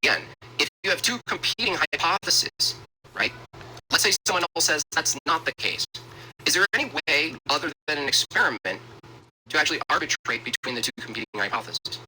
again, if you have two competing hypotheses, right? Let's say someone else says that's not the case. Is there any way, other than an experiment, to actually arbitrate between the two competing hypotheses?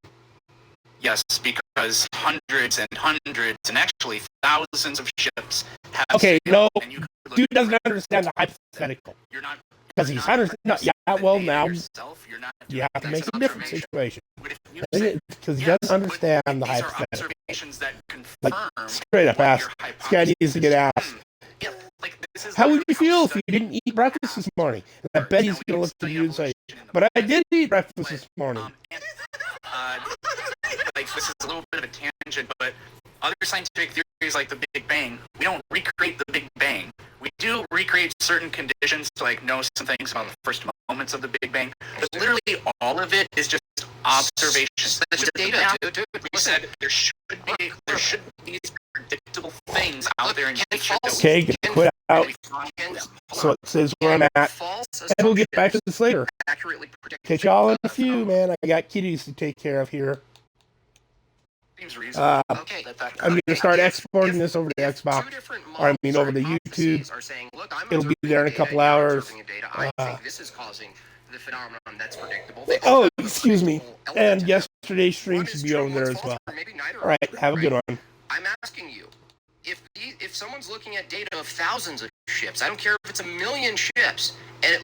Yes, because hundreds and hundreds and actually thousands of ships have Okay, sailed, no, and you could look dude at doesn't the understand the records. hypothetical. You're not Because he's no, yeah, well, now yourself, you're not you have to doing make that. a different situation. But if you say, Because he yes, doesn't understand but the these are hypothetical. observations that Like, confirm straight up what ask. your This guy needs to get hypothesis- asked. Yeah, like, this is How would you literally feel how if you studying didn't eat breakfast this morning? And I bet he's going to look at you and say, evolution in the but I past. did eat breakfast this morning. And, like, this is a little bit of a tangent, but other scientific theories like the Big Bang, we don't recreate the Big Bang. We do recreate certain conditions to, like, know some things about the first moments of the Big Bang, but literally all of it is just observations. That's just We did the data, math. dude. We said there should be these predictable things out there in Can nature that false- Okay, get quit out. we find them. So it says where I'm at. False And we'll get back to this later. accurately predict. Catch y'all in a few, man. I got kitties to take care of here. Seems reasonable. Okay. I'm going to start exporting this over to Xbox. Or I mean over to YouTube. It'll be there in a couple hours. I think this is causing the phenomenon that's predictable. Oh, excuse me. And yesterday's stream should be over there as well. All right, have a good one. I'm asking you, if someone's looking at data of thousands of ships, I don't care if it's 1 million ships, and it